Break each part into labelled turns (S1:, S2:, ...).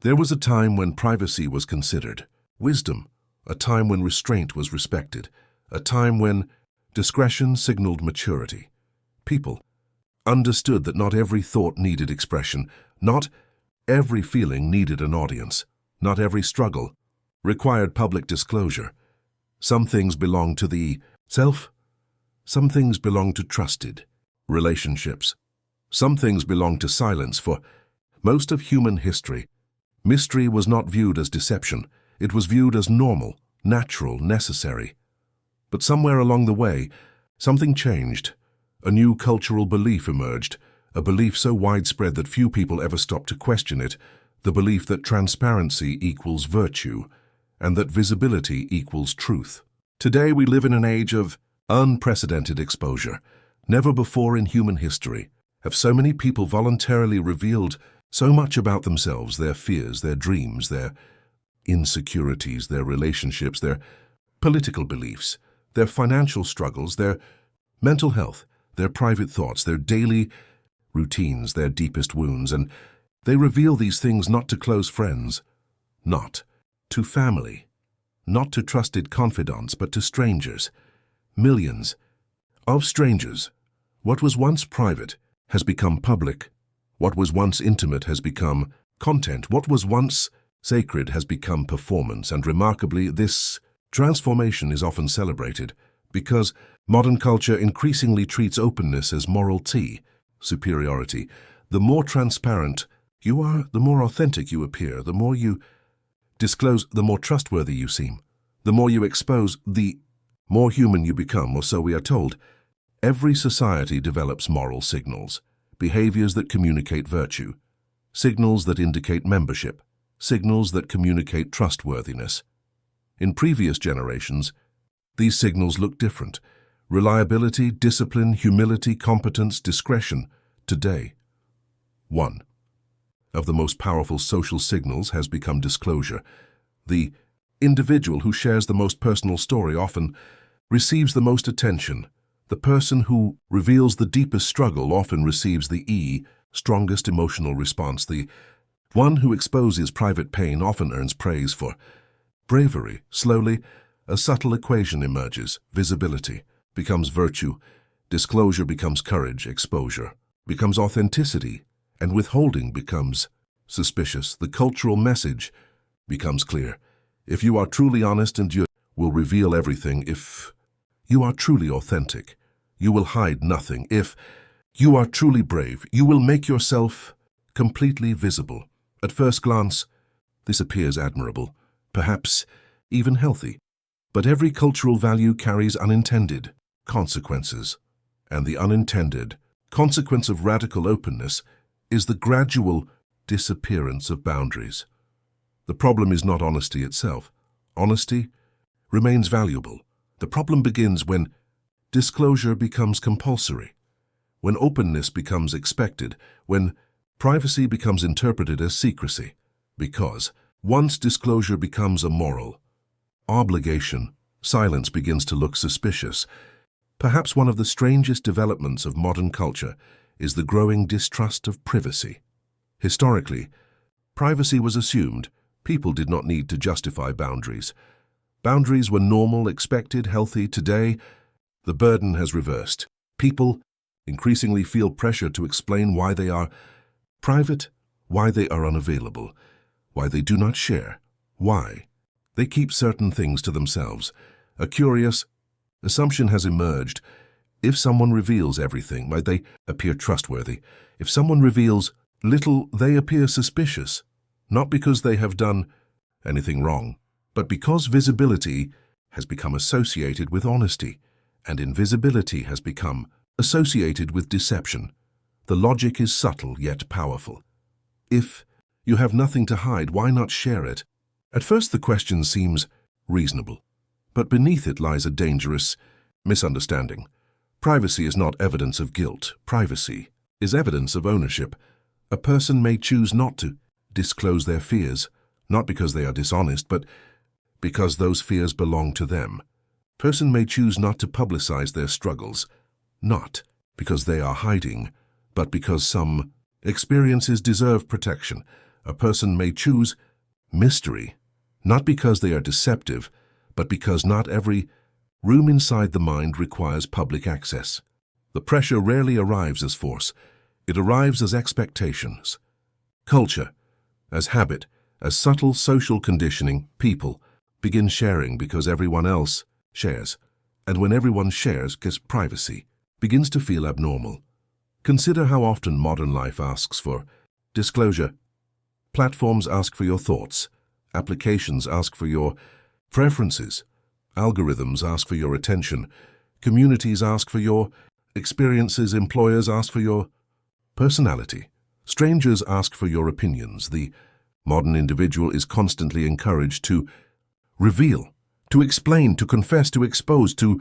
S1: There was a time when privacy was considered wisdom, a time when restraint was respected, a time when discretion signaled maturity. People understood that not every thought needed expression, not every feeling needed an audience, not every struggle required public disclosure. Some things belonged to the self, some things belonged to trusted relationships, some things belonged to silence. For most of human history, mystery was not viewed as deception, it was viewed as normal, natural, necessary. But somewhere along the way, something changed. A new cultural belief emerged, a belief so widespread that few people ever stopped to question it, the belief that transparency equals virtue, and that visibility equals truth. Today we live in an age of unprecedented exposure. Never before in human history have so many people voluntarily revealed so much about themselves, their fears, their dreams, their insecurities, their relationships, their political beliefs, their financial struggles, their mental health, their private thoughts, their daily routines, their deepest wounds. And they reveal these things not to close friends, not to family, not to trusted confidants, but to strangers. Millions of strangers. What was once private has become public. What was once intimate has become content. What was once sacred has become performance. And remarkably, this transformation is often celebrated because modern culture increasingly treats openness as morality, superiority. The more transparent you are, the more authentic you appear. The more you disclose, the more trustworthy you seem. The more you expose, the more human you become, or so we are told. Every society develops moral signals, behaviors that communicate virtue, signals that indicate membership, signals that communicate trustworthiness. In previous generations, these signals looked different. Reliability, discipline, humility, competence, discretion. Today, one of the most powerful social signals has become disclosure. The individual who shares the most personal story often receives the most attention. The person who reveals the deepest struggle often receives the strongest emotional response. The one who exposes private pain often earns praise for bravery. Slowly, a subtle equation emerges. Visibility becomes virtue, disclosure becomes courage, exposure becomes authenticity, and withholding becomes suspicious. The cultural message becomes clear. If you are truly honest, and you will reveal everything. If you are truly authentic, you will hide nothing. If you are truly brave, you will make yourself completely visible. At first glance, this appears admirable, perhaps even healthy. But every cultural value carries unintended consequences, and the unintended consequence of radical openness is the gradual disappearance of boundaries. The problem is not honesty itself. Honesty remains valuable. The problem begins when disclosure becomes compulsory, when openness becomes expected, when privacy becomes interpreted as secrecy. Because once disclosure becomes a moral obligation, silence begins to look suspicious. Perhaps one of the strangest developments of modern culture is the growing distrust of privacy. Historically, privacy was assumed. People did not need to justify boundaries. Boundaries were normal, expected, healthy. Today, the burden has reversed. People increasingly feel pressure to explain why they are private, why they are unavailable, why they do not share, why they keep certain things to themselves. A curious assumption has emerged. If someone reveals everything, might they appear trustworthy? If someone reveals little, they appear suspicious, not because they have done anything wrong, but because visibility has become associated with honesty, and invisibility has become associated with deception. The logic is subtle yet powerful. If you have nothing to hide, why not share it? At first the question seems reasonable, but beneath it lies a dangerous misunderstanding. Privacy is not evidence of guilt. Privacy is evidence of ownership. A person may choose not to disclose their fears, not because they are dishonest, but because those fears belong to them. A person may choose not to publicize their struggles, not because they are hiding, but because some experiences deserve protection. A person may choose mystery, not because they are deceptive, but because not every room inside the mind requires public access. The pressure rarely arrives as force. It arrives as expectations. Culture, as habit, as subtle social conditioning. People begin sharing because everyone else shares. And when everyone shares, gets privacy, begins to feel abnormal. Consider how often modern life asks for disclosure. Platforms ask for your thoughts. Applications ask for your preferences. Algorithms ask for your attention. Communities ask for your experiences. Employers ask for your personality. Strangers ask for your opinions. The modern individual is constantly encouraged to reveal, to explain, to confess, to expose, to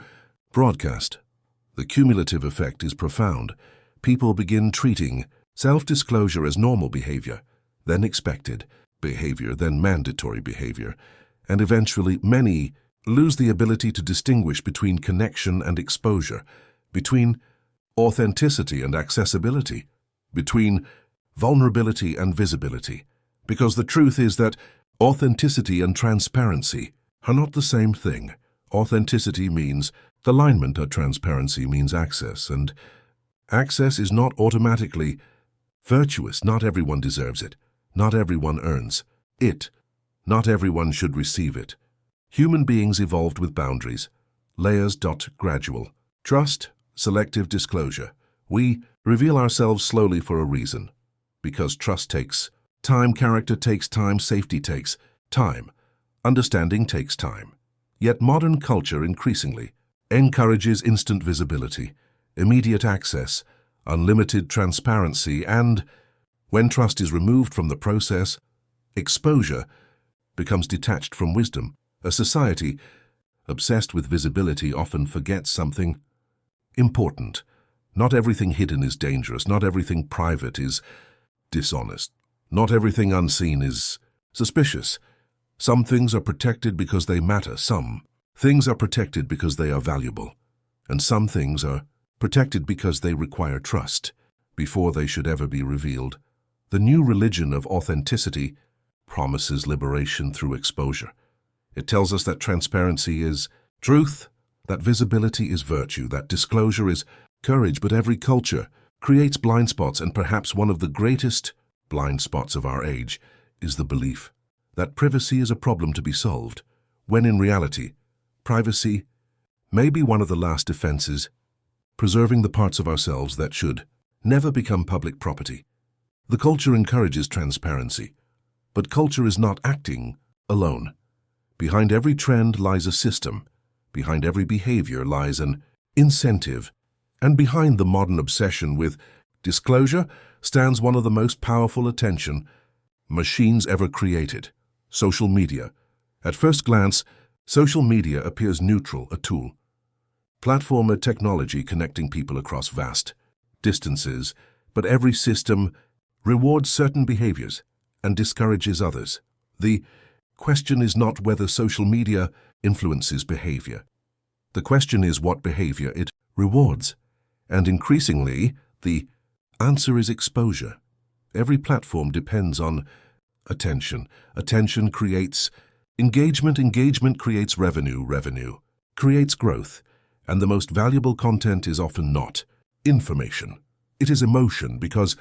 S1: broadcast. The cumulative effect is profound. People begin treating self-disclosure as normal behavior, then expected behavior, then mandatory behavior, and eventually many lose the ability to distinguish between connection and exposure, between authenticity and accessibility, between vulnerability and visibility, because the truth is that authenticity and transparency are not the same thing. Authenticity means alignment, transparency means access, and access is not automatically virtuous. Not everyone deserves it. Not everyone earns it. Not everyone should receive it. Human beings evolved with boundaries, layers. Gradual trust, selective disclosure. We reveal ourselves slowly for a reason. Because trust takes time, character takes time, safety takes time, understanding takes time. Yet modern culture increasingly encourages instant visibility, immediate access, unlimited transparency, and when trust is removed from the process, exposure becomes detached from wisdom. A society obsessed with visibility often forgets something important. Not everything hidden is dangerous. Not everything private is dishonest. Not everything unseen is suspicious. Some things are protected because they matter. Some things are protected because they are valuable. And some things are protected because they require trust before they should ever be revealed. The new religion of authenticity promises liberation through exposure. It tells us that transparency is truth, that visibility is virtue, that disclosure is courage. But every culture creates blind spots, and perhaps one of the greatest blind spots of our age is the belief that privacy is a problem to be solved, when in reality, privacy may be one of the last defenses, preserving the parts of ourselves that should never become public property. The culture encourages transparency, but culture is not acting alone. Behind every trend lies a system. Behind every behavior lies an incentive. And behind the modern obsession with disclosure stands one of the most powerful attention machines ever created: social media. At first glance, social media appears neutral, a tool. Platform, a technology connecting people across vast distances, but every system rewards certain behaviors and discourages others. The question is not whether social media influences behavior. The question is what behavior it rewards. And increasingly, the answer is exposure. Every platform depends on attention. Attention creates engagement. Engagement creates revenue. Revenue creates growth. And the most valuable content is often not information. It is emotion, because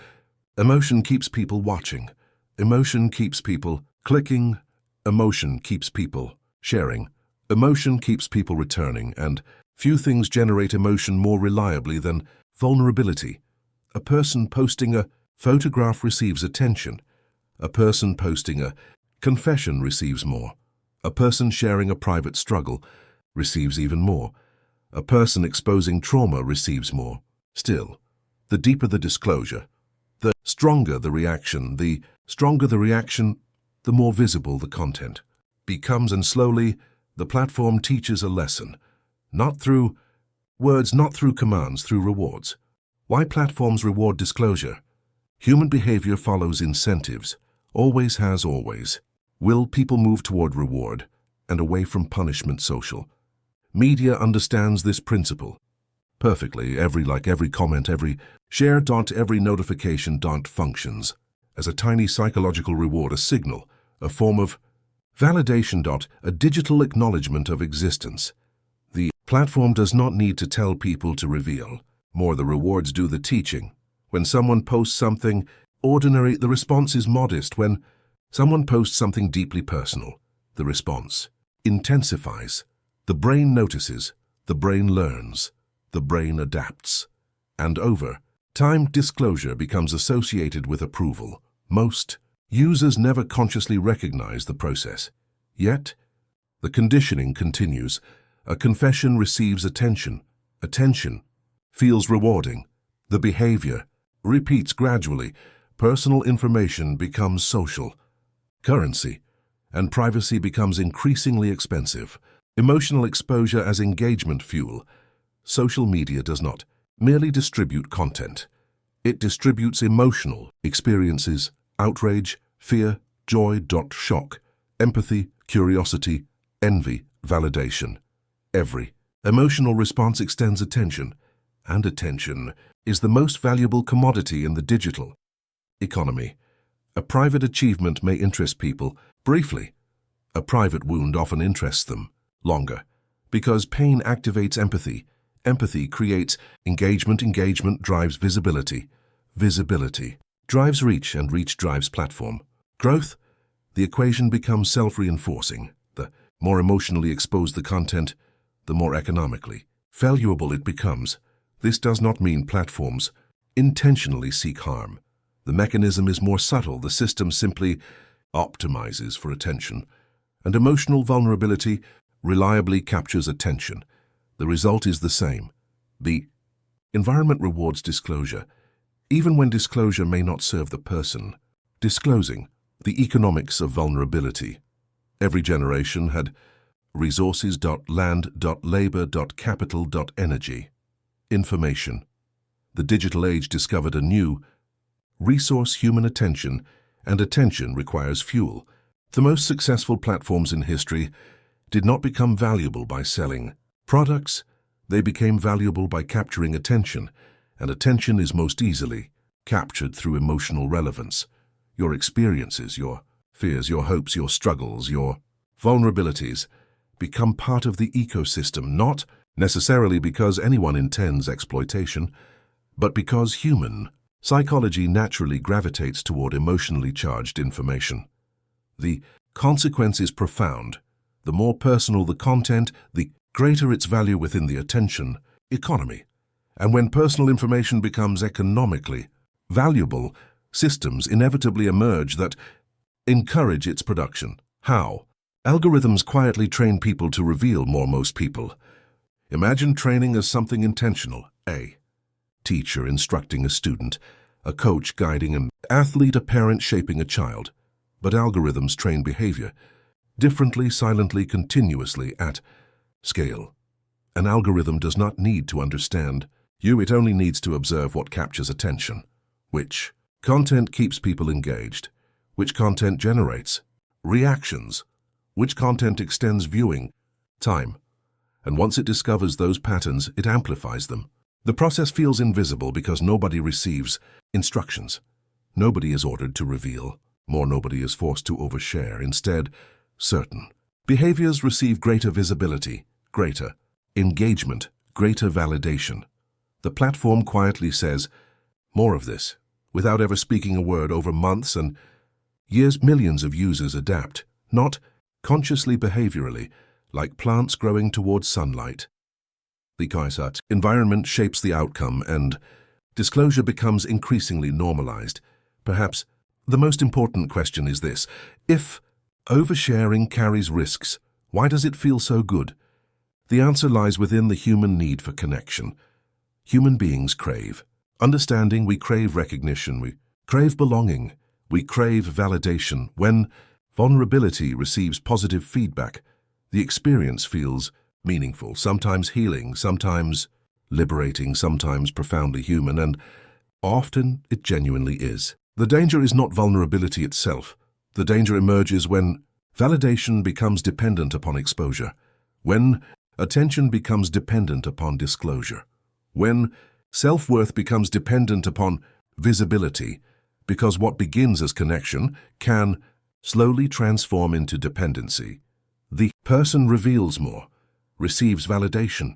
S1: emotion keeps people watching. Emotion keeps people clicking. Emotion keeps people sharing. Emotion keeps people returning, and few things generate emotion more reliably than vulnerability. A person posting a photograph receives attention. A person posting a confession receives more. A person sharing a private struggle receives even more. A person exposing trauma receives more. Still, the deeper the disclosure, the stronger the reaction. The stronger the reaction, the more visible the content becomes, and slowly the platform teaches a lesson. Not through words, not through commands, through rewards. Why platforms reward disclosure? Human behavior follows incentives. Always has, always will. People move toward reward and away from punishment. Social media understands this principle perfectly. Every like, every comment, every share, every notification functions as a tiny psychological reward, a signal, a form of validation. A digital acknowledgement of existence. The platform does not need to tell people to reveal. More, the rewards do the teaching. When someone posts something ordinary, the response is modest. When someone posts something deeply personal, the response intensifies. The brain notices, the brain learns, the brain adapts. And over time, disclosure becomes associated with approval. Most users never consciously recognize the process. Yet, the conditioning continues. A confession receives attention. Attention feels rewarding. The behavior repeats gradually. Personal information becomes social currency, and privacy becomes increasingly expensive. Emotional exposure as engagement fuel. Social media does not merely distribute content. It distributes emotional experiences, outrage, fear, joy, shock, empathy, curiosity, envy, validation. Every emotional response extends attention, and attention is the most valuable commodity in the digital economy. A private achievement may interest people briefly. A private wound often interests them longer, because pain activates empathy. Empathy creates engagement. Engagement drives visibility. Visibility drives reach, and reach drives platform growth. The equation becomes self-reinforcing. The more emotionally exposed the content, the more economically valuable it becomes. This does not mean platforms intentionally seek harm. The mechanism is more subtle. The system simply optimizes for attention, and emotional vulnerability reliably captures attention. The result is the same. The environment rewards disclosure, even when disclosure may not serve the person disclosing. The economics of vulnerability. Every generation had resources. Land, labor, capital, energy. Information. The digital age discovered a new resource: human attention, and attention requires fuel. The most successful platforms in history did not become valuable by selling products. They became valuable by capturing attention, and attention is most easily captured through emotional relevance. Your experiences, your fears, your hopes, your struggles, your vulnerabilities become part of the ecosystem, not necessarily because anyone intends exploitation, but because human psychology naturally gravitates toward emotionally charged information. The consequence is profound. The more personal the content, the greater its value within the attention economy. And when personal information becomes economically valuable, systems inevitably emerge that encourage its production. How? Algorithms quietly train people to reveal more. Most people imagine training as something intentional. A teacher instructing a student, a coach guiding an athlete, a parent shaping a child. But algorithms train behavior differently, silently, continuously, at scale. An algorithm does not need to understand you, it only needs to observe what captures attention. Which content keeps people engaged? Which content generates reactions? Which content extends viewing time? And once it discovers those patterns, it amplifies them. The process feels invisible because nobody receives instructions. Nobody is ordered to reveal more. Nobody is forced to overshare. Instead, certain behaviors receive greater visibility, greater engagement, greater validation. The platform quietly says, more of this, without ever speaking a word. Over months and years, millions of users adapt, not consciously, behaviorally, like plants growing towards sunlight. The environment shapes the outcome, and disclosure becomes increasingly normalized. Perhaps the most important question is this: if oversharing carries risks, why does it feel so good? The answer lies within the human need for connection. Human beings crave understanding, we crave recognition, we crave belonging, we crave validation. When vulnerability receives positive feedback, the experience feels meaningful, sometimes healing, sometimes liberating, sometimes profoundly human, and often it genuinely is. The danger is not vulnerability itself. The danger emerges when validation becomes dependent upon exposure, when attention becomes dependent upon disclosure, when self-worth becomes dependent upon visibility. Because what begins as connection can slowly transform into dependency. The person reveals more, receives validation,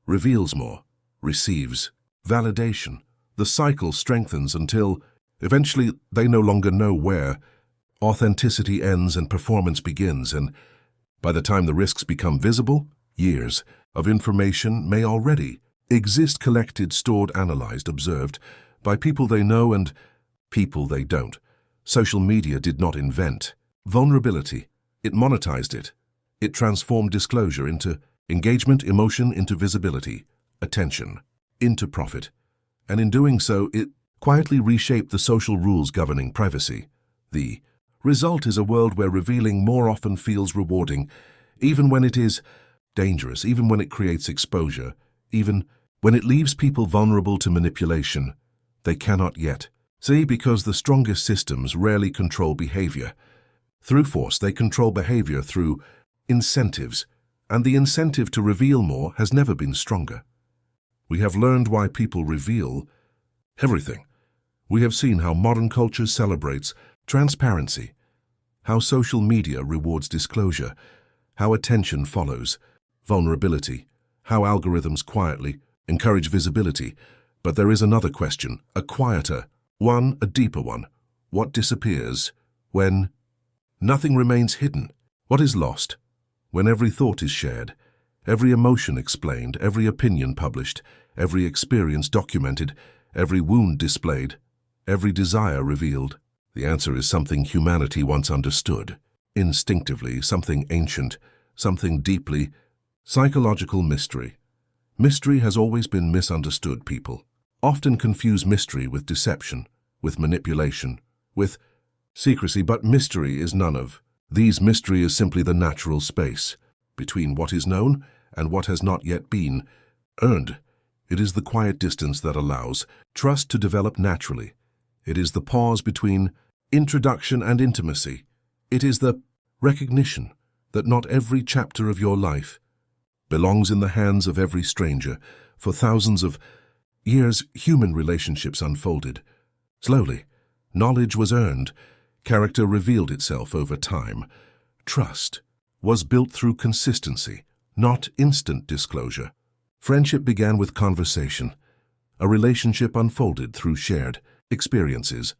S1: reveals more, receives validation. The cycle strengthens until eventually they no longer know where authenticity ends and performance begins, and by the time the risks become visible, years of information may already exist, collected, stored, analyzed, observed by people they know and people they don't. Social media did not invent vulnerability. It monetized it. It transformed disclosure into engagement, emotion into visibility, attention into profit. And in doing so, it quietly reshaped the social rules governing privacy. The result is a world where revealing more often feels rewarding, even when it is dangerous, even when it creates exposure, even when it leaves people vulnerable to manipulation. They cannot yet see, because the strongest systems rarely control behavior through force. They control behavior through incentives, and the incentive to reveal more has never been stronger. We have learned why people reveal everything. We have seen how modern culture celebrates transparency, how social media rewards disclosure, how attention follows vulnerability, how algorithms quietly encourage visibility. But there is another question, a quieter one, a deeper one. What disappears when nothing remains hidden? What is lost when every thought is shared, every emotion explained, every opinion published, every experience documented, every wound displayed, every desire revealed? The answer is something humanity once understood, instinctively, something ancient, something deeply psychological: mystery. Mystery has always been misunderstood. People often confuse mystery with deception, with manipulation, with secrecy, but mystery is none of these. Mystery is simply the natural space between what is known and what has not yet been earned. It is the quiet distance that allows trust to develop naturally. It is the pause between introduction and intimacy. It is the recognition that not every chapter of your life belongs in the hands of every stranger. For thousands of years, human relationships unfolded slowly. Knowledge was earned. Character revealed itself over time. Trust was built through consistency, not instant disclosure. Friendship began with conversation. A relationship unfolded through shared experiences.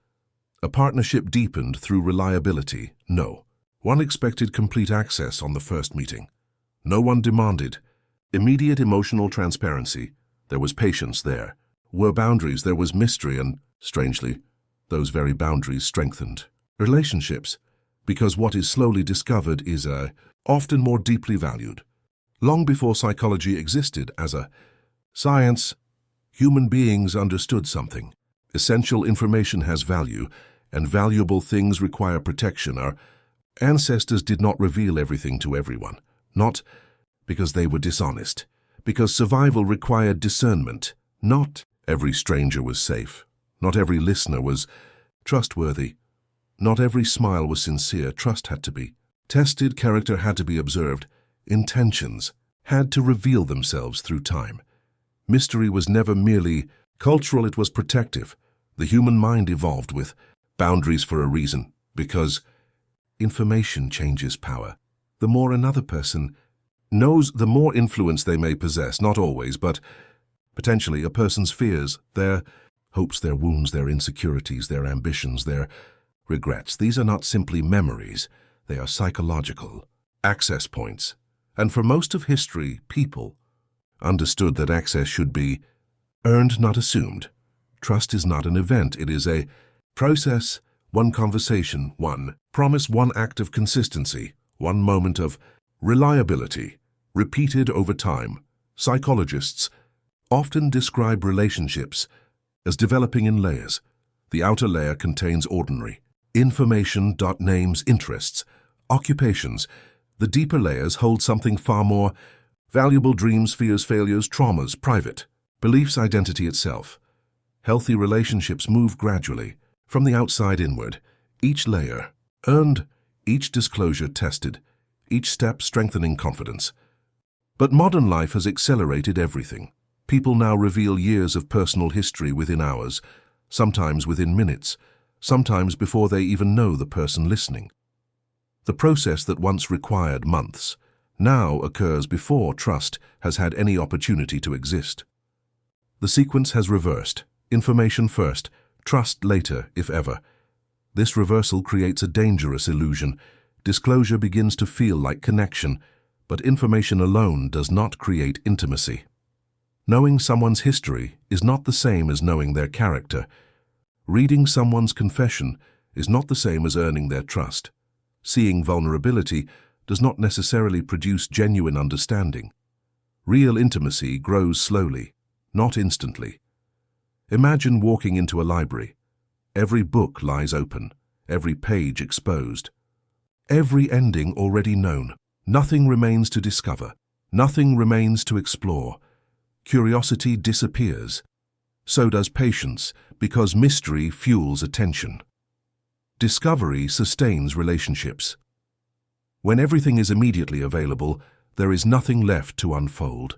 S1: A partnership deepened through reliability. No one expected complete access on the first meeting. No one demanded immediate emotional transparency. There was patience. There were boundaries. There was mystery, and strangely, those very boundaries strengthened relationships, because what is slowly discovered is often more deeply valued. Long before psychology existed as a science, human beings understood something. Essential information has value, and valuable things require protection. Our ancestors did not reveal everything to everyone, not because they were dishonest, because survival required discernment. Not every stranger was safe. Not every listener was trustworthy. Not every smile was sincere. Trust had to be tested. Character had to be observed. Intentions had to reveal themselves through time. Mystery was never merely cultural, it was protective. The human mind evolved with boundaries for a reason, because information changes power. The more another person knows, the more influence they may possess. Not always, but potentially. A person's fears, their hopes, their wounds, their insecurities, their ambitions, their regrets. These are not simply memories. They are psychological access points. And for most of history, people understood that access should be earned, not assumed. Trust is not an event. It is a process, one conversation, one promise, one act of consistency, one moment of reliability, repeated over time. Psychologists often describe relationships as developing in layers. The outer layer contains ordinary information, names, interests, occupations. The deeper layers hold something far more valuable: dreams, fears, failures, traumas, private beliefs, identity itself. Healthy relationships move gradually, from the outside inward. Each layer earned, each disclosure tested, each step strengthening confidence. But modern life has accelerated everything. People now reveal years of personal history within hours, sometimes within minutes, sometimes before they even know the person listening. The process that once required months now occurs before trust has had any opportunity to exist. The sequence has reversed. Information first, trust later, if ever. This reversal creates a dangerous illusion. Disclosure begins to feel like connection, but information alone does not create intimacy. Knowing someone's history is not the same as knowing their character. Reading someone's confession is not the same as earning their trust. Seeing vulnerability does not necessarily produce genuine understanding. Real intimacy grows slowly, not instantly. Imagine walking into a library. Every book lies open, every page exposed, every ending already known. Nothing remains to discover, nothing remains to explore. Curiosity disappears. So does patience, because mystery fuels attention. Discovery sustains relationships. When everything is immediately available, there is nothing left to unfold.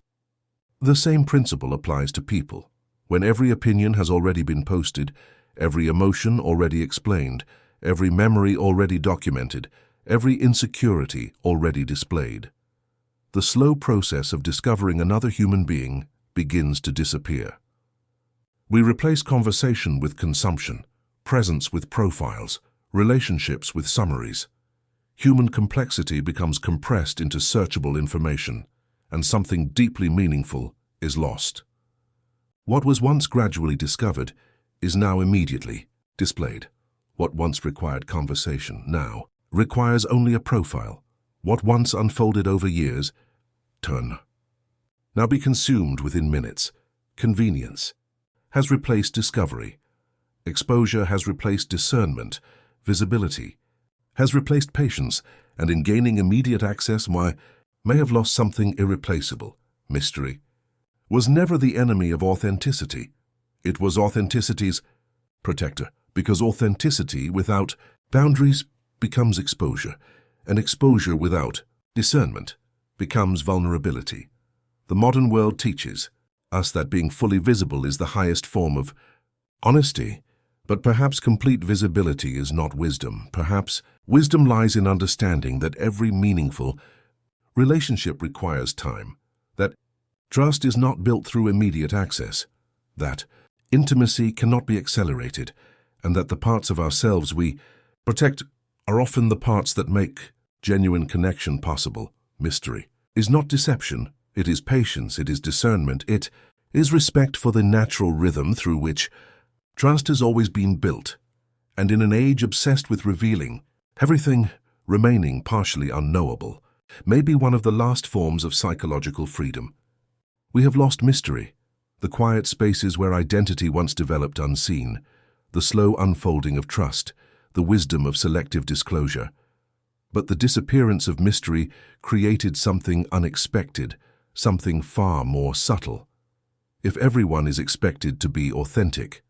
S1: The same principle applies to people. When every opinion has already been posted, every emotion already explained, every memory already documented, every insecurity already displayed, the slow process of discovering another human being begins to disappear. We replace conversation with consumption, presence with profiles, relationships with summaries. Human complexity becomes compressed into searchable information, and something deeply meaningful is lost. What was once gradually discovered is now immediately displayed. What once required conversation now requires only a profile. What once unfolded over years now be consumed within minutes. Convenience has replaced discovery. Exposure has replaced discernment. Visibility has replaced patience, and in gaining immediate access, may have lost something irreplaceable. Mystery was never the enemy of authenticity. It was authenticity's protector, because authenticity without boundaries becomes exposure, and exposure without discernment becomes vulnerability. The modern world teaches us that being fully visible is the highest form of honesty, but perhaps complete visibility is not wisdom. Perhaps wisdom lies in understanding that every meaningful relationship requires time, that trust is not built through immediate access, that intimacy cannot be accelerated, and that the parts of ourselves we protect are often the parts that make genuine connection possible. Mystery is not deception, it is patience, it is discernment, it is respect for the natural rhythm through which trust has always been built, and in an age obsessed with revealing, everything remaining partially unknowable may be one of the last forms of psychological freedom. We have lost mystery, the quiet spaces where identity once developed unseen, the slow unfolding of trust, the wisdom of selective disclosure. But the disappearance of mystery created something unexpected, something far more subtle. If everyone is expected to be authentic,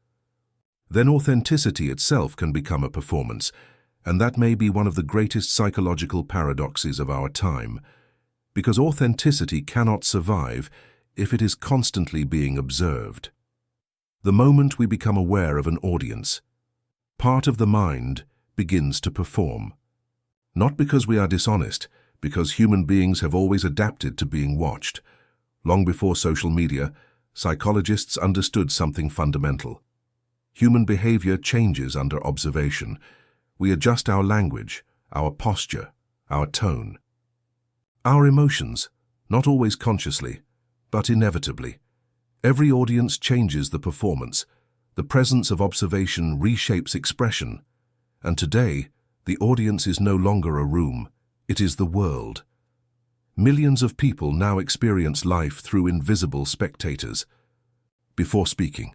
S1: then authenticity itself can become a performance, and that may be one of the greatest psychological paradoxes of our time, because authenticity cannot survive if it is constantly being observed. The moment we become aware of an audience, part of the mind begins to perform. Not because we are dishonest, because human beings have always adapted to being watched. Long before social media, psychologists understood something fundamental. Human behavior changes under observation. We adjust our language, our posture, our tone. Our emotions, not always consciously, but inevitably. Every audience changes the performance. The presence of observation reshapes expression. And today, the audience is no longer a room, it is the world. Millions of people now experience life through invisible spectators. Before speaking,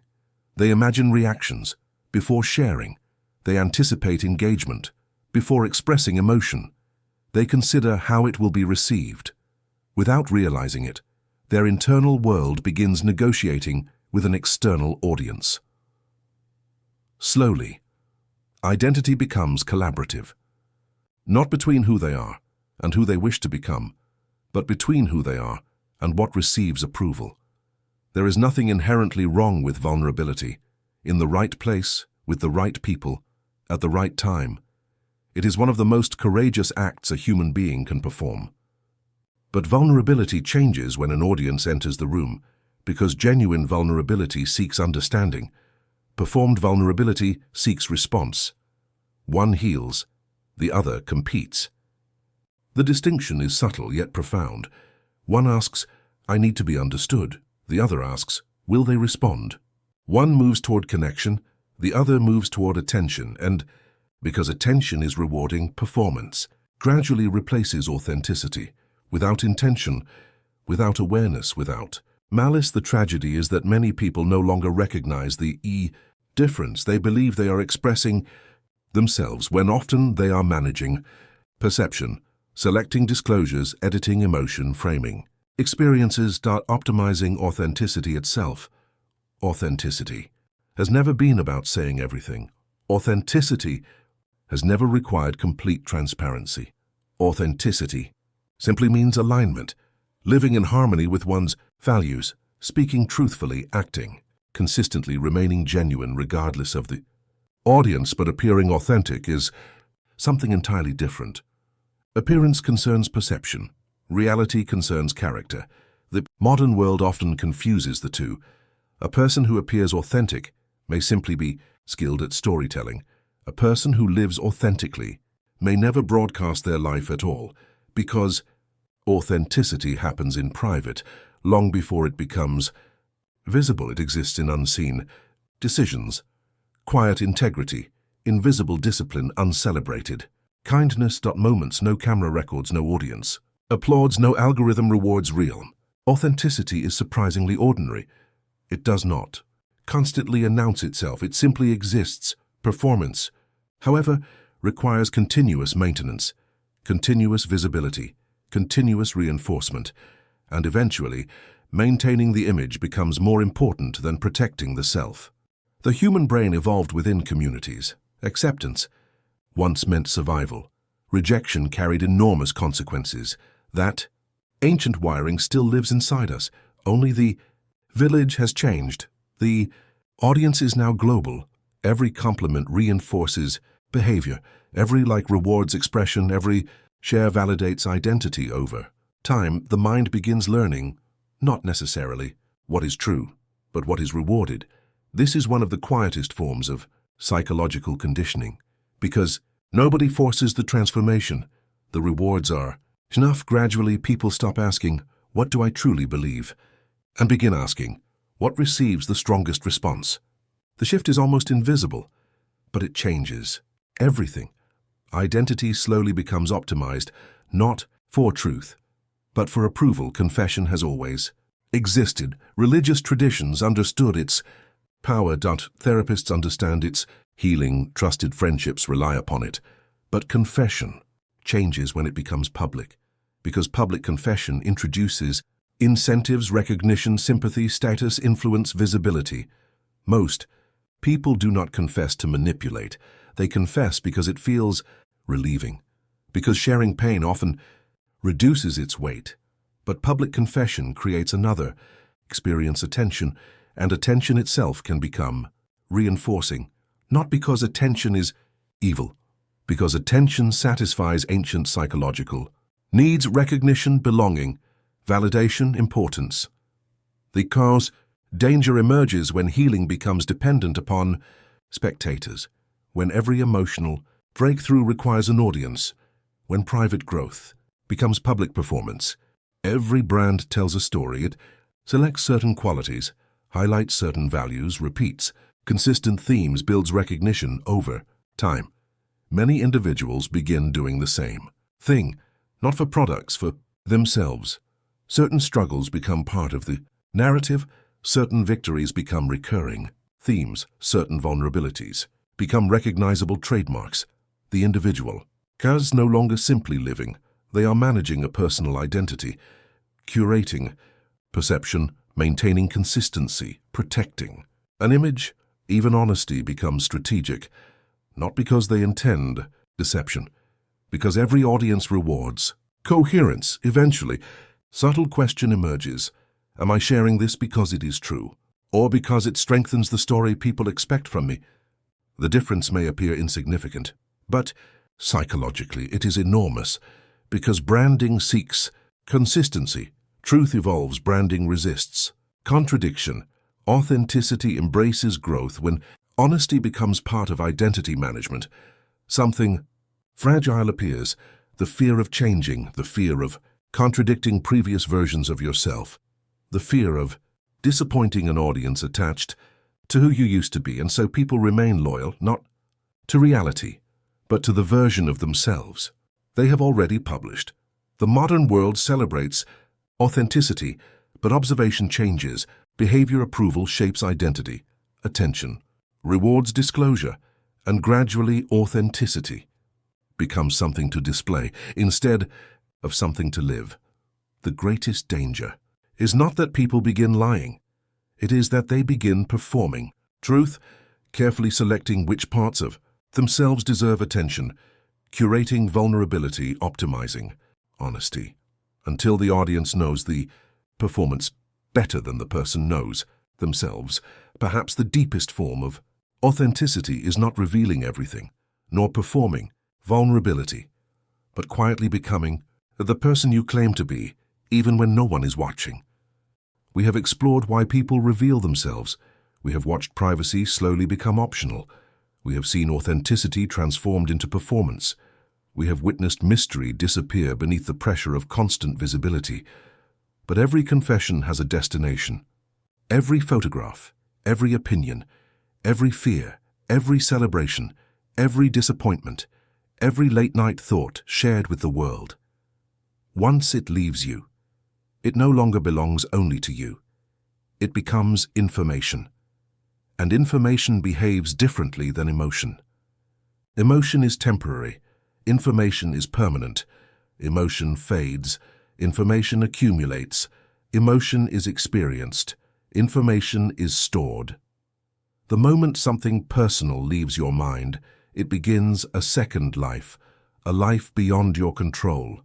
S1: they imagine reactions. Before sharing, they anticipate engagement. Before expressing emotion, they consider how it will be received. Without realizing it, their internal world begins negotiating with an external audience. Slowly, identity becomes collaborative, not between who they are and who they wish to become, but between who they are and what receives approval. There is nothing inherently wrong with vulnerability. In the right place, with the right people, at the right time. It is one of the most courageous acts a human being can perform. But vulnerability changes when an audience enters the room, because genuine vulnerability seeks understanding. Performed vulnerability seeks response. One heals, the other competes. The distinction is subtle yet profound. One asks, "I need to be understood." The other asks, "Will they respond?" One moves toward connection, the other moves toward attention, and, because attention is rewarding, performance gradually replaces authenticity. Without intention, without awareness, without malice. The tragedy is that many people no longer recognize the difference. They believe they are expressing themselves when often they are managing perception, selecting disclosures, editing emotion, framing experiences, optimizing authenticity itself. Authenticity has never been about saying everything. Authenticity has never required complete transparency. Authenticity simply means alignment, living in harmony with one's values, speaking truthfully, acting consistently, remaining genuine regardless of the audience, but appearing authentic is something entirely different. Appearance concerns perception. Reality concerns character. The modern world often confuses the two. A person who appears authentic may simply be skilled at storytelling. A person who lives authentically may never broadcast their life at all, because authenticity happens in private, long before it becomes visible. It exists in unseen decisions, quiet integrity, invisible discipline, uncelebrated kindness. Moments, no camera records, no audience applauds, no algorithm rewards. Real authenticity is surprisingly ordinary. It does not constantly announce itself. It simply exists. Performance, however, requires continuous maintenance, continuous visibility, continuous reinforcement, and eventually, maintaining the image becomes more important than protecting the self. The human brain evolved within communities. Acceptance once meant survival. Rejection carried enormous consequences. That ancient wiring still lives inside us. Only the village has changed. The audience is now global. Every compliment reinforces behavior. Every like rewards expression. Every share validates identity. Over time, the mind begins learning, not necessarily what is true, but what is rewarded. This is one of the quietest forms of psychological conditioning, because nobody forces the transformation. The rewards are enough. Gradually, people stop asking, "What do I truly believe?" and begin asking, "What receives the strongest response?" The shift is almost invisible, but it changes everything. Identity slowly becomes optimized, not for truth, but for approval. Confession has always existed. Religious traditions understood its power. Therapists understand its healing. Trusted friendships rely upon it. But confession changes when it becomes public, because public confession introduces incentives, recognition, sympathy, status, influence, visibility. Most people do not confess to manipulate. They confess because it feels relieving, because sharing pain often reduces its weight. But public confession creates another experience, attention, and attention itself can become reinforcing, not because attention is evil, because attention satisfies ancient psychological needs: recognition, belonging, validation, importance. The cause danger emerges when healing becomes dependent upon spectators, when every emotional breakthrough requires an audience, when private growth becomes public performance. Every brand tells a story. It selects certain qualities, highlights certain values, repeats consistent themes, builds recognition over time. Many individuals begin doing the same thing, not for products, for themselves. Certain struggles become part of the narrative, certain victories become recurring themes, certain vulnerabilities become recognizable trademarks. The individual is no longer simply living. They are managing a personal identity, curating perception, maintaining consistency, protecting an image. Even honesty becomes strategic, not because they intend deception, because every audience rewards coherence. Eventually, subtle question emerges: am I sharing this because it is true, or because it strengthens the story people expect from me? The difference may appear insignificant, but psychologically it is enormous, because branding seeks consistency. Truth evolves, branding resists. Contradiction. Authenticity embraces growth. When honesty becomes part of identity management, something fragile appears: the fear of changing, the fear of contradicting previous versions of yourself, the fear of disappointing an audience attached to who you used to be, and so people remain loyal, not to reality, but to the version of themselves they have already published. The modern world celebrates authenticity, but observation changes. Behavior approval shapes identity. Attention rewards disclosure, and gradually authenticity becomes something to display instead of something to live. The greatest danger is not that people begin lying. It is that they begin performing truth, carefully selecting which parts of themselves deserve attention, curating vulnerability, optimizing honesty, until the audience knows the performance better than the person knows themselves. Perhaps the deepest form of authenticity is not revealing everything, nor performing vulnerability, but quietly becoming the person you claim to be, even when no one is watching. We have explored why people reveal themselves. We have watched privacy slowly become optional. We have seen authenticity transformed into performance. We have witnessed mystery disappear beneath the pressure of constant visibility. But every confession has a destination. Every photograph, every opinion, every fear, every celebration, every disappointment, every late-night thought shared with the world. Once it leaves you, it no longer belongs only to you. It becomes information. And information behaves differently than emotion. Emotion is temporary. Information is permanent. Emotion fades. Information accumulates. Emotion is experienced. Information is stored. The moment something personal leaves your mind, it begins a second life, a life beyond your control,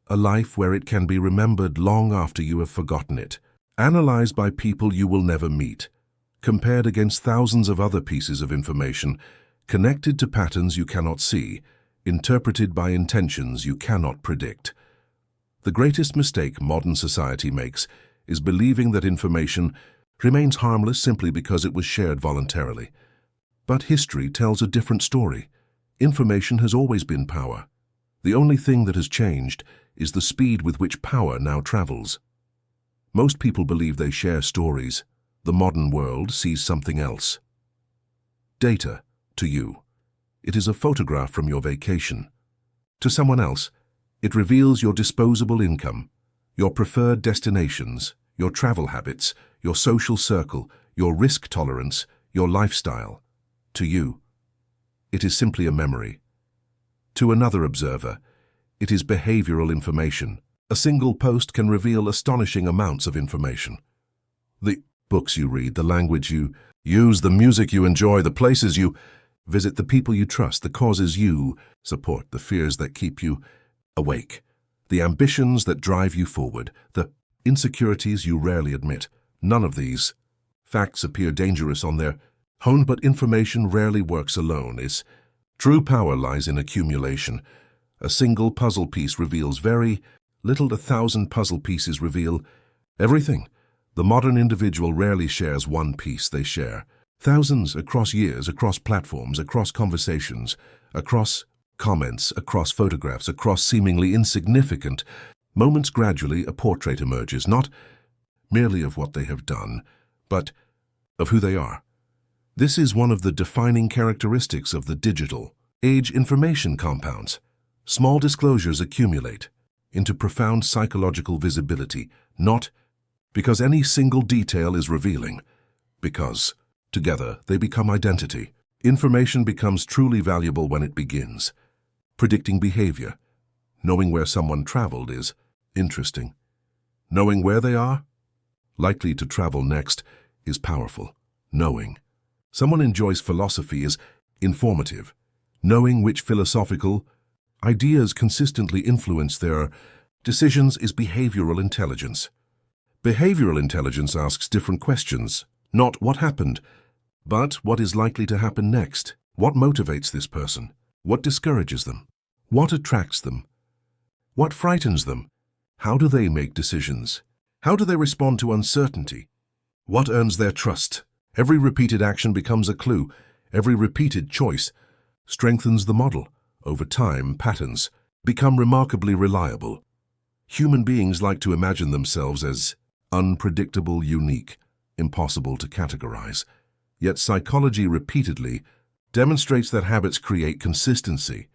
S1: a life where it can be remembered long after you have forgotten it, analyzed by people you will never meet, compared against thousands of other pieces of information, connected to patterns you cannot see, interpreted by intentions you cannot predict. The greatest mistake modern society makes is believing that information remains harmless simply because it was shared voluntarily. But history tells a different story. Information has always been power. The only thing that has changed is the speed with which power now travels. Most people believe they share stories. The modern world sees something else. Data, to you, it is a photograph from your vacation. To someone else, it reveals your disposable income, your preferred destinations, your travel habits, your social circle, your risk tolerance, your lifestyle. To you, it is simply a memory. To another observer, it is behavioral information. A single post can reveal astonishing amounts of information. The books you read, the language you use, the music you enjoy, the places you visit, the people you trust, the causes you support, the fears that keep you awake, the ambitions that drive you forward, the insecurities you rarely admit. None of these facts appear dangerous on their own, but information rarely works alone. Its true power lies in accumulation. A single puzzle piece reveals very little. 1,000 puzzle pieces reveal everything. The modern individual rarely shares one piece. They share thousands across years, across platforms, across conversations, across comments, across photographs, across seemingly insignificant moments. Gradually, a portrait emerges, not merely of what they have done, but of who they are. This is one of the defining characteristics of the digital age. Information compounds. Small disclosures accumulate into profound psychological visibility, not because any single detail is revealing, because together they become identity. Information becomes truly valuable when it begins. Predicting behavior. Knowing where someone traveled is interesting. Knowing where they are likely to travel next is powerful. Knowing someone enjoys philosophy is informative. Knowing which philosophical ideas consistently influence their decisions is behavioral intelligence. Behavioral intelligence asks different questions, not what happened, but what is likely to happen next. What motivates this person? What discourages them? What attracts them? What frightens them? How do they make decisions? How do they respond to uncertainty? What earns their trust? Every repeated action becomes a clue. Every repeated choice strengthens the model. Over time, patterns become remarkably reliable. Human beings like to imagine themselves as unpredictable, unique, impossible to categorize. Yet psychology repeatedly demonstrates that habits create consistency.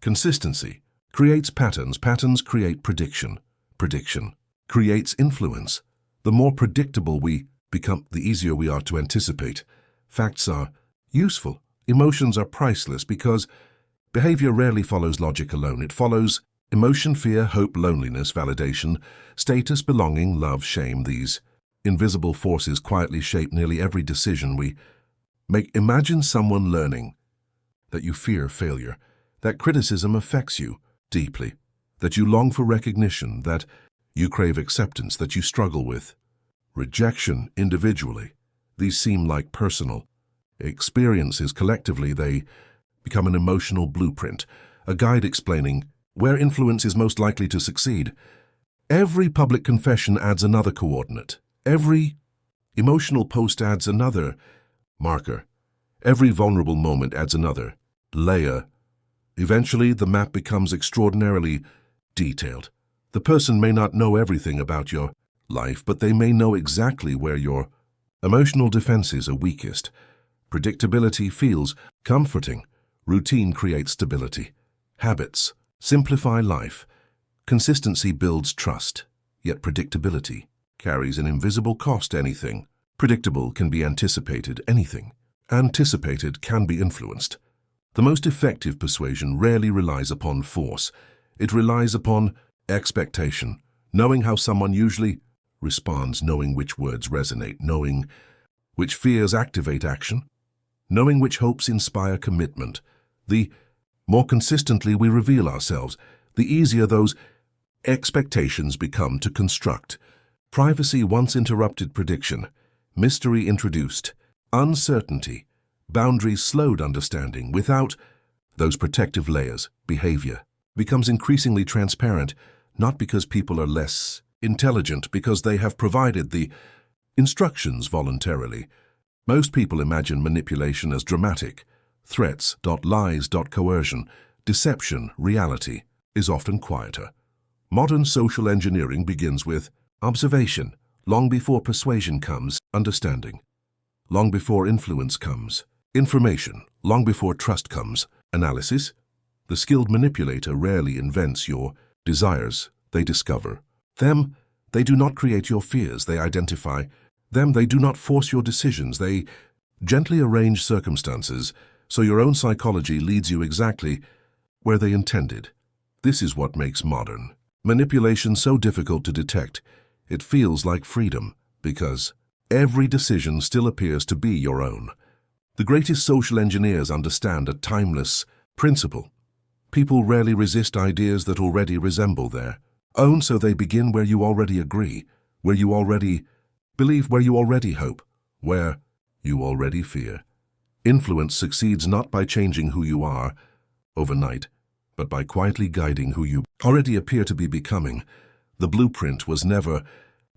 S1: Consistency creates patterns. Patterns create prediction. Prediction creates influence. The more predictable we become, the easier we are to anticipate. Facts are useful. Emotions are priceless because behavior rarely follows logic alone. It follows emotion, fear, hope, loneliness, validation, status, belonging, love, shame. These invisible forces quietly shape nearly every decision we make. Imagine someone learning that you fear failure, that criticism affects you deeply, that you long for recognition, that you crave acceptance, that you struggle with rejection individually. These seem like personal experiences. Collectively, they become an emotional blueprint, a guide explaining where influence is most likely to succeed. Every public confession adds another coordinate. Every emotional post adds another marker. Every vulnerable moment adds another layer. Eventually, the map becomes extraordinarily detailed. The person may not know everything about your life, but they may know exactly where your emotional defenses are weakest. Predictability feels comforting. Routine creates stability. Habits simplify life. Consistency builds trust. Yet predictability carries an invisible cost. Anything predictable can be anticipated. Anything anticipated can be influenced. The most effective persuasion rarely relies upon force. It relies upon expectation, knowing how someone usually responds, knowing which words resonate, knowing which fears activate action, knowing which hopes inspire commitment. The more consistently we reveal ourselves, the easier those expectations become to construct. Privacy once interrupted prediction, mystery introduced, uncertainty, boundaries slowed understanding. Without those protective layers, behavior becomes increasingly transparent, not because people are less intelligent, because they have provided the instructions voluntarily. Most people imagine manipulation as dramatic. Threats, lies, coercion, deception. Reality is often quieter. Modern social engineering begins with observation. Long before persuasion comes, understanding. Long before influence comes, information. Long before trust comes, analysis. The skilled manipulator rarely invents your desires. They discover them. They do not create your fears. They identify them. They do not force your decisions. They gently arrange circumstances so your own psychology leads you exactly where they intended. This is what makes modern manipulation so difficult to detect. It feels like freedom because every decision still appears to be your own. The greatest social engineers understand a timeless principle. People rarely resist ideas that already resemble their own, so they begin where you already agree, where you already believe, where you already hope, where you already fear. Influence succeeds not by changing who you are overnight, but by quietly guiding who you already appear to be becoming. The blueprint was never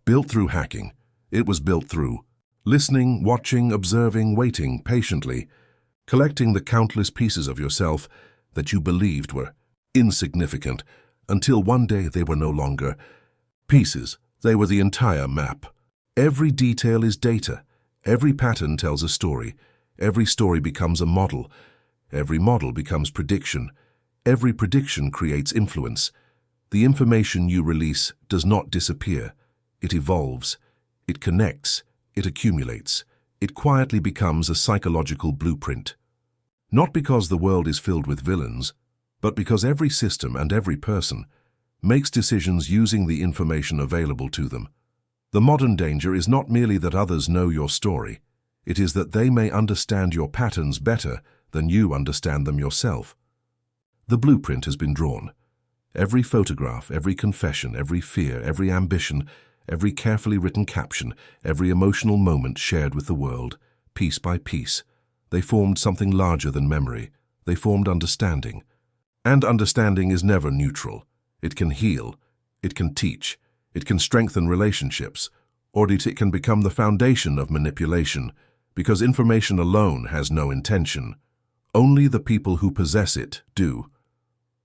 S1: built through hacking. It was built through listening, watching, observing, waiting patiently, collecting the countless pieces of yourself that you believed were insignificant, until one day they were no longer pieces. They were the entire map. Every detail is data. Every pattern tells a story. Every story becomes a model. Every model becomes prediction. Every prediction creates influence. The information you release does not disappear. It evolves. It connects. It accumulates. It quietly becomes a psychological blueprint. Not because the world is filled with villains, but because every system and every person makes decisions using the information available to them. The modern danger is not merely that others know your story. It is that they may understand your patterns better than you understand them yourself. The blueprint has been drawn. Every photograph, every confession, every fear, every ambition, every carefully written caption, every emotional moment shared with the world, piece by piece, They formed something larger than memory. They formed understanding. And understanding is never neutral. It can heal. It can teach. It can strengthen relationships. Or it can become the foundation of manipulation, because information alone has no intention. Only the people who possess it do.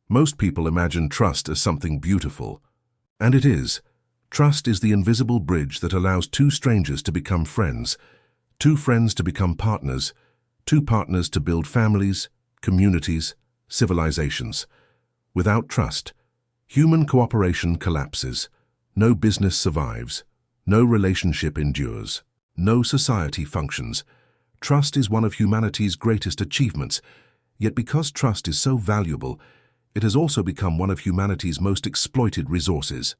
S1: Most people imagine trust as something beautiful. And it is. Trust is the invisible bridge that allows two strangers to become friends, two friends to become partners, two partners to build families, communities, civilizations. Without trust, human cooperation collapses. No business survives. No relationship endures. No society functions. Trust is one of humanity's greatest achievements, yet because trust is so valuable, it has also become one of humanity's most exploited resources.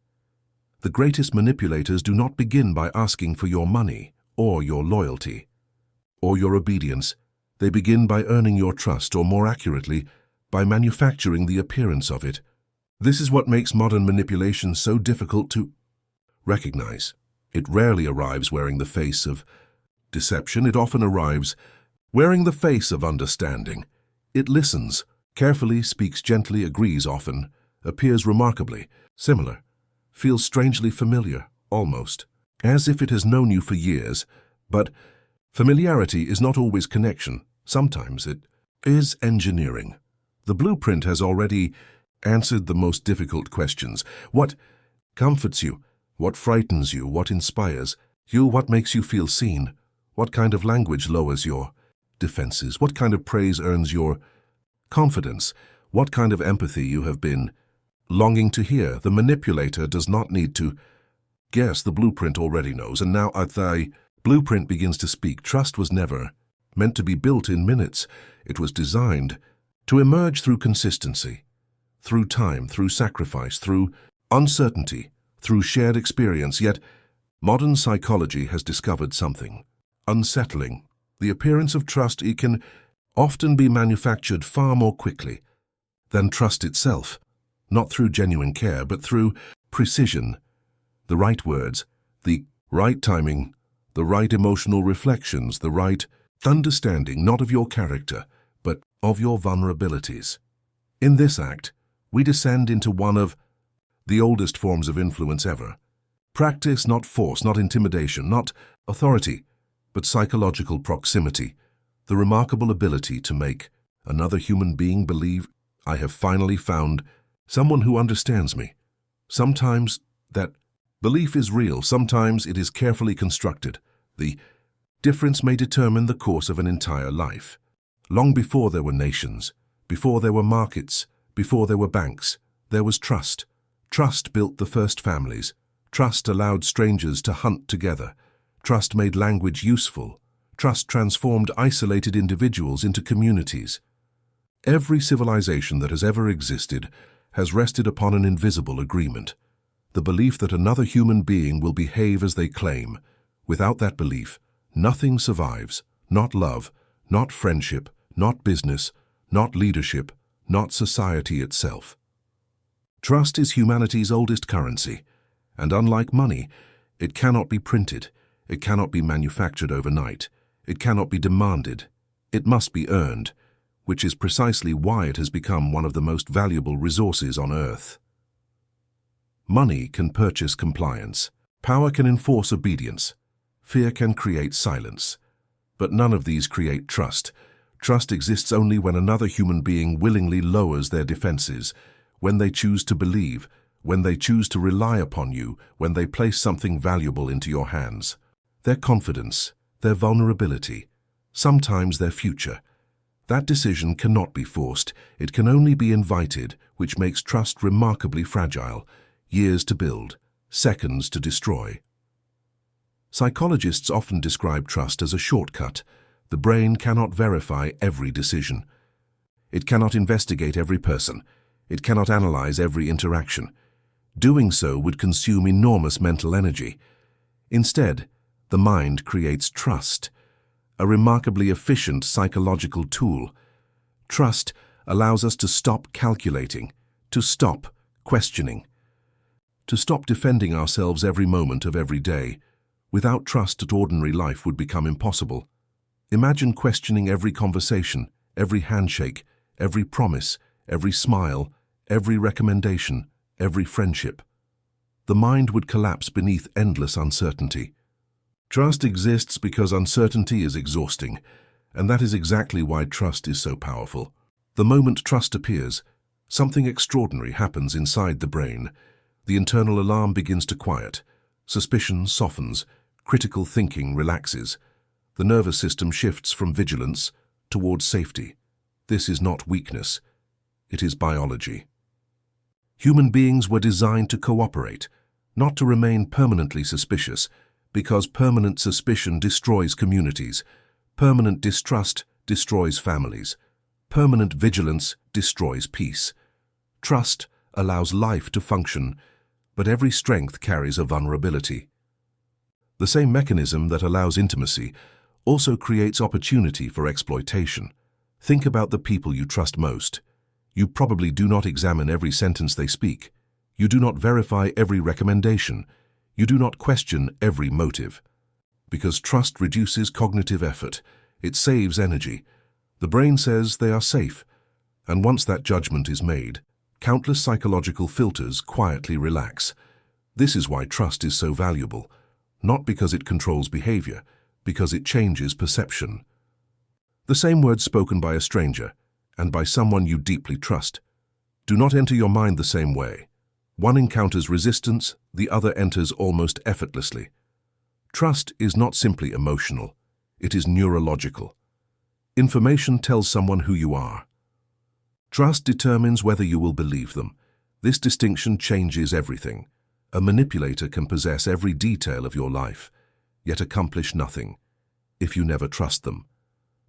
S1: The greatest manipulators do not begin by asking for your money, or your loyalty, or your obedience. They begin by earning your trust, or more accurately, by manufacturing the appearance of it. This is what makes modern manipulation so difficult to recognize. It rarely arrives wearing the face of deception. It often arrives wearing the face of understanding. It listens, carefully, speaks gently, agrees often, appears remarkably similar, feels strangely familiar, almost, as if it has known you for years. But familiarity is not always connection. Sometimes it is engineering. The blueprint has already answered the most difficult questions. What comforts you? What frightens you? What inspires you? What makes you feel seen? What kind of language lowers your defenses? What kind of praise earns your confidence? What kind of empathy you have been longing to hear? The manipulator does not need to guess. The blueprint already knows, and now the blueprint begins to speak. Trust was never meant to be built in minutes. It was designed to emerge through consistency, through time, through sacrifice, through uncertainty, through shared experience. Yet, modern psychology has discovered something unsettling. The appearance of trust, it can often be manufactured far more quickly than trust itself, not through genuine care, but through precision, the right words, the right timing, the right emotional reflections, the right understanding, not of your character, but of your vulnerabilities. In this act, we descend into one of the oldest forms of influence ever. Practice, not force, not intimidation, not authority, but psychological proximity, the remarkable ability to make another human being believe, I have finally found someone who understands me. Sometimes that belief is real, sometimes it is carefully constructed. The difference may determine the course of an entire life. Long before there were nations, before there were markets, before there were banks, there was trust. Trust built the first families. Trust allowed strangers to hunt together. Trust made language useful. Trust transformed isolated individuals into communities. Every civilization that has ever existed has rested upon an invisible agreement, the belief that another human being will behave as they claim. Without that belief, nothing survives, not love, not friendship, not business, not leadership, not society itself. Trust is humanity's oldest currency, and unlike money, it cannot be printed, it cannot be manufactured overnight, it cannot be demanded, it must be earned, which is precisely why it has become one of the most valuable resources on earth. Money can purchase compliance, power can enforce obedience, fear can create silence, but none of these create trust. Trust exists only when another human being willingly lowers their defenses, when they choose to believe, when they choose to rely upon you, when they place something valuable into your hands. Their confidence, their vulnerability, sometimes their future. That decision cannot be forced, it can only be invited, which makes trust remarkably fragile, years to build, seconds to destroy. Psychologists often describe trust as a shortcut. The brain cannot verify every decision. It cannot investigate every person. It cannot analyze every interaction. Doing so would consume enormous mental energy. Instead, the mind creates trust, a remarkably efficient psychological tool. Trust allows us to stop calculating, to stop questioning, to stop defending ourselves every moment of every day. Without trust, ordinary life would become impossible. Imagine questioning every conversation, every handshake, every promise, every smile, every recommendation, every friendship. The mind would collapse beneath endless uncertainty. Trust exists because uncertainty is exhausting, and that is exactly why trust is so powerful. The moment trust appears, something extraordinary happens inside the brain. The internal alarm begins to quiet, suspicion softens, critical thinking relaxes. The nervous system shifts from vigilance towards safety. This is not weakness, it is biology. Human beings were designed to cooperate, not to remain permanently suspicious, because permanent suspicion destroys communities, permanent distrust destroys families, permanent vigilance destroys peace. Trust allows life to function, but every strength carries a vulnerability. The same mechanism that allows intimacy also creates opportunity for exploitation. Think about the people you trust most. You probably do not examine every sentence they speak. You do not verify every recommendation. You do not question every motive. Because trust reduces cognitive effort. It saves energy. The brain says they are safe. And once that judgment is made, countless psychological filters quietly relax. This is why trust is so valuable. Not because it controls behavior, because it changes perception. The same words spoken by a stranger and by someone you deeply trust do not enter your mind the same way. One encounters resistance, the other enters almost effortlessly. Trust is not simply emotional, it is neurological. Information tells someone who you are. Trust determines whether you will believe them. This distinction changes everything. A manipulator can possess every detail of your life, yet accomplish nothing, if you never trust them.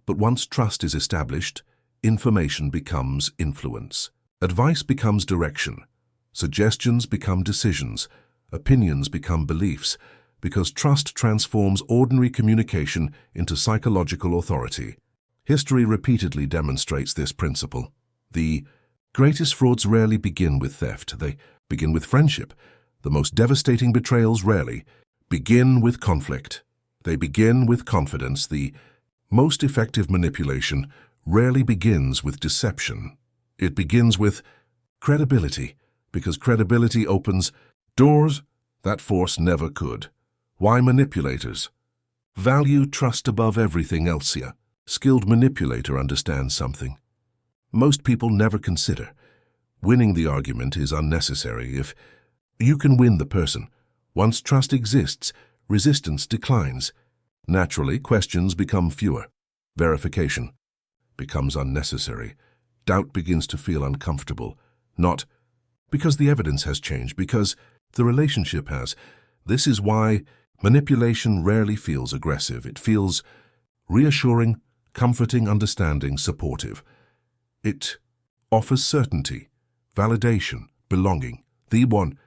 S1: But once trust is established, information becomes influence. Advice becomes direction. Suggestions become decisions. Opinions become beliefs, because trust transforms ordinary communication into psychological authority. History repeatedly demonstrates this principle. The greatest frauds rarely begin with theft. They begin with friendship. The most devastating betrayals rarely begin with conflict. They begin with confidence. The most effective manipulation rarely begins with deception. It begins with credibility, because credibility opens doors that force never could. Why manipulators? Value trust above everything else here. Skilled manipulator understands something most people never consider. Winning the argument is unnecessary if you can win the person. Once trust exists, resistance declines. Naturally, questions become fewer. Verification becomes unnecessary. Doubt begins to feel uncomfortable. Not because the evidence has changed, because the relationship has. This is why manipulation rarely feels aggressive. It feels reassuring, comforting, understanding, supportive. It offers certainty, validation, belonging. The one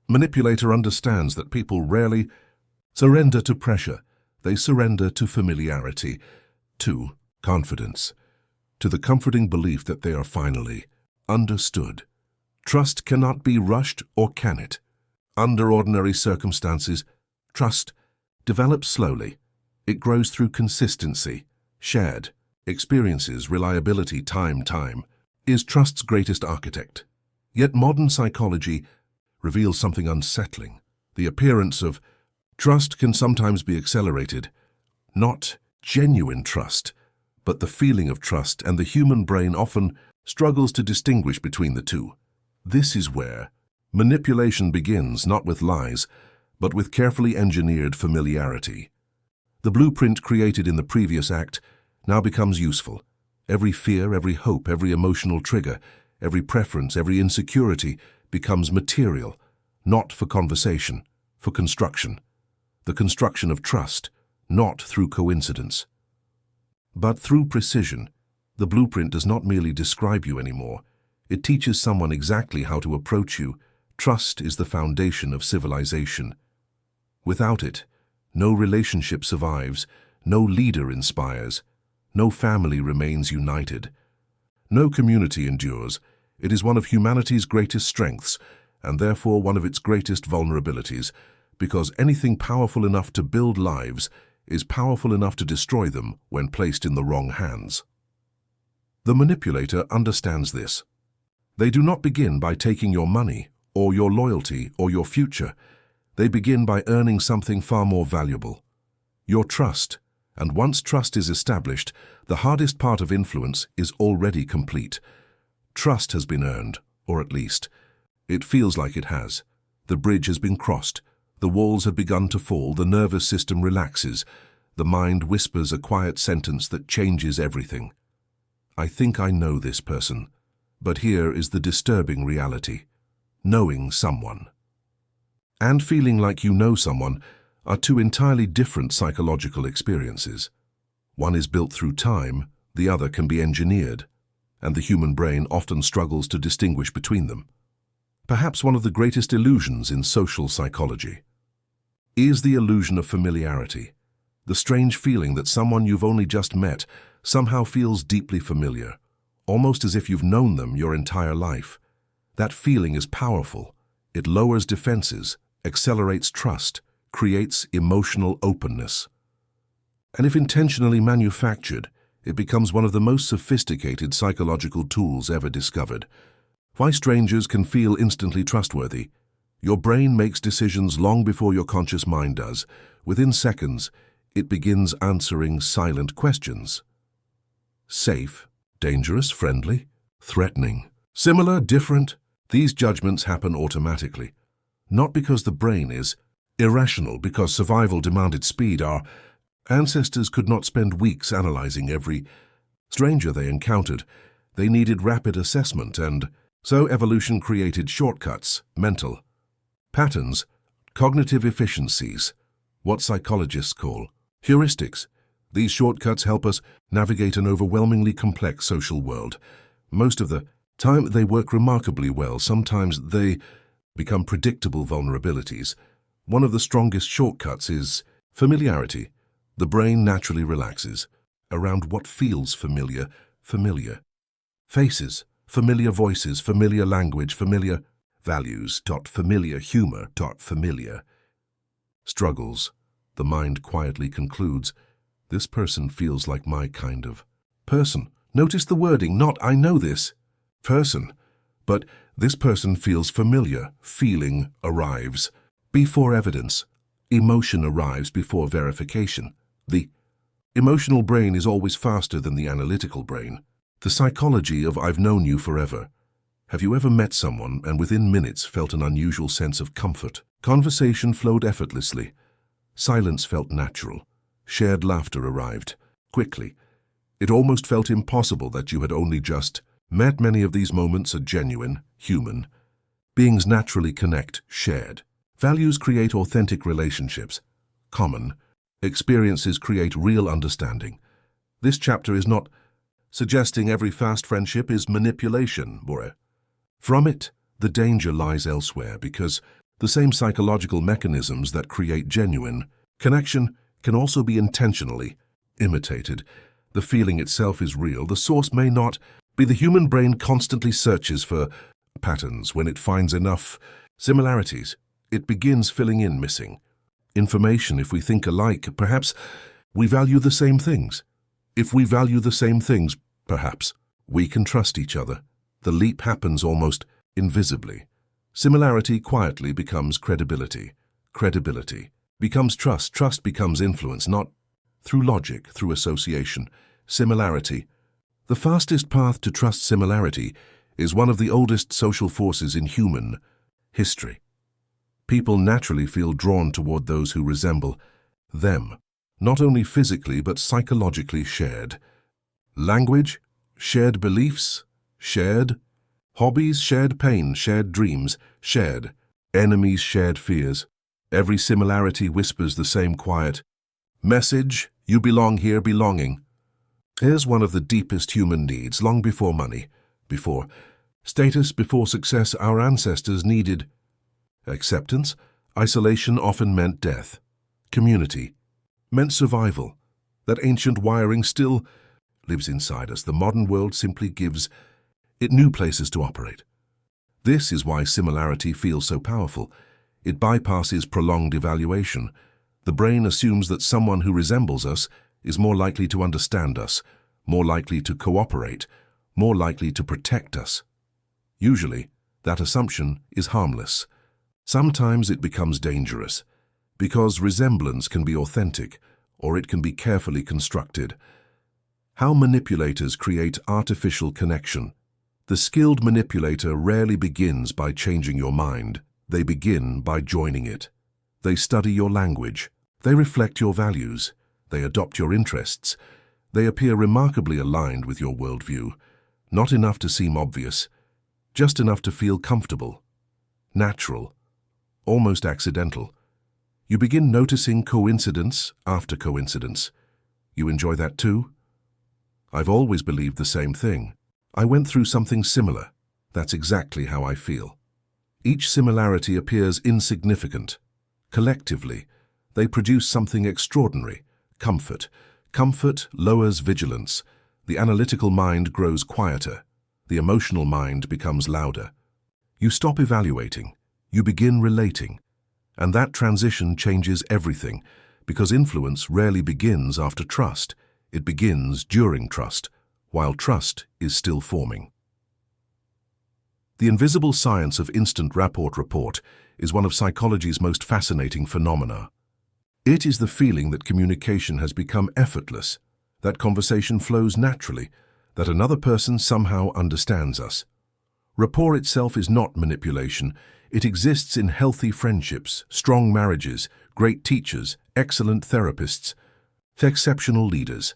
S1: manipulator understands that people rarely surrender to pressure. They surrender to familiarity, to confidence, to the comforting belief that they are finally understood. Trust cannot be rushed, or can it? Under ordinary circumstances, trust develops slowly. It grows through consistency, shared experiences, reliability. Time is trust's greatest architect. Yet modern psychology reveals something unsettling. The appearance of trust can sometimes be accelerated. Not genuine trust, but the feeling of trust, and the human brain often struggles to distinguish between the two. This is where manipulation begins, not with lies, but with carefully engineered familiarity. The blueprint created in the previous act now becomes useful. Every fear, every hope, every emotional trigger, every preference, every insecurity becomes material, not for conversation, for construction. The construction of trust, not through coincidence, but through precision. The blueprint does not merely describe you anymore. It teaches someone exactly how to approach you. Trust is the foundation of civilization. Without it, no relationship survives, no leader inspires, no family remains united. No community endures. It is one of humanity's greatest strengths, and therefore one of its greatest vulnerabilities, because anything powerful enough to build lives is powerful enough to destroy them when placed in the wrong hands. The manipulator understands this. They do not begin by taking your money, or your loyalty, or your future. They begin by earning something far more valuable: your trust. And once trust is established, the hardest part of influence is already complete. Trust has been earned, or at least, it feels like it has. The bridge has been crossed. The walls have begun to fall. The nervous system relaxes. The mind whispers a quiet sentence that changes everything. I think I know this person. But here is the disturbing reality: knowing someone and feeling like you know someone are two entirely different psychological experiences. One is built through time, the other can be engineered, and the human brain often struggles to distinguish between them. Perhaps one of the greatest illusions in social psychology is the illusion of familiarity, the strange feeling that someone you've only just met somehow feels deeply familiar, almost as if you've known them your entire life. That feeling is powerful. It lowers defenses, accelerates trust, creates emotional openness. And if intentionally manufactured, it becomes one of the most sophisticated psychological tools ever discovered. Why strangers can feel instantly trustworthy? Your brain makes decisions long before your conscious mind does. Within seconds, it begins answering silent questions. Safe, dangerous, friendly, threatening, similar, different. These judgments happen automatically. Not because the brain is irrational, because survival demanded speed. Our ancestors could not spend weeks analyzing every stranger they encountered. They needed rapid assessment, and so evolution created shortcuts, mental patterns, cognitive efficiencies, what psychologists call heuristics. These shortcuts help us navigate an overwhelmingly complex social world. Most of the time they work remarkably well. Sometimes they become predictable vulnerabilities. One of the strongest shortcuts is familiarity. The brain naturally relaxes around what feels familiar. Familiar faces, familiar voices, familiar language, familiar values, familiar humor, familiar struggles. The mind quietly concludes, this person feels like my kind of person. Notice the wording, not I know this person, but this person feels familiar. Feeling arrives before evidence. Emotion arrives before verification. The emotional brain is always faster than the analytical brain. The psychology of I've known you forever. Have you ever met someone and within minutes felt an unusual sense of comfort? Conversation flowed effortlessly. Silence felt natural. Shared laughter arrived quickly. It almost felt impossible that you had only just met. Many of these moments are genuine, human. Beings naturally connect, shared. Values create authentic relationships. Common experiences create real understanding. This chapter is not suggesting every fast friendship is manipulation, Bore. From it, the danger lies elsewhere, because the same psychological mechanisms that create genuine connection can also be intentionally imitated. The feeling itself is real. The source may not be. The human brain constantly searches for patterns. When it finds enough similarities, it begins filling in missing information. If we think alike, perhaps we value the same things. If we value the same things, perhaps we can trust each other. The leap happens almost invisibly. Similarity quietly becomes credibility. Credibility becomes trust. Trust becomes influence, not through logic, through association. Similarity. The fastest path to trust. Similarity is one of the oldest social forces in human history. People naturally feel drawn toward those who resemble them, not only physically but psychologically. Shared language, shared beliefs, shared hobbies, shared pain, shared dreams, shared enemies, shared fears. Every similarity whispers the same quiet message: you belong here. Belonging is one of the deepest human needs. Long before money, before status, before success, our ancestors needed acceptance. Isolation often meant death. Community meant survival. That ancient wiring still lives inside us. The modern world simply gives it new places to operate. This is why similarity feels so powerful. It bypasses prolonged evaluation. The brain assumes that someone who resembles us is more likely to understand us, more likely to cooperate, more likely to protect us. Usually, that assumption is harmless. Sometimes it becomes dangerous, because resemblance can be authentic, or it can be carefully constructed. How manipulators create artificial connection. The skilled manipulator rarely begins by changing your mind. They begin by joining it. They study your language. They reflect your values. They adopt your interests. They appear remarkably aligned with your worldview. Not enough to seem obvious, just enough to feel comfortable, natural, almost accidental. You begin noticing coincidence after coincidence. You enjoy that too? I've always believed the same thing. I went through something similar. That's exactly how I feel. Each similarity appears insignificant. Collectively, they produce something extraordinary. Comfort. Comfort lowers vigilance. The analytical mind grows quieter. The emotional mind becomes louder. You stop evaluating. You begin relating. And that transition changes everything, because influence rarely begins after trust. It begins during trust, while trust is still forming. The invisible science of instant rapport is one of psychology's most fascinating phenomena. It is the feeling that communication has become effortless, that conversation flows naturally, that another person somehow understands us. Rapport itself is not manipulation. It exists in healthy friendships, strong marriages, great teachers, excellent therapists, exceptional leaders.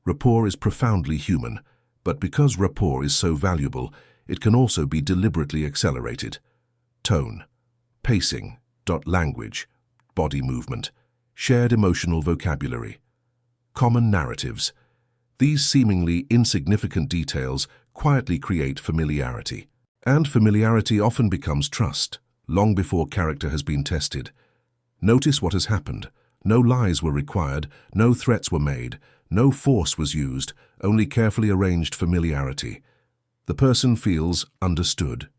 S1: Rapport is profoundly human, but because rapport is so valuable, it can also be deliberately accelerated. Tone, pacing, language, body movement, shared emotional vocabulary, common narratives. These seemingly insignificant details quietly create familiarity. And familiarity often becomes trust, long before character has been tested. Notice what has happened. No lies were required, no threats were made, no force was used, only carefully arranged familiarity. The person feels understood,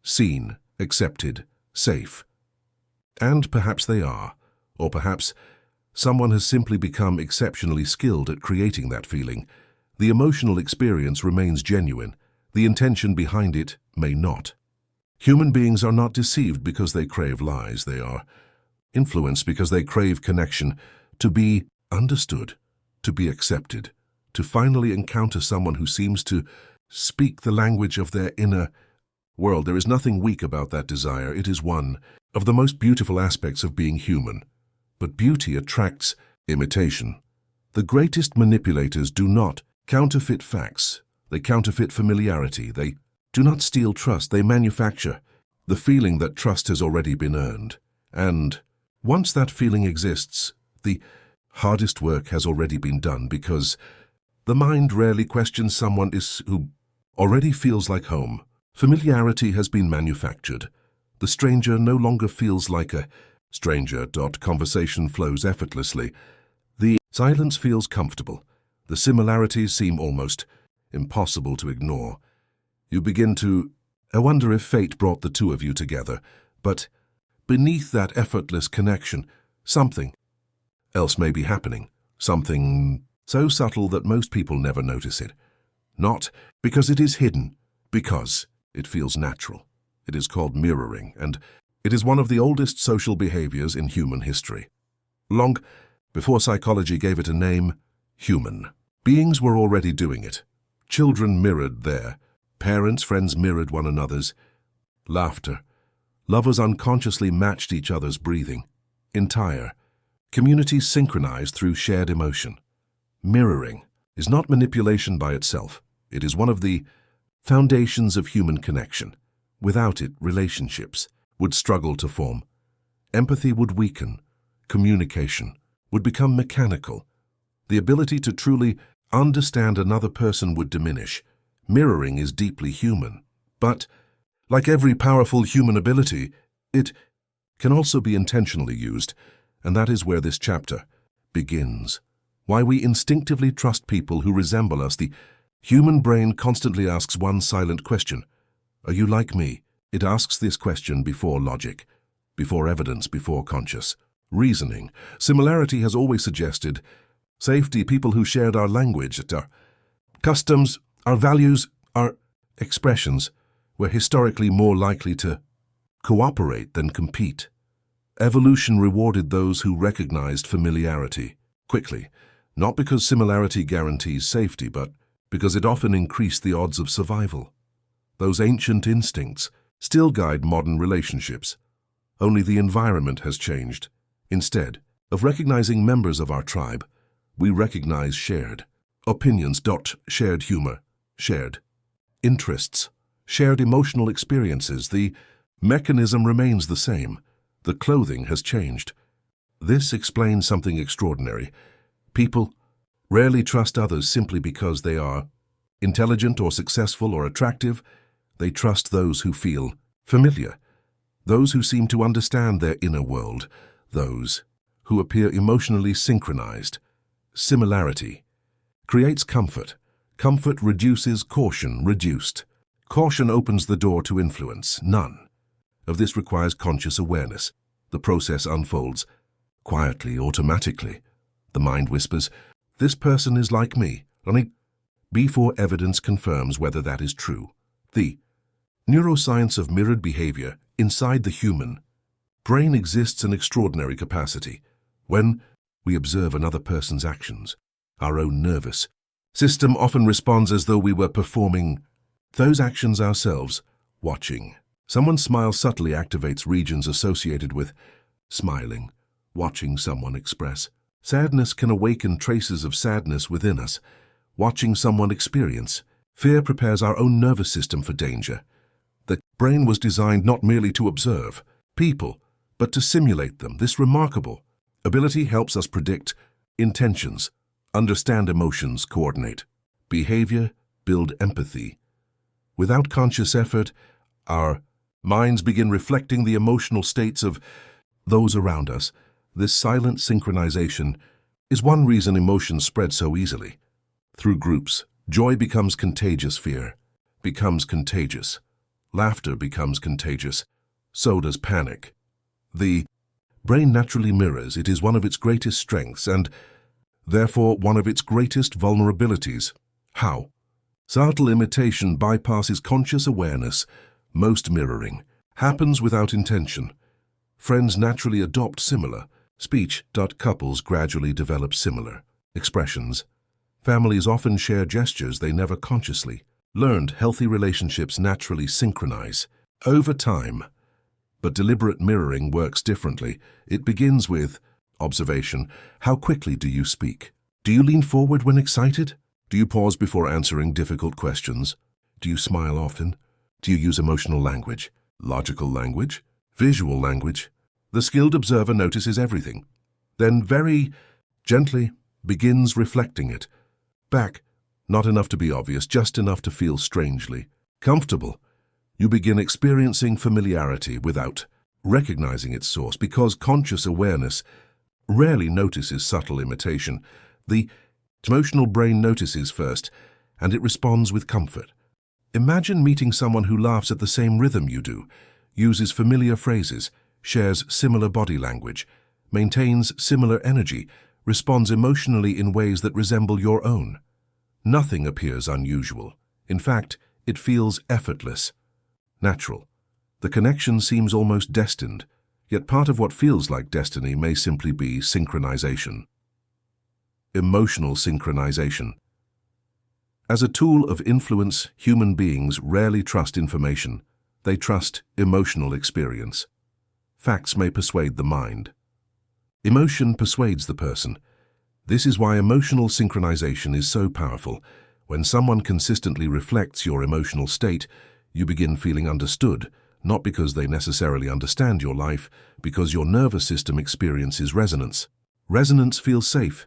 S1: seen, accepted, safe. And perhaps they are, or perhaps someone has simply become exceptionally skilled at creating that feeling. The emotional experience remains genuine. The intention behind it may not. Human beings are not deceived because they crave lies. They are influenced because they crave connection, to be understood, to be accepted, to finally encounter someone who seems to speak the language of their inner world. There is nothing weak about that desire. It is one of the most beautiful aspects of being human. But beauty attracts imitation. The greatest manipulators do not counterfeit facts. They counterfeit familiarity. They do not steal trust. They manufacture the feeling that trust has already been earned. And once that feeling exists, the hardest work has already been done, because the mind rarely questions someone who already feels like home. Familiarity has been manufactured. The stranger no longer feels like a stranger. Conversation flows effortlessly. The silence feels comfortable. The similarities seem almost impossible to ignore. You begin to wonder if fate brought the two of you together, but beneath that effortless connection, something else may be happening, something so subtle that most people never notice it. Not because it is hidden, because it feels natural. It is called mirroring, and it is one of the oldest social behaviors in human history. Long before psychology gave it a name, human beings were already doing it. Children mirrored their parents, friends mirrored one another's laughter. Lovers unconsciously matched each other's breathing. Entire communities synchronized through shared emotion. Mirroring is not manipulation by itself. It is one of the foundations of human connection. Without it, relationships would struggle to form. Empathy would weaken. Communication would become mechanical. The ability to truly understand another person would diminish. Mirroring is deeply human. But, like every powerful human ability, it can also be intentionally used, and that is where this chapter begins. Why we instinctively trust people who resemble us. The human brain constantly asks one silent question. Are you like me? It asks this question before logic, before evidence, before conscious Reasoning. Similarity has always suggested safety. People who shared our language, our customs, our values, our expressions were historically more likely to cooperate than compete. Evolution rewarded those who recognized familiarity quickly, not because similarity guarantees safety, but because it often increased the odds of survival. Those ancient instincts still guide modern relationships. Only the environment has changed. Instead of recognizing members of our tribe, we recognize shared opinions, shared humor, shared interests, shared emotional experiences. The mechanism remains the same. The clothing has changed. This explains something extraordinary. People rarely trust others simply because they are intelligent or successful or attractive. They trust those who feel familiar, those who seem to understand their inner world, those who appear emotionally synchronized. Similarity creates comfort. Comfort reduces caution. Reduced caution opens the door to influence. None of this requires conscious awareness. The process unfolds quietly, automatically. The mind whispers, "This person is like me," only before evidence confirms whether that is true. The neuroscience of mirrored behavior. Inside the human brain exists an extraordinary capacity. When we observe another person's actions, our own nervous system often responds as though we were performing those actions ourselves. Watching someone smile subtly activates regions associated with smiling. Watching someone express sadness can awaken traces of sadness within us. Watching someone experience fear prepares our own nervous system for danger. The brain was designed not merely to observe people, but to simulate them. This remarkable ability helps us predict intentions, understand emotions, coordinate behavior, build empathy. Without conscious effort, our minds begin reflecting the emotional states of those around us. This silent synchronization is one reason emotions spread so easily. Through groups, joy becomes contagious, fear becomes contagious, laughter becomes contagious, so does panic. The brain naturally mirrors. It is one of its greatest strengths and, therefore, one of its greatest vulnerabilities. How? Subtle imitation bypasses conscious awareness. Most mirroring happens without intention. Friends naturally adopt similar speech. Couples gradually develop similar expressions. Families often share gestures they never consciously learned. Healthy relationships naturally synchronize over time. But deliberate mirroring works differently. It begins with observation. How quickly do you speak? Do you lean forward when excited? Do you pause before answering difficult questions? Do you smile often? Do you use emotional language, logical language, visual language? The skilled observer notices everything, then very gently begins reflecting it back. Not enough to be obvious, just enough to feel strangely comfortable. You begin experiencing familiarity without recognizing its source, because conscious awareness rarely notices subtle imitation. The emotional brain notices first, and it responds with comfort. Imagine meeting someone who laughs at the same rhythm you do, uses familiar phrases, shares similar body language, maintains similar energy, responds emotionally in ways that resemble your own. Nothing appears unusual. In fact, it feels effortless, natural. The connection seems almost destined, yet part of what feels like destiny may simply be synchronization. Emotional synchronization. As a tool of influence, human beings rarely trust information. They trust emotional experience. Facts may persuade the mind. Emotion persuades the person. This is why emotional synchronization is so powerful. When someone consistently reflects your emotional state, you begin feeling understood, not because they necessarily understand your life, because your nervous system experiences resonance. Resonance feels safe.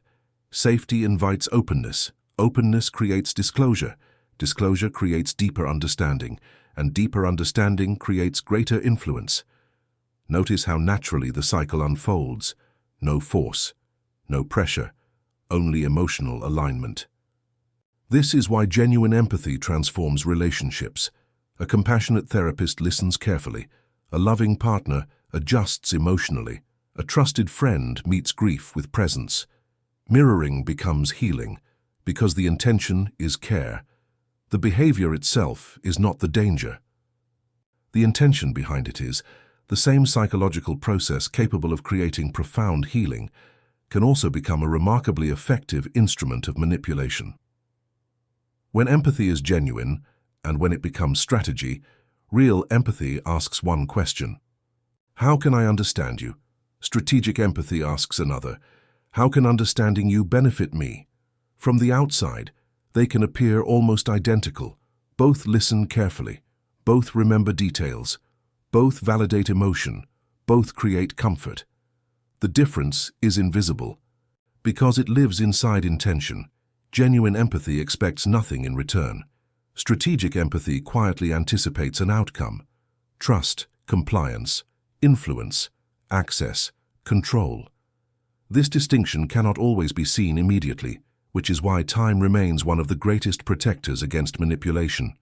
S1: Safety invites openness. Openness creates disclosure. Disclosure creates deeper understanding, and deeper understanding creates greater influence. Notice how naturally the cycle unfolds. No force, no pressure, only emotional alignment. This is why genuine empathy transforms relationships. A compassionate therapist listens carefully. A loving partner adjusts emotionally. A trusted friend meets grief with presence. Mirroring becomes healing, because the intention is care. The behavior itself is not the danger. The intention behind it is the same psychological process capable of creating profound healing can also become a remarkably effective instrument of manipulation. When empathy is genuine, and when it becomes strategy, real empathy asks one question: how can I understand you? Strategic empathy asks another: how can understanding you benefit me? From the outside, they can appear almost identical. Both listen carefully, both remember details, both validate emotion, both create comfort. The difference is invisible. Because it lives inside intention, genuine empathy expects nothing in return. Strategic empathy quietly anticipates an outcome: trust, compliance, influence, access, control. This distinction cannot always be seen immediately, which is why time remains one of the greatest protectors against manipulation.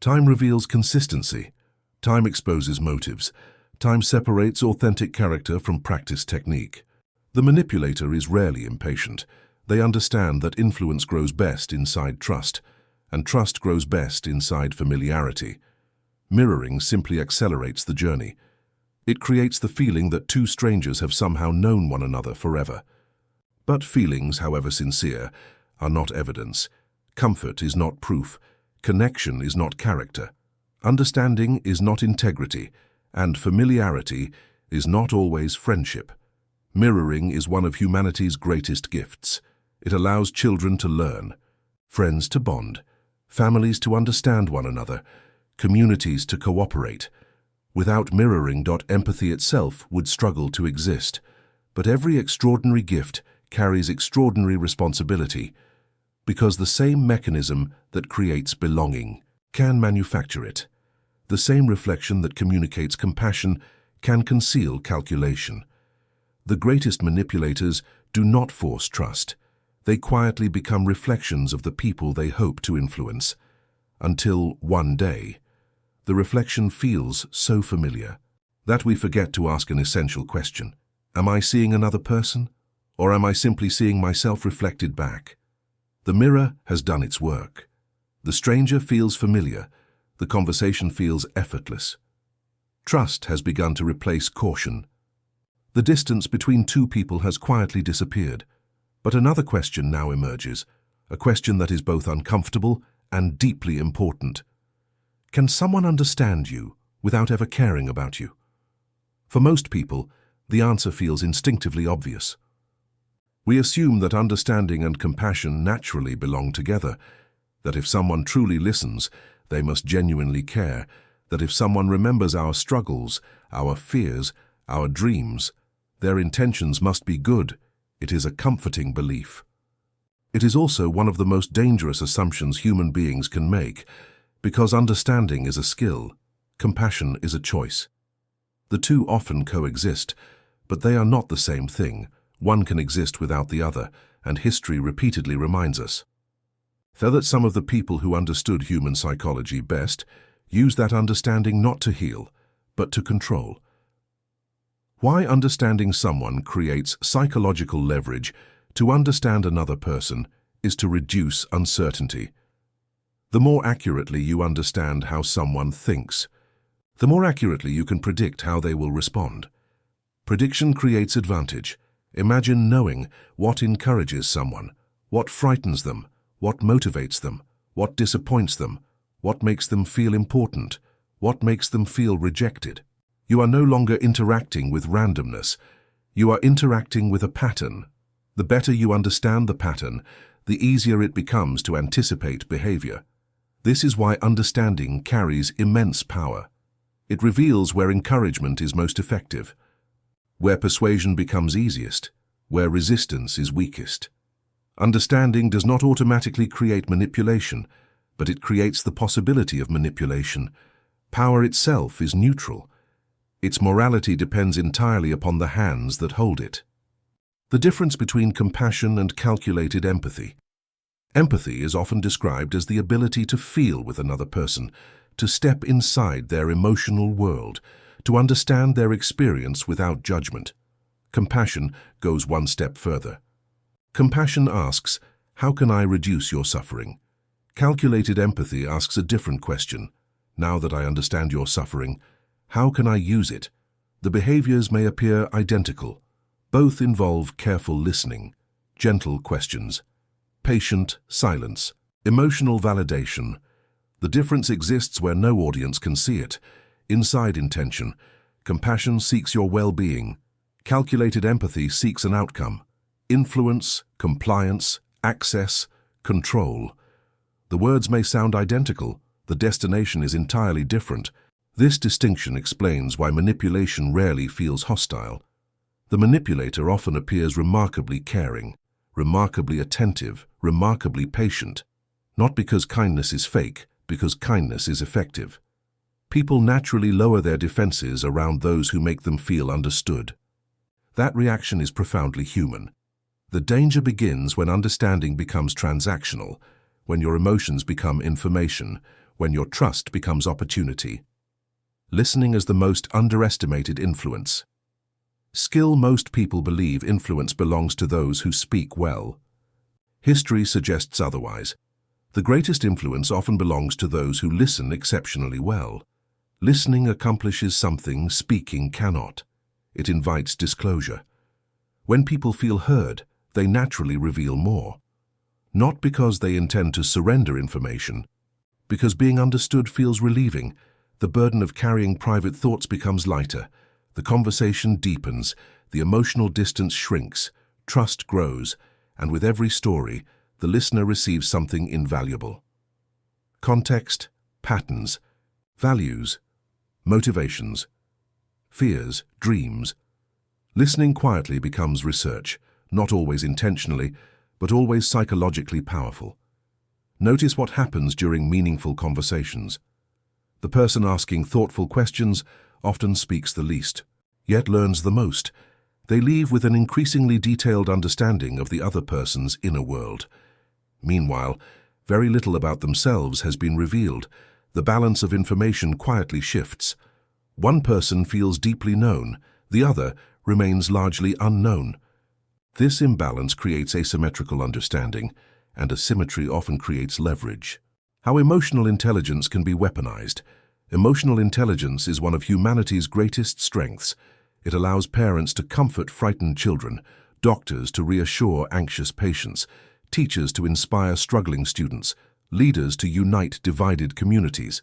S1: Time reveals consistency. Time exposes motives. Time separates authentic character from practiced technique. The manipulator is rarely impatient. They understand that influence grows best inside trust, and trust grows best inside familiarity. Mirroring simply accelerates the journey. It creates the feeling that two strangers have somehow known one another forever. But feelings, however sincere, are not evidence. Comfort is not proof. Connection is not character. Understanding is not integrity, and familiarity is not always friendship. Mirroring is one of humanity's greatest gifts. It allows children to learn, friends to bond, families to understand one another, communities to cooperate. Without mirroring, empathy itself would struggle to exist. But every extraordinary gift carries extraordinary responsibility, because the same mechanism that creates belonging can manufacture it. The same reflection that communicates compassion can conceal calculation. The greatest manipulators do not force trust. They quietly become reflections of the people they hope to influence, until one day, the reflection feels so familiar that we forget to ask an essential question: am I seeing another person, or am I simply seeing myself reflected back? The mirror has done its work. The stranger feels familiar. The conversation feels effortless. Trust has begun to replace caution. The distance between two people has quietly disappeared. But another question now emerges, a question that is both uncomfortable and deeply important. Can someone understand you without ever caring about you? For most people, the answer feels instinctively obvious. We assume that understanding and compassion naturally belong together, that if someone truly listens, they must genuinely care, that if someone remembers our struggles, our fears, our dreams, their intentions must be good. It is a comforting belief. It is also one of the most dangerous assumptions human beings can make, because understanding is a skill, compassion is a choice. The two often coexist, but they are not the same thing. One can exist without the other, and history repeatedly reminds us. So that some of the people who understood human psychology best used that understanding not to heal, but to control. Why understanding someone creates psychological leverage to understand another person is to reduce uncertainty. The more accurately you understand how someone thinks, the more accurately you can predict how they will respond. Prediction creates advantage. Imagine knowing what encourages someone, what frightens them, what motivates them, what disappoints them, what makes them feel important, what makes them feel rejected. You are no longer interacting with randomness. You are interacting with a pattern. The better you understand the pattern, the easier it becomes to anticipate behavior. This is why understanding carries immense power. It reveals where encouragement is most effective, where persuasion becomes easiest, where resistance is weakest. Understanding does not automatically create manipulation, but it creates the possibility of manipulation. Power itself is neutral. Its morality depends entirely upon the hands that hold it. The difference between compassion and calculated empathy. Empathy is often described as the ability to feel with another person, to step inside their emotional world, to understand their experience without judgment. Compassion goes one step further. Compassion asks, how can I reduce your suffering? Calculated empathy asks a different question. Now that I understand your suffering, how can I use it? The behaviors may appear identical. Both involve careful listening, gentle questions, patient silence, emotional validation. The difference exists where no audience can see it. Inside intention, compassion seeks your well-being. Calculated empathy seeks an outcome. Influence, compliance, access, control. The words may sound identical. The destination is entirely different. This distinction explains why manipulation rarely feels hostile. The manipulator often appears remarkably caring, remarkably attentive, remarkably patient. Not because kindness is fake, because kindness is effective. People naturally lower their defenses around those who make them feel understood. That reaction is profoundly human. The danger begins when understanding becomes transactional, when your emotions become information, when your trust becomes opportunity. Listening is the most underestimated influence. Skill. Most people believe influence belongs to those who speak well. History suggests otherwise. The greatest influence often belongs to those who listen exceptionally well. Listening accomplishes something speaking cannot. It invites disclosure. When people feel heard, they naturally reveal more. Not because they intend to surrender information, because being understood feels relieving. The burden of carrying private thoughts becomes lighter. The conversation deepens, the emotional distance shrinks, trust grows, and with every story, the listener receives something invaluable. Context, patterns, values, motivations, fears, dreams. Listening quietly becomes research, not always intentionally, but always psychologically powerful. Notice what happens during meaningful conversations. The person asking thoughtful questions often speaks the least, yet learns the most. They leave with an increasingly detailed understanding of the other person's inner world. Meanwhile, very little about themselves has been revealed. The balance of information quietly shifts. One person feels deeply known, the other remains largely unknown. This imbalance creates asymmetrical understanding, and asymmetry often creates leverage. How emotional intelligence can be weaponized. Emotional intelligence is one of humanity's greatest strengths. It allows parents to comfort frightened children, doctors to reassure anxious patients, teachers to inspire struggling students, leaders to unite divided communities.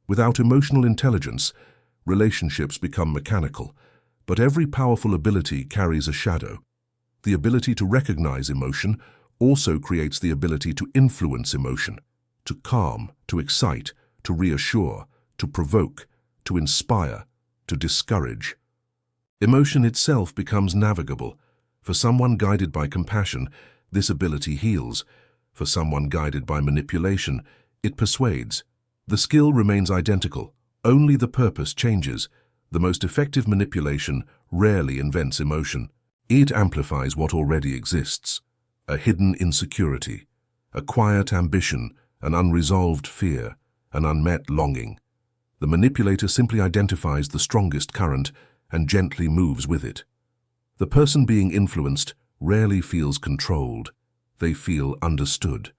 S1: Without emotional intelligence, relationships become mechanical, but every powerful ability carries a shadow. The ability to recognize emotion also creates the ability to influence emotion, to calm, to excite, to reassure, to provoke, to inspire, to discourage. Emotion itself becomes navigable. For someone guided by compassion, this ability heals. For someone guided by manipulation, it persuades. The skill remains identical, only the purpose changes. The most effective manipulation rarely invents emotion. It amplifies what already exists. A hidden insecurity, a quiet ambition, an unresolved fear, an unmet longing. The manipulator simply identifies the strongest current and gently moves with it. The person being influenced rarely feels controlled. They feel understood.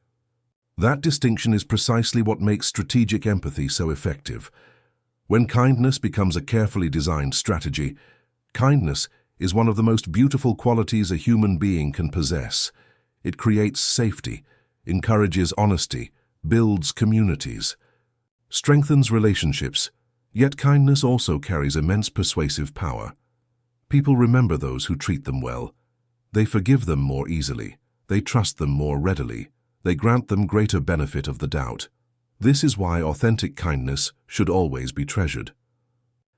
S1: That distinction is precisely what makes strategic empathy so effective. When kindness becomes a carefully designed strategy, kindness is one of the most beautiful qualities a human being can possess. It creates safety, encourages honesty, builds communities, strengthens relationships, yet kindness also carries immense persuasive power. People remember those who treat them well. They forgive them more easily. They trust them more readily. They grant them greater benefit of the doubt. This is why authentic kindness should always be treasured.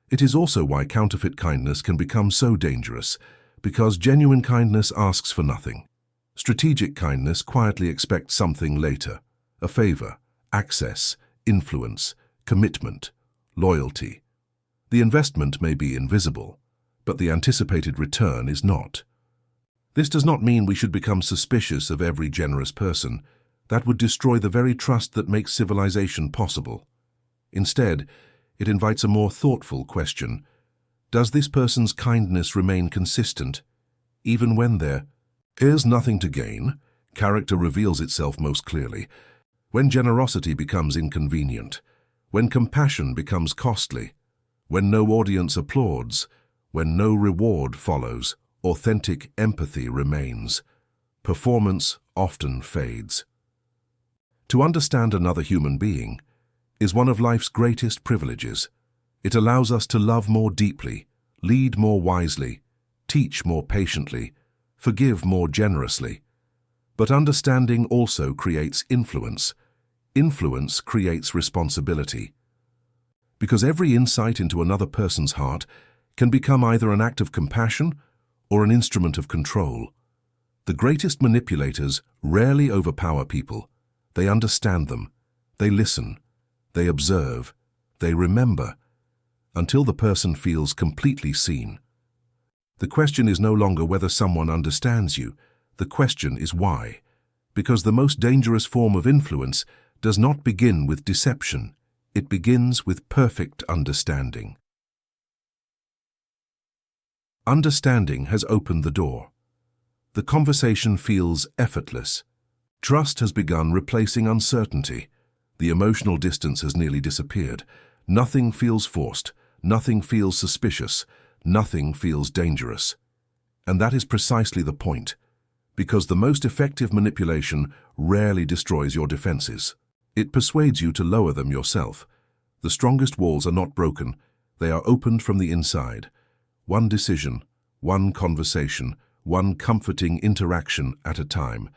S1: It is also why counterfeit kindness can become so dangerous, because genuine kindness asks for nothing. Strategic kindness quietly expects something later: a favor, access, influence, commitment, loyalty. The investment may be invisible, but the anticipated return is not. This does not mean we should become suspicious of every generous person. That would destroy the very trust that makes civilization possible. Instead, it invites a more thoughtful question. Does this person's kindness remain consistent, even when there is nothing to gain? Character reveals itself most clearly when generosity becomes inconvenient, when compassion becomes costly, when no audience applauds, when no reward follows. Authentic empathy remains. Performance often fades. To understand another human being is one of life's greatest privileges. It allows us to love more deeply, lead more wisely, teach more patiently, forgive more generously. But understanding also creates influence. Influence creates responsibility. Because every insight into another person's heart can become either an act of compassion or an instrument of control. The greatest manipulators rarely overpower people. They understand them, they listen, they observe, they remember, until the person feels completely seen. The question is no longer whether someone understands you. The question is why. Because the most dangerous form of influence does not begin with deception. It begins with perfect understanding. Understanding has opened the door. The conversation feels effortless. Trust has begun replacing uncertainty. The emotional distance has nearly disappeared. Nothing feels forced. Nothing feels suspicious. Nothing feels dangerous. And that is precisely the point. Because the most effective manipulation rarely destroys your defenses. It persuades you to lower them yourself. The strongest walls are not broken. They are opened from the inside. One decision, one conversation, one comforting interaction at a time.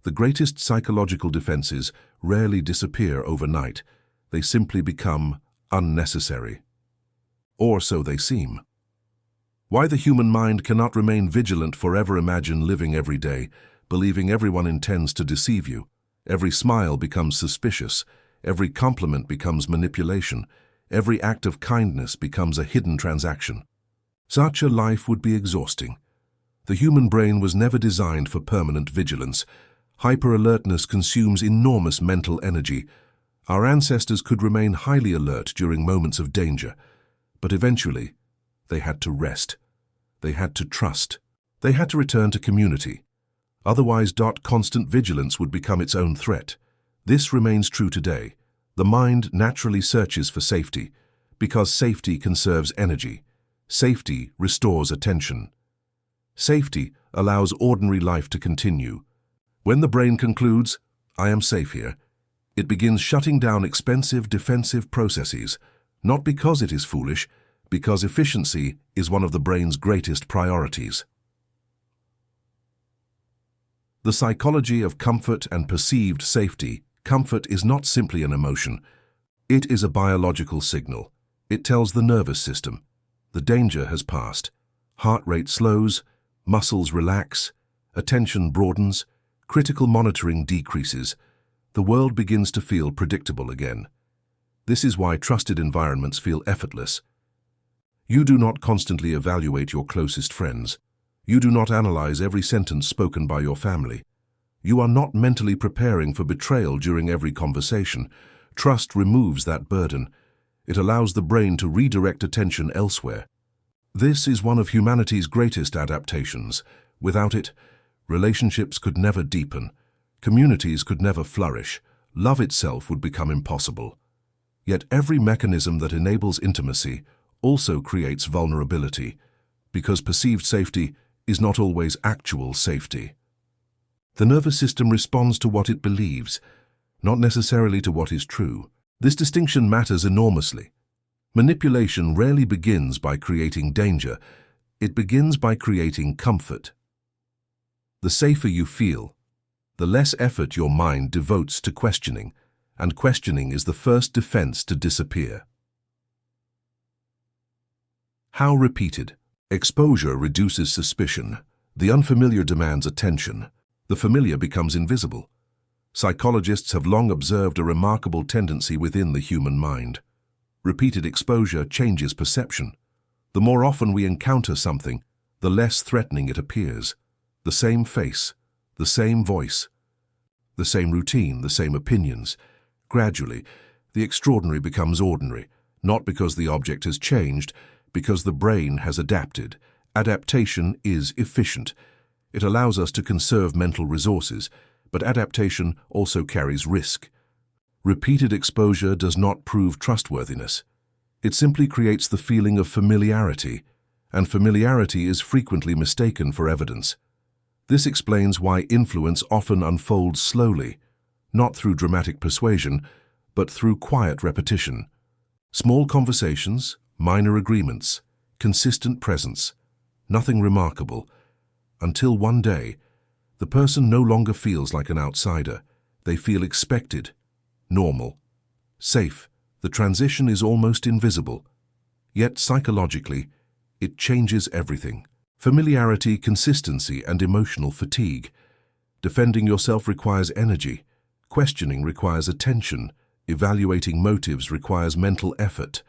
S1: The greatest psychological defenses rarely disappear overnight. They simply become unnecessary. Or so they seem. Why the human mind cannot remain vigilant forever? Imagine living every day, believing everyone intends to deceive you. Every smile becomes suspicious. Every compliment becomes manipulation. Every act of kindness becomes a hidden transaction. Such a life would be exhausting. The human brain was never designed for permanent vigilance. Hyper-alertness consumes enormous mental energy. Our ancestors could remain highly alert during moments of danger, but eventually they had to rest. They had to trust. They had to return to community. Otherwise, constant vigilance would become its own threat. This remains true today. The mind naturally searches for safety, because safety conserves energy. Safety restores attention. Safety allows ordinary life to continue. When the brain concludes, "I am safe here," it begins shutting down expensive defensive processes, not because it is foolish, because efficiency is one of the brain's greatest priorities. The psychology of comfort and perceived safety. Comfort is not simply an emotion. It is a biological signal. It tells the nervous system, the danger has passed. Heart rate slows, muscles relax, attention broadens, critical monitoring decreases. The world begins to feel predictable again. This is why trusted environments feel effortless. You do not constantly evaluate your closest friends. You do not analyze every sentence spoken by your family. You are not mentally preparing for betrayal during every conversation. Trust removes that burden. It allows the brain to redirect attention elsewhere. This is one of humanity's greatest adaptations. Without it, relationships could never deepen. Communities could never flourish. Love itself would become impossible. Yet every mechanism that enables intimacy also creates vulnerability, because perceived safety is not always actual safety. The nervous system responds to what it believes, not necessarily to what is true. This distinction matters enormously. Manipulation rarely begins by creating danger. It begins by creating comfort. The safer you feel, the less effort your mind devotes to questioning, and questioning is the first defense to disappear. How repeated? Exposure reduces suspicion. The unfamiliar demands attention. The familiar becomes invisible. Psychologists have long observed a remarkable tendency within the human mind. Repeated exposure changes perception. The more often we encounter something, the less threatening it appears. The same face, the same voice, the same routine, the same opinions. Gradually, the extraordinary becomes ordinary, not because the object has changed, Because the brain has adapted. Adaptation is efficient. It allows us to conserve mental resources, but adaptation also carries risk. Repeated exposure does not prove trustworthiness. It simply creates the feeling of familiarity, and familiarity is frequently mistaken for evidence. This explains why influence often unfolds slowly, not through dramatic persuasion, but through quiet repetition. Small conversations, minor agreements, consistent presence, nothing remarkable, until one day, the person no longer feels like an outsider. They feel expected, normal, safe. The transition is almost invisible. Yet psychologically, it changes everything. Familiarity, consistency, and emotional fatigue. Defending yourself requires energy. Questioning requires attention. Evaluating motives requires mental effort.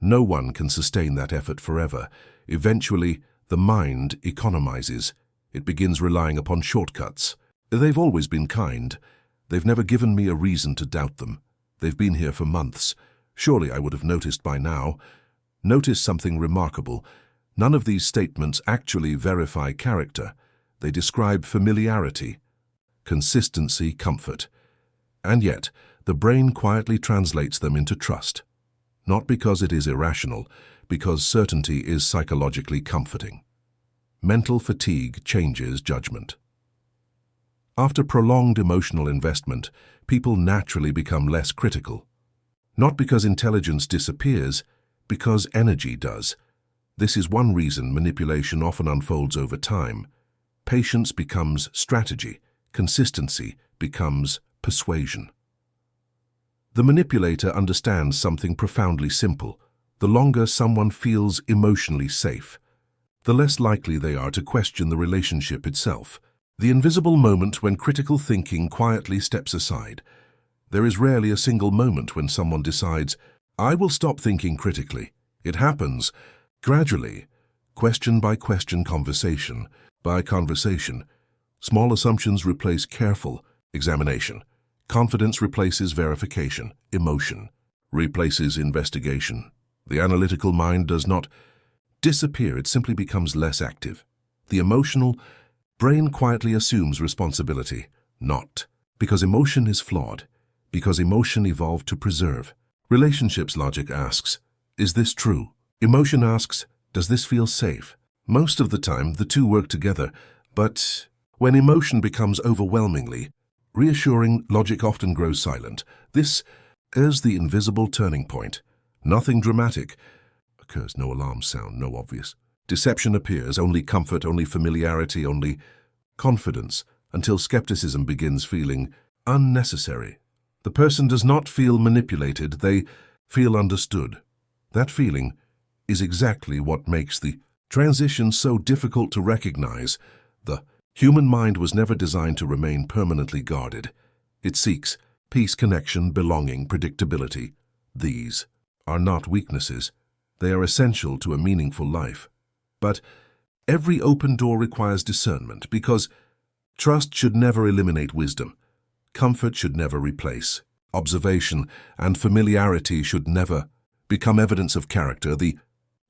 S1: No one can sustain that effort forever. Eventually, the mind economizes. It begins relying upon shortcuts. They've always been kind. They've never given me a reason to doubt them. They've been here for months. Surely I would have noticed by now. Notice something remarkable. None of these statements actually verify character. They describe familiarity, consistency, comfort. And yet, the brain quietly translates them into trust. Not because it is irrational, because certainty is psychologically comforting. Mental fatigue changes judgment. After prolonged emotional investment, people naturally become less critical. Not because intelligence disappears, because energy does. This is one reason manipulation often unfolds over time. Patience becomes strategy. Consistency becomes persuasion. The manipulator understands something profoundly simple. The longer someone feels emotionally safe, the less likely they are to question the relationship itself. The invisible moment when critical thinking quietly steps aside. There is rarely a single moment when someone decides, I will stop thinking critically. It happens gradually, question by question, conversation by conversation. Small assumptions replace careful examination. Confidence replaces verification. Emotion replaces investigation. The analytical mind does not disappear, it simply becomes less active. The emotional brain quietly assumes responsibility, not because emotion is flawed, because emotion evolved to preserve. Relationships logic asks, is this true? Emotion asks, does this feel safe? Most of the time, the two work together, but when emotion becomes overwhelmingly reassuring, logic often grows silent. This is the invisible turning point. Nothing dramatic occurs, no alarm sound, no obvious deception appears, only comfort, only familiarity, only confidence, until skepticism begins feeling unnecessary. The person does not feel manipulated, they feel understood. That feeling is exactly what makes the transition so difficult to recognize. The human mind was never designed to remain permanently guarded. It seeks peace, connection, belonging, predictability. These are not weaknesses. They are essential to a meaningful life. But every open door requires discernment, because trust should never eliminate wisdom. Comfort should never replace observation, and familiarity should never become evidence of character. The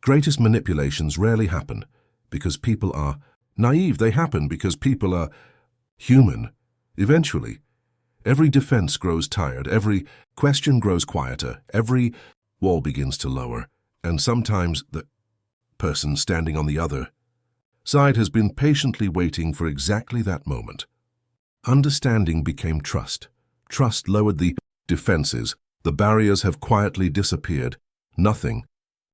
S1: greatest manipulations rarely happen because people are naive. They happen because people are human. Eventually, every defense grows tired, every question grows quieter, every wall begins to lower, and sometimes the person standing on the other side has been patiently waiting for exactly that moment. Understanding became trust. Trust lowered the defenses. The barriers have quietly disappeared. Nothing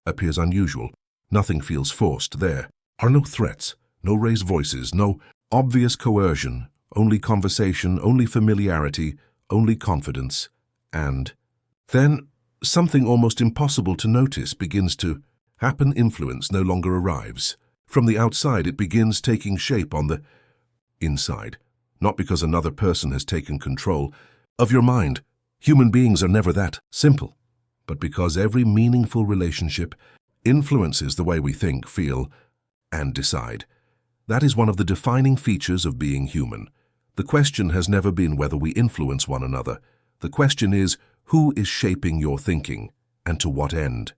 S1: appears unusual. Nothing feels forced. There are no threats, no raised voices, no obvious coercion, only conversation, only familiarity, only confidence. And then something almost impossible to notice begins to happen. Influence no longer arrives from the outside. It begins taking shape on the inside. Not because another person has taken control of your mind. Human beings are never that simple. But because every meaningful relationship influences the way we think, feel, and decide. That is one of the defining features of being human. The question has never been whether we influence one another. The question is, who is shaping your thinking, and to what end?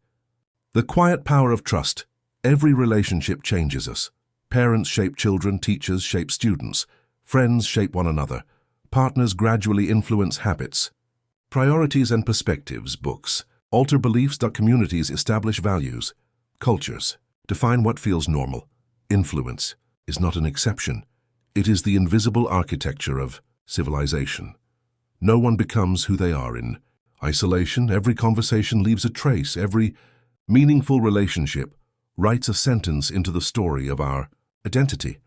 S1: The quiet power of trust. Every relationship changes us. Parents shape children, teachers shape students, friends shape one another, partners gradually influence habits. Priorities and perspectives. Books alter beliefs. Communities establish values. Cultures define what feels normal. Influence is not an exception. It is the invisible architecture of civilization. No one becomes who they are in isolation. Every conversation leaves a trace. Every meaningful relationship writes a sentence into the story of our identity.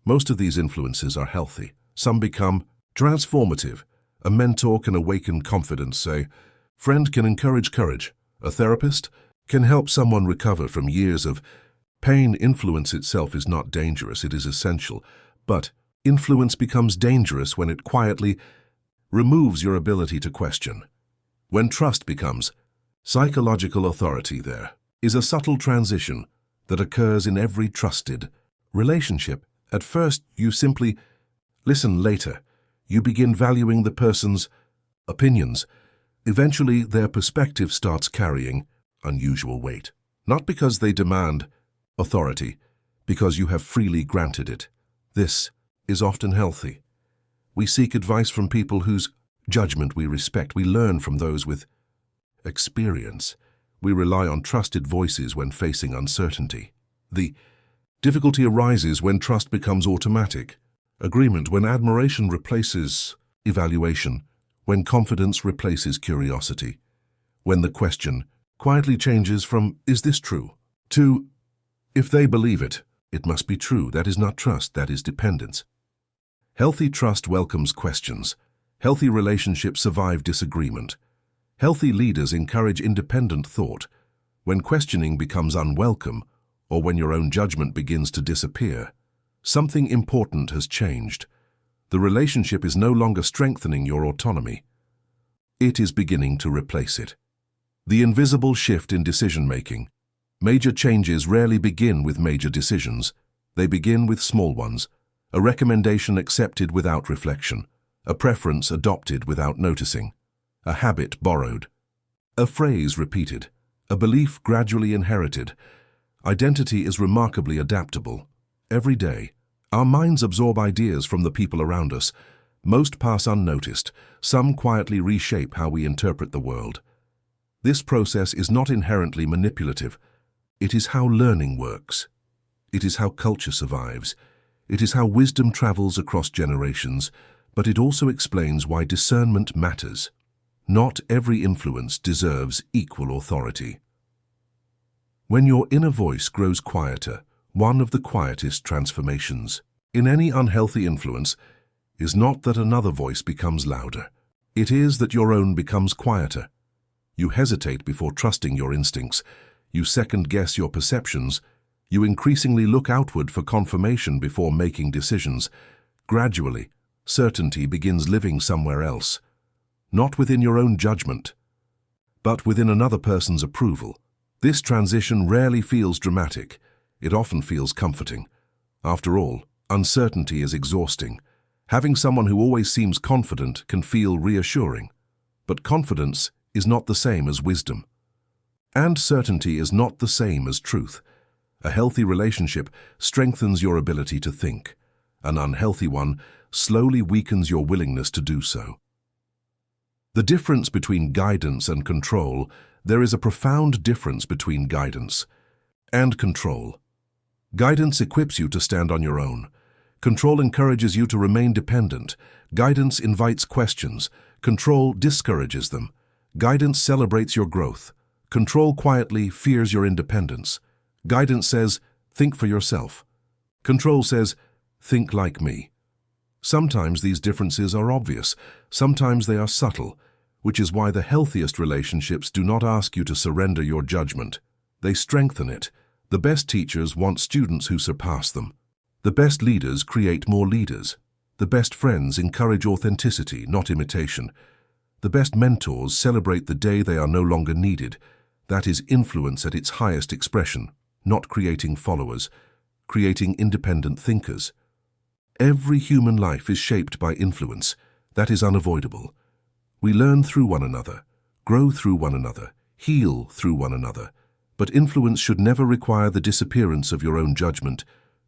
S1: Most of these influences are healthy. Some become transformative. A mentor can awaken confidence. A friend can encourage courage. A therapist can help someone recover from years of pain. Influence itself is not dangerous, it is essential. But influence becomes dangerous when it quietly removes your ability to question. When trust becomes psychological authority, there is a subtle transition that occurs in every trusted relationship. At first, you simply listen. Later, you begin valuing the person's opinions. Eventually, their perspective starts carrying unusual weight. Not because they demand authority, because you have freely granted it. This is often healthy. We seek advice from people whose judgment we respect. We learn from those with experience. We rely on trusted voices when facing uncertainty. The difficulty arises when trust becomes automatic. Agreement when admiration replaces evaluation. When confidence replaces curiosity. When the question quietly changes from, "Is this true?" to, "If they believe it, it must be true." That is not trust, that is dependence. Healthy trust welcomes questions. Healthy relationships survive disagreement. Healthy leaders encourage independent thought. When questioning becomes unwelcome, or when your own judgment begins to disappear, something important has changed. The relationship is no longer strengthening your autonomy. It is beginning to replace it. The invisible shift in decision-making. Major changes rarely begin with major decisions. They begin with small ones. A recommendation accepted without reflection. A preference adopted without noticing. A habit borrowed. A phrase repeated. A belief gradually inherited. Identity is remarkably adaptable. Every day, our minds absorb ideas from the people around us. Most pass unnoticed. Some quietly reshape how we interpret the world. This process is not inherently manipulative. It is how learning works. It is how culture survives. It is how wisdom travels across generations, but it also explains why discernment matters. Not every influence deserves equal authority. When your inner voice grows quieter, one of the quietest transformations in any unhealthy influence is not that another voice becomes louder. It is that your own becomes quieter. You hesitate before trusting your instincts. You second-guess your perceptions. You increasingly look outward for confirmation before making decisions. Gradually, certainty begins living somewhere else. Not within your own judgment, but within another person's approval. This transition rarely feels dramatic. It often feels comforting. After all, uncertainty is exhausting. Having someone who always seems confident can feel reassuring. But confidence is not the same as wisdom. And certainty is not the same as truth. A healthy relationship strengthens your ability to think. An unhealthy one slowly weakens your willingness to do so. The difference between guidance and control. There is a profound difference between guidance and control. Guidance equips you to stand on your own. Control encourages you to remain dependent. Guidance invites questions. Control discourages them. Guidance celebrates your growth. Control quietly fears your independence. Guidance says, "Think for yourself." Control says, "Think like me." Sometimes these differences are obvious. Sometimes they are subtle, which is why the healthiest relationships do not ask you to surrender your judgment. They strengthen it. The best teachers want students who surpass them. The best leaders create more leaders. The best friends encourage authenticity, not imitation. The best mentors celebrate the day they are no longer needed. That is influence at its highest expression, not creating followers, creating independent thinkers. Every human life is shaped by influence. That is unavoidable. We learn through one another, grow through one another, heal through one another. But influence should never require the disappearance of your own judgment.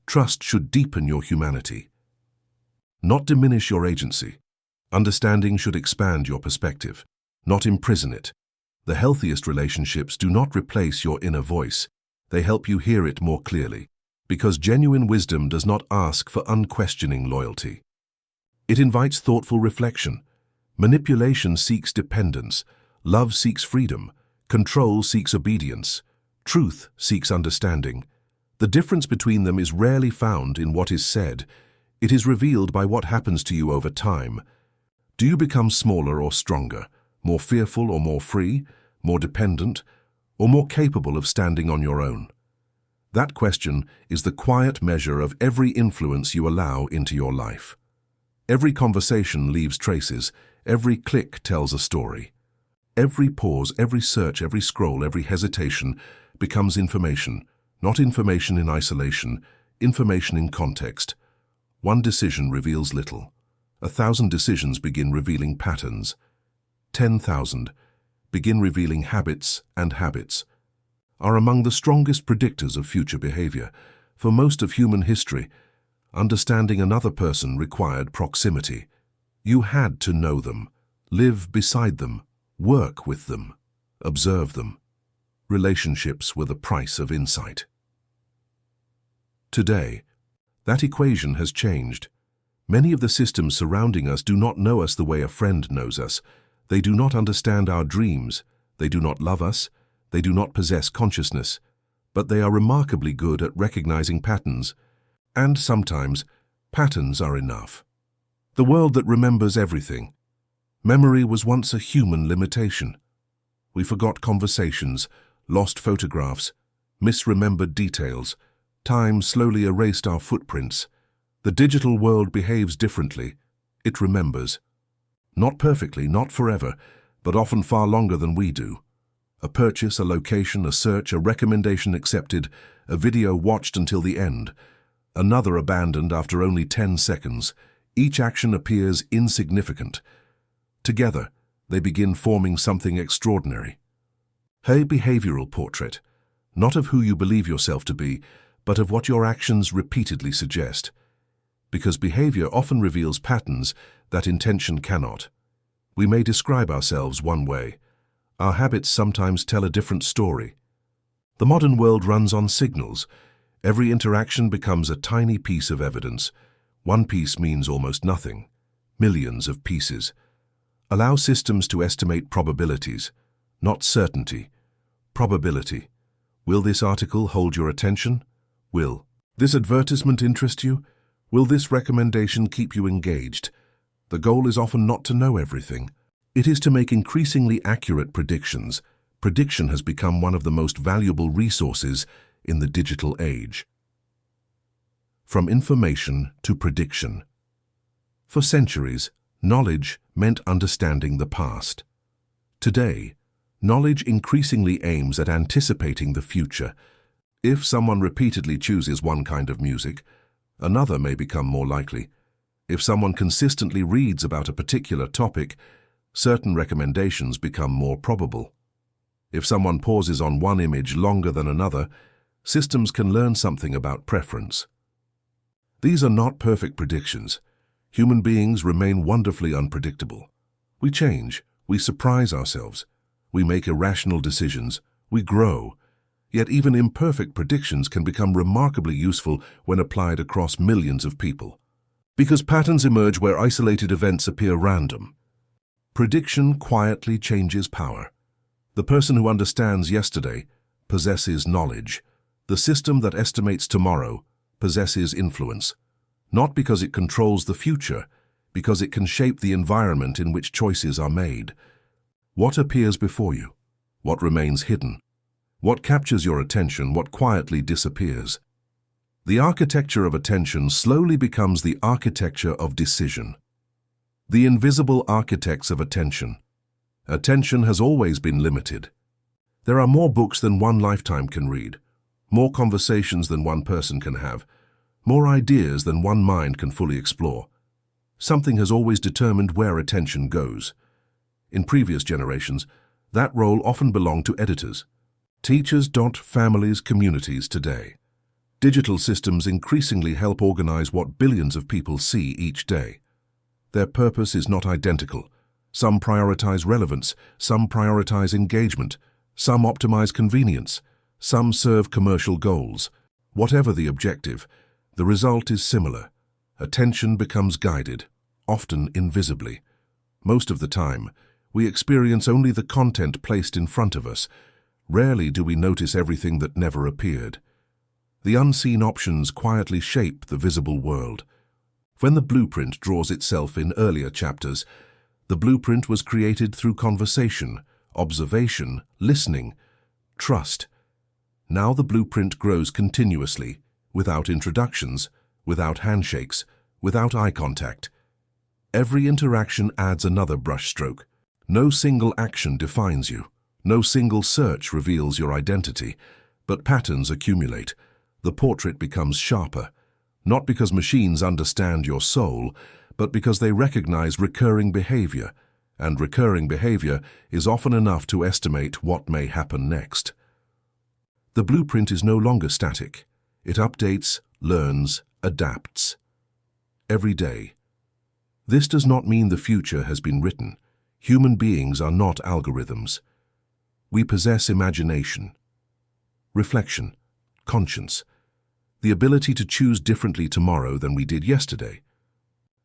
S1: Trust should deepen your humanity, not diminish your agency. Understanding should expand your perspective, not imprison it. The healthiest relationships do not replace your inner voice. They help you hear it more clearly, because genuine wisdom does not ask for unquestioning loyalty. It invites thoughtful reflection. Manipulation seeks dependence. Love seeks freedom. Control seeks obedience. Truth seeks understanding. The difference between them is rarely found in what is said. It is revealed by what happens to you over time. Do you become smaller or stronger, more fearful or more free, more dependent, or more capable of standing on your own? That question is the quiet measure of every influence you allow into your life. Every conversation leaves traces. Every click tells a story. Every pause, every search, every scroll, every hesitation becomes information, not information in isolation, information in context. One decision reveals little. 1,000 decisions begin revealing patterns. 10,000 begin revealing habits, and habits are among the strongest predictors of future behavior. For most of human history, understanding another person required proximity. You had to know them, live beside them, work with them, observe them. Relationships were the price of insight. Today, that equation has changed. Many of the systems surrounding us do not know us the way a friend knows us. They do not understand our dreams. They do not love us. They do not possess consciousness. But they are remarkably good at recognizing patterns. And sometimes, patterns are enough. The world that remembers everything. Memory was once a human limitation. We forgot conversations, lost photographs, misremembered details. Time slowly erased our footprints. The digital world behaves differently. It remembers. Not perfectly, not forever, but often far longer than we do. A purchase, a location, a search, a recommendation accepted, a video watched until the end, another abandoned after only 10 seconds. Each action appears insignificant. Together, they begin forming something extraordinary. A behavioral portrait, not of who you believe yourself to be, but of what your actions repeatedly suggest. Because behavior often reveals patterns that intention cannot. We may describe ourselves one way. Our habits sometimes tell a different story. The modern world runs on signals. Every interaction becomes a tiny piece of evidence. One piece means almost nothing. Millions of pieces. Allow systems to estimate probabilities, not certainty. Probability. Will this article hold your attention? Will this advertisement interest you? Will this recommendation keep you engaged? The goal is often not to know everything. It is to make increasingly accurate predictions. Prediction has become one of the most valuable resources in the digital age. From information to prediction. For centuries, knowledge meant understanding the past. Today, knowledge increasingly aims at anticipating the future. If someone repeatedly chooses one kind of music, another may become more likely. If someone consistently reads about a particular topic, certain recommendations become more probable. If someone pauses on one image longer than another, systems can learn something about preference. These are not perfect predictions. Human beings remain wonderfully unpredictable. We change, we surprise ourselves, we make irrational decisions, we grow. Yet even imperfect predictions can become remarkably useful when applied across millions of people. Because patterns emerge where isolated events appear random. Prediction quietly changes power. The person who understands yesterday possesses knowledge. The system that estimates tomorrow possesses influence. Not because it controls the future, because it can shape the environment in which choices are made. What appears before you? What remains hidden? What captures your attention? What quietly disappears? The architecture of attention slowly becomes the architecture of decision. The invisible architects of attention. Attention has always been limited. There are more books than one lifetime can read, more conversations than one person can have, more ideas than one mind can fully explore. Something has always determined where attention goes. In previous generations, that role often belonged to editors. Teachers. Families, communities today. Digital systems increasingly help organize what billions of people see each day. Their purpose is not identical. Some prioritize relevance, some prioritize engagement, some optimize convenience, some serve commercial goals. Whatever the objective, the result is similar. Attention becomes guided, often invisibly. Most of the time, we experience only the content placed in front of us. Rarely do we notice everything that never appeared. The unseen options quietly shape the visible world. When the blueprint draws itself in earlier chapters, the blueprint was created through conversation, observation, listening, trust. Now the blueprint grows continuously, without introductions, without handshakes, without eye contact. Every interaction adds another brushstroke. No single action defines you. No single search reveals your identity, but patterns accumulate. The portrait becomes sharper, not because machines understand your soul, but because they recognize recurring behavior, and recurring behavior is often enough to estimate what may happen next. The blueprint is no longer static. It updates, learns, adapts. Every day. This does not mean the future has been written. Human beings are not algorithms. We possess imagination, reflection, conscience, the ability to choose differently tomorrow than we did yesterday.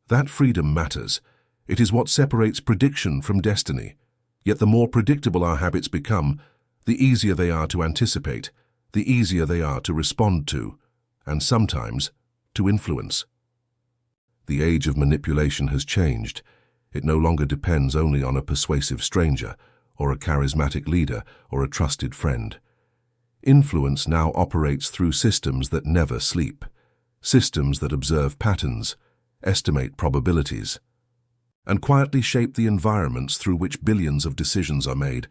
S1: That freedom matters. It is what separates prediction from destiny. Yet the more predictable our habits become, the easier they are to anticipate, the easier they are to respond to, and sometimes to influence. The age of manipulation has changed. It no longer depends only on a persuasive stranger, or a charismatic leader, or a trusted friend. Influence now operates through systems that never sleep, systems that observe patterns, estimate probabilities, and quietly shape the environments through which billions of decisions are made.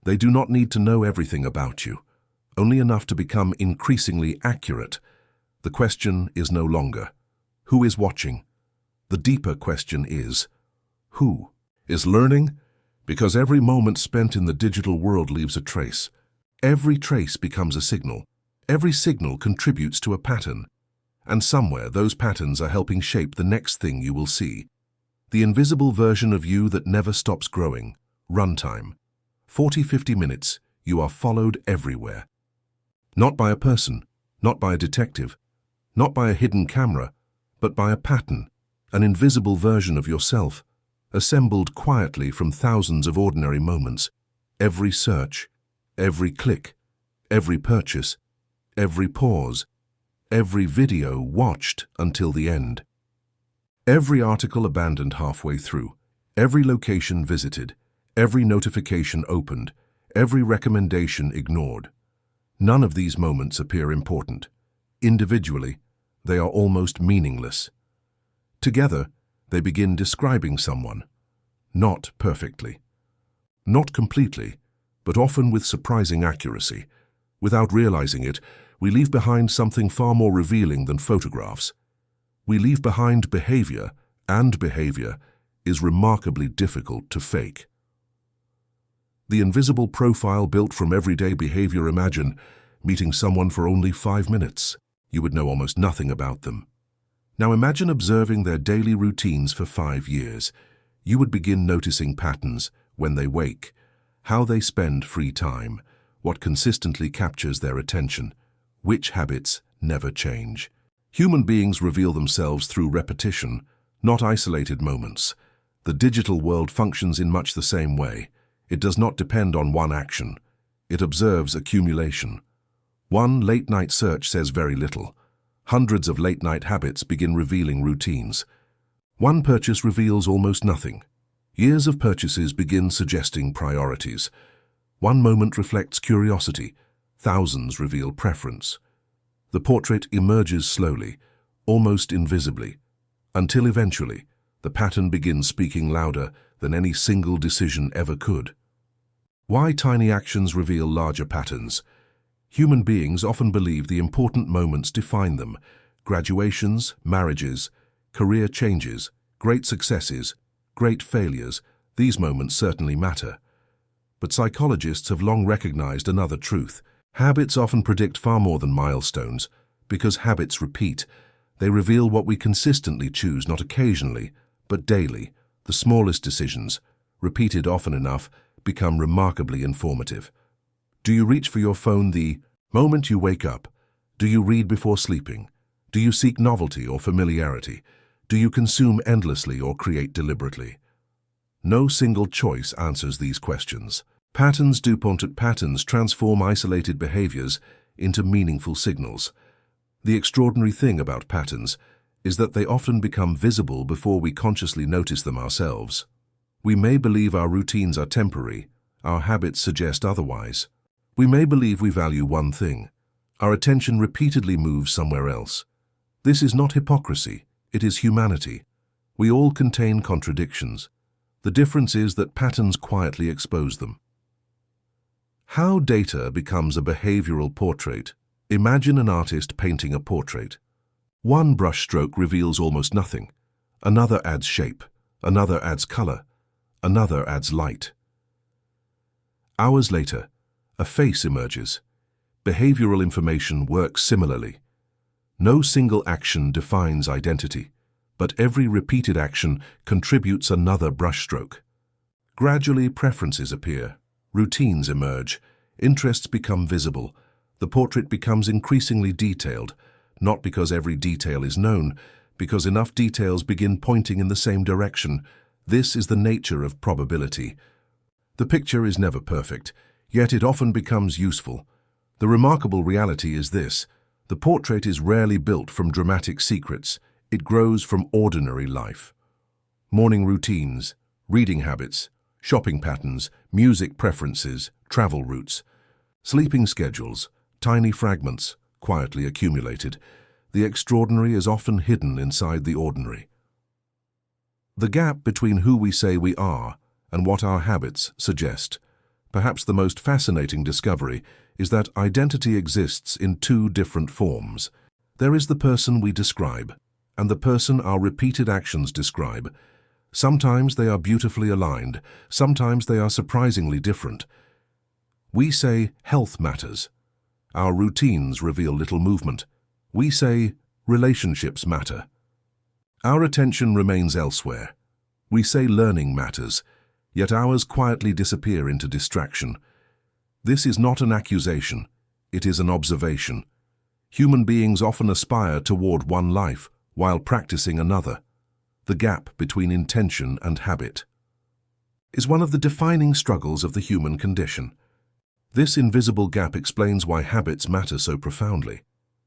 S1: They do not need to know everything about you, only enough to become increasingly accurate. The question is no longer, who is watching? The deeper question is, who is learning? Because every moment spent in the digital world leaves a trace. Every trace becomes a signal. Every signal contributes to a pattern. And somewhere those patterns are helping shape the next thing you will see. The invisible version of you that never stops growing. Runtime. 40-50 minutes, you are followed everywhere. Not by a person, not by a detective, not by a hidden camera, but by a pattern, an invisible version of yourself, assembled quietly from thousands of ordinary moments. Every search, every click, every purchase, every pause, every video watched until the end. Every article abandoned halfway through, every location visited, every notification opened, every recommendation ignored. None of these moments appear important. Individually, they are almost meaningless. Together, they begin describing someone. Not perfectly. Not completely, but often with surprising accuracy. Without realizing it, we leave behind something far more revealing than photographs. We leave behind behavior, and behavior is remarkably difficult to fake. The invisible profile built from everyday behavior. Imagine meeting someone for only 5 minutes. You would know almost nothing about them. Now imagine observing their daily routines for 5 years. You would begin noticing patterns: when they wake, how they spend free time, what consistently captures their attention, which habits never change. Human beings reveal themselves through repetition, not isolated moments. The digital world functions in much the same way. It does not depend on one action. It observes accumulation. One late-night search says very little. Hundreds of late-night habits begin revealing routines. One purchase reveals almost nothing. Years of purchases begin suggesting priorities. One moment reflects curiosity. Thousands reveal preference. The portrait emerges slowly, almost invisibly, until eventually the pattern begins speaking louder than any single decision ever could. Why tiny actions reveal larger patterns? Human beings often believe the important moments define them. Graduations, marriages, career changes, great successes, great failures, these moments certainly matter. But psychologists have long recognized another truth. Habits often predict far more than milestones. Because habits repeat, they reveal what we consistently choose, not occasionally, but daily. The smallest decisions, repeated often enough, become remarkably informative. Do you reach for your phone the moment you wake up? Do you read before sleeping? Do you seek novelty or familiarity? Do you consume endlessly or create deliberately? No single choice answers these questions. Patterns dupont patterns transform isolated behaviors into meaningful signals. The extraordinary thing about patterns is that they often become visible before we consciously notice them ourselves. We may believe our routines are temporary, our habits suggest otherwise. We may believe we value one thing. Our attention repeatedly moves somewhere else. This is not hypocrisy, it is humanity. We all contain contradictions. The difference is that patterns quietly expose them. How data becomes a behavioral portrait. Imagine an artist painting a portrait. One brushstroke reveals almost nothing. Another adds shape. Another adds color. Another adds light. Hours later, a face emerges. Behavioral information works similarly. No single action defines identity, but every repeated action contributes another brushstroke. Gradually, preferences appear. Routines emerge. Interests become visible. The portrait becomes increasingly detailed, not because every detail is known, because enough details begin pointing in the same direction. This is the nature of probability. The picture is never perfect, yet it often becomes useful. The remarkable reality is this: the portrait is rarely built from dramatic secrets, it grows from ordinary life. Morning routines, reading habits, shopping patterns, music preferences, travel routes, sleeping schedules, tiny fragments, quietly accumulated. The extraordinary is often hidden inside the ordinary. The gap between who we say we are and what our habits suggest. Perhaps the most fascinating discovery is that identity exists in two different forms. There is the person we describe, and the person our repeated actions describe. Sometimes they are beautifully aligned, sometimes they are surprisingly different. We say health matters. Our routines reveal little movement. We say relationships matter. Our attention remains elsewhere. We say learning matters, yet ours quietly disappear into distraction. This is not an accusation, it is an observation. Human beings often aspire toward one life while practicing another. The gap between intention and habit is one of the defining struggles of the human condition. This invisible gap explains why habits matter so profoundly.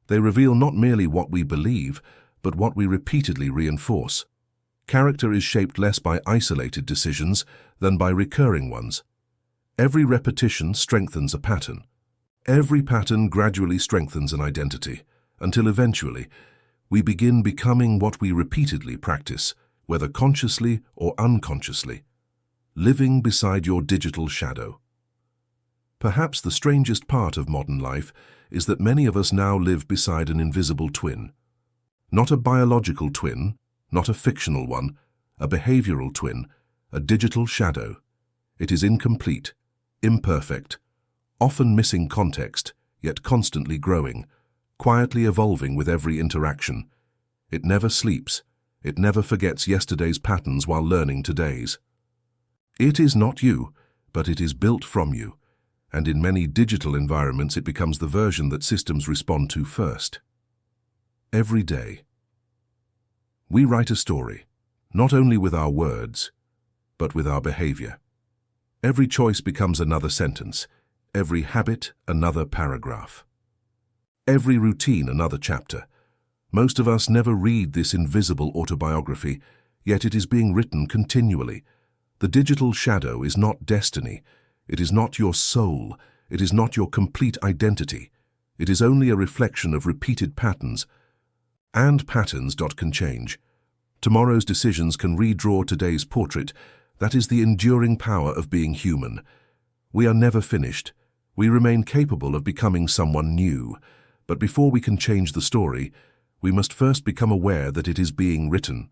S1: They reveal not merely what we believe, but what we repeatedly reinforce. Character is shaped less by isolated decisions than by recurring ones. Every repetition strengthens a pattern. Every pattern gradually strengthens an identity, until eventually we begin becoming what we repeatedly practice, whether consciously or unconsciously. Living beside your digital shadow. Perhaps the strangest part of modern life is that many of us now live beside an invisible twin. Not a biological twin, not a fictional one, a behavioral twin, a digital shadow. It is incomplete, imperfect, often missing context, yet constantly growing, quietly evolving with every interaction. It never sleeps, it never forgets yesterday's patterns while learning today's. It is not you, but it is built from you, and in many digital environments it becomes the version that systems respond to first. Every day, we write a story, not only with our words, but with our behavior. Every choice becomes another sentence, every habit another paragraph. Every routine another chapter. Most of us never read this invisible autobiography, yet it is being written continually. The digital shadow is not destiny. It is not your soul. It is not your complete identity. It is only a reflection of repeated patterns. And patterns can change. Tomorrow's decisions can redraw today's portrait. That is the enduring power of being human. We are never finished. We remain capable of becoming someone new. But before we can change the story, we must first become aware that it is being written.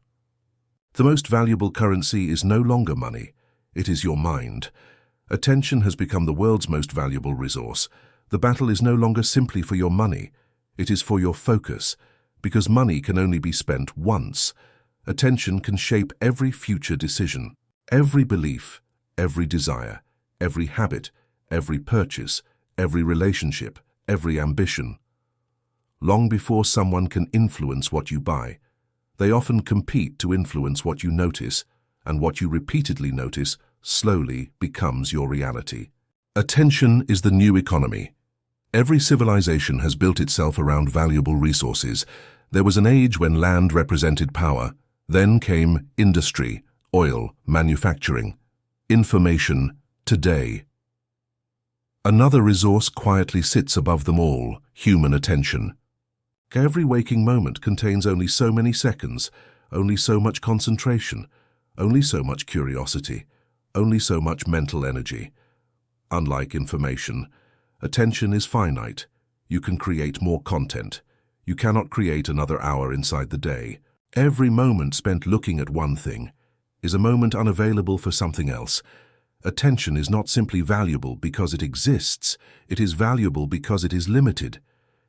S1: The most valuable currency is no longer money. It is your mind. Attention has become the world's most valuable resource. The battle is no longer simply for your money. It is for your focus, because money can only be spent once. Attention can shape every future decision, every belief, every desire, every habit, every purchase, every relationship, every ambition. Long before someone can influence what you buy, they often compete to influence what you notice, and what you repeatedly notice slowly becomes your reality. Attention is the new economy. Every civilization has built itself around valuable resources. There was an age when land represented power. Then came industry, oil, manufacturing, information, today. Another resource quietly sits above them all: human attention. Every waking moment contains only so many seconds, only so much concentration, only so much curiosity, only so much mental energy. Unlike information, attention is finite. You can create more content. You cannot create another hour inside the day. Every moment spent looking at one thing is a moment unavailable for something else. Attention is not simply valuable because it exists. It is valuable because it is limited.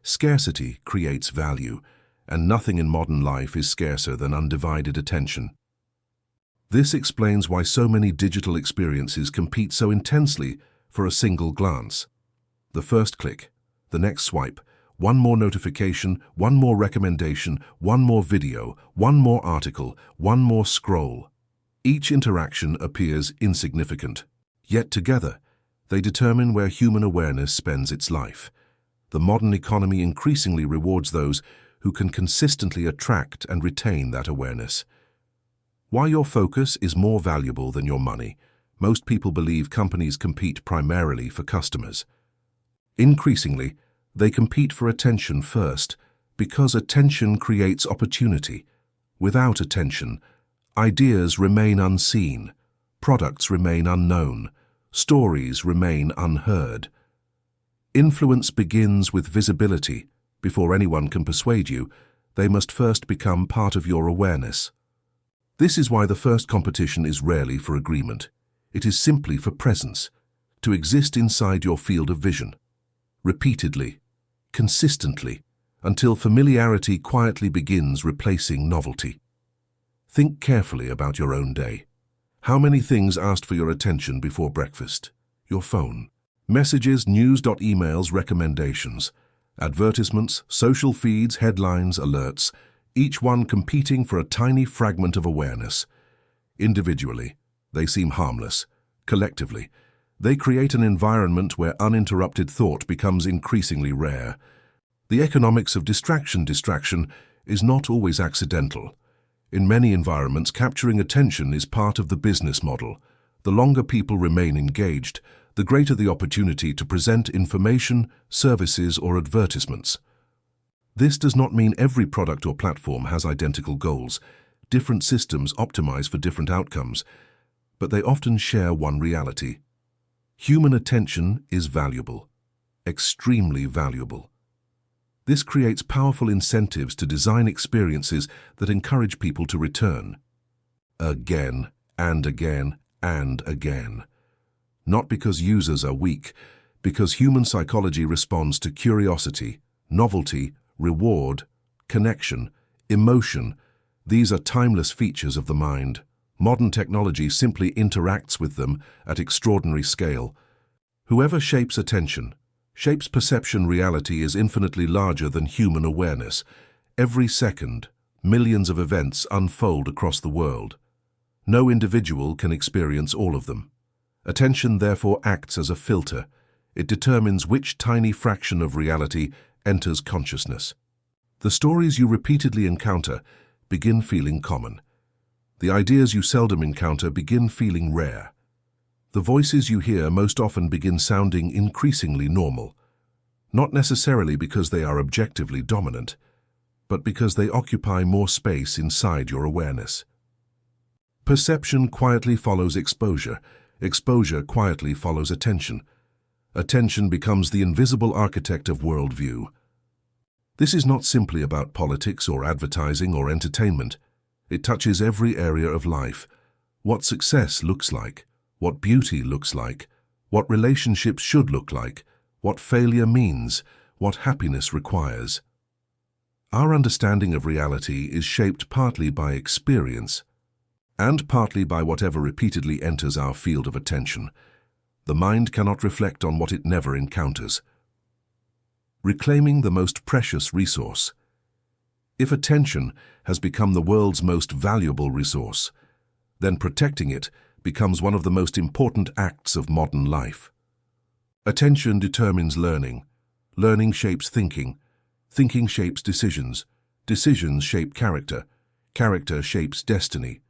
S1: Scarcity creates value, and nothing in modern life is scarcer than undivided attention. This explains why so many digital experiences compete so intensely for a single glance. The first click, the next swipe, one more notification, one more recommendation, one more video, one more article, one more scroll. Each interaction appears insignificant, yet together they determine where human awareness spends its life. The modern economy increasingly rewards those who can consistently attract and retain that awareness. Why your focus is more valuable than your money. Most people believe companies compete primarily for customers. Increasingly, they compete for attention first, because attention creates opportunity. Without attention, ideas remain unseen, products remain unknown, stories remain unheard. Influence begins with visibility. Before anyone can persuade you, they must first become part of your awareness. This is why the first competition is rarely for agreement. It is simply for presence, to exist inside your field of vision. Repeatedly, consistently, until familiarity quietly begins replacing novelty. Think carefully about your own day. How many things asked for your attention before breakfast? Your phone. Messages, news, emails, recommendations, advertisements, social feeds, headlines, alerts, each one competing for a tiny fragment of awareness. Individually, they seem harmless. Collectively, they create an environment where uninterrupted thought becomes increasingly rare. The economics of distraction is not always accidental. In many environments, capturing attention is part of the business model. The longer people remain engaged, the greater the opportunity to present information, services, or advertisements. This does not mean every product or platform has identical goals. Different systems optimize for different outcomes, but they often share one reality. Human attention is valuable, extremely valuable. This creates powerful incentives to design experiences that encourage people to return. Again and again and again. Not because users are weak, because human psychology responds to curiosity, novelty, reward, connection, emotion. These are timeless features of the mind. Modern technology simply interacts with them at extraordinary scale. Whoever shapes attention, shapes perception. Reality is infinitely larger than human awareness. Every second, millions of events unfold across the world. No individual can experience all of them. Attention therefore acts as a filter. It determines which tiny fraction of reality enters consciousness. The stories you repeatedly encounter begin feeling common. The ideas you seldom encounter begin feeling rare. The voices you hear most often begin sounding increasingly normal, not necessarily because they are objectively dominant, but because they occupy more space inside your awareness. Perception quietly follows exposure. Exposure quietly follows attention. Attention becomes the invisible architect of worldview. This is not simply about politics or advertising or entertainment. It touches every area of life. What success looks like, what beauty looks like, what relationships should look like, what failure means, what happiness requires. Our understanding of reality is shaped partly by experience and partly by whatever repeatedly enters our field of attention. The mind cannot reflect on what it never encounters. Reclaiming the most precious resource. If attention has become the world's most valuable resource, then protecting it becomes one of the most important acts of modern life. Attention determines learning. Learning shapes thinking. Thinking shapes decisions. Decisions shape character. Character shapes destiny.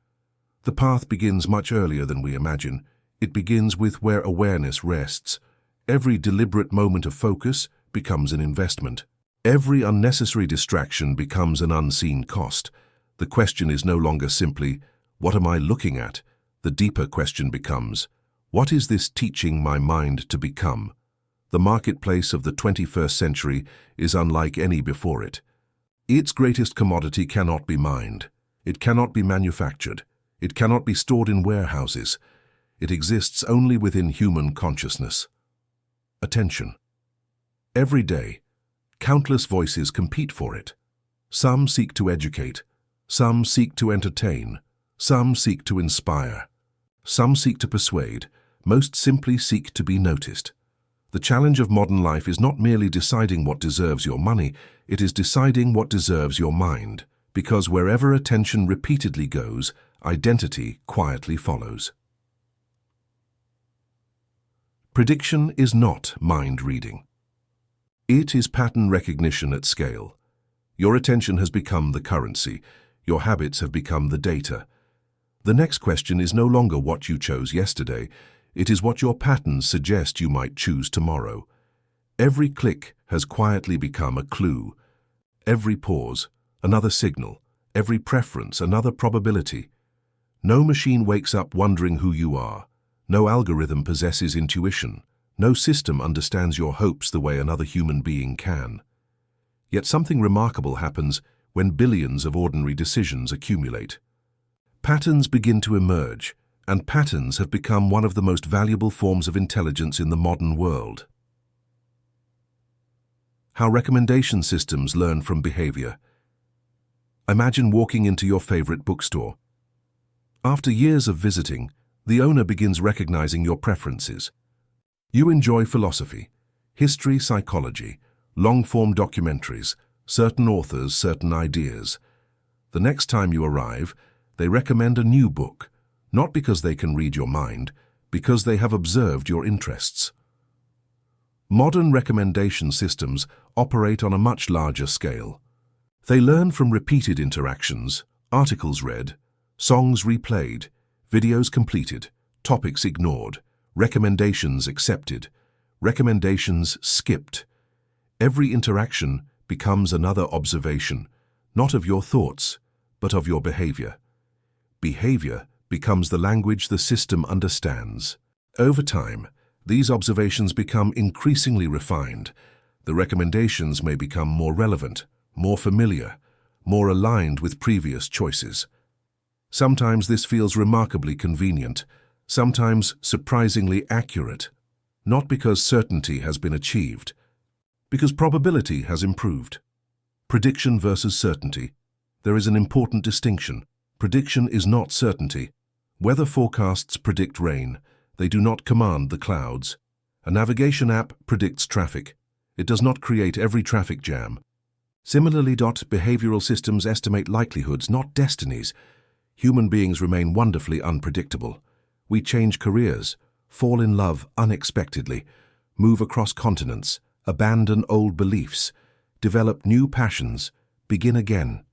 S1: The path begins much earlier than we imagine. It begins with where awareness rests. Every deliberate moment of focus becomes an investment. Every unnecessary distraction becomes an unseen cost. The question is no longer simply, what am I looking at? The deeper question becomes, what is this teaching my mind to become? The marketplace of the 21st century is unlike any before it. Its greatest commodity cannot be mined. It cannot be manufactured. It cannot be stored in warehouses. It exists only within human consciousness. Attention. Every day, countless voices compete for it. Some seek to educate. Some seek to entertain. Some seek to inspire. Some seek to persuade. Most simply seek to be noticed. The challenge of modern life is not merely deciding what deserves your money, it is deciding what deserves your mind, because wherever attention repeatedly goes, identity quietly follows. Prediction is not mind reading. It is pattern recognition at scale. Your attention has become the currency. Your habits have become the data. The next question is no longer what you chose yesterday. It is what your patterns suggest you might choose tomorrow. Every click has quietly become a clue. Every pause, another signal. Every preference, another probability. No machine wakes up wondering who you are. No algorithm possesses intuition. No system understands your hopes the way another human being can. Yet something remarkable happens when billions of ordinary decisions accumulate. Patterns begin to emerge, and patterns have become one of the most valuable forms of intelligence in the modern world. How recommendation systems learn from behavior. Imagine walking into your favorite bookstore. After years of visiting, the owner begins recognizing your preferences. You enjoy philosophy, history, psychology, long-form documentaries, certain authors, certain ideas. The next time you arrive, they recommend a new book, not because they can read your mind, because they have observed your interests. Modern recommendation systems operate on a much larger scale. They learn from repeated interactions, articles read, songs replayed, videos completed, topics ignored, recommendations accepted, recommendations skipped. Every interaction becomes another observation, not of your thoughts, but of your behavior. Behavior becomes the language the system understands. Over time, these observations become increasingly refined. The recommendations may become more relevant, more familiar, more aligned with previous choices. Sometimes this feels remarkably convenient, sometimes surprisingly accurate, not because certainty has been achieved, because probability has improved. Prediction versus certainty. There is an important distinction. Prediction is not certainty. Weather forecasts predict rain. They do not command the clouds. A navigation app predicts traffic. It does not create every traffic jam. Similarly, behavioral systems estimate likelihoods, not destinies. Human beings remain wonderfully unpredictable. We change careers, fall in love unexpectedly, move across continents, abandon old beliefs, develop new passions, begin again.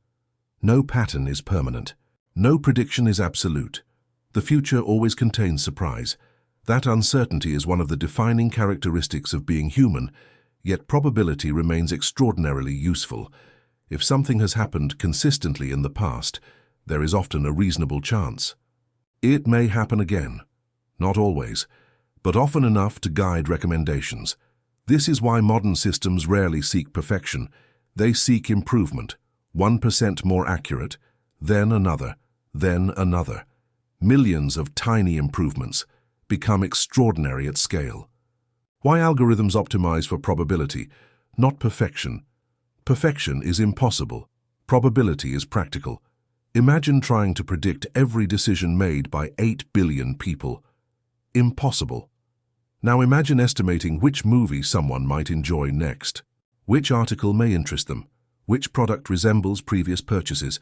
S1: No pattern is permanent. No prediction is absolute. The future always contains surprise. That uncertainty is one of the defining characteristics of being human, yet probability remains extraordinarily useful. If something has happened consistently in the past, there is often a reasonable chance. It may happen again. Not always, but often enough to guide recommendations. This is why modern systems rarely seek perfection. They seek improvement, 1% more accurate, then another, then another. Millions of tiny improvements, become extraordinary at scale. Why algorithms optimize for probability, not perfection? Perfection is impossible. Probability is practical. Imagine trying to predict every decision made by 8 billion people. Impossible. Now imagine estimating which movie someone might enjoy next, which article may interest them, which product resembles previous purchases.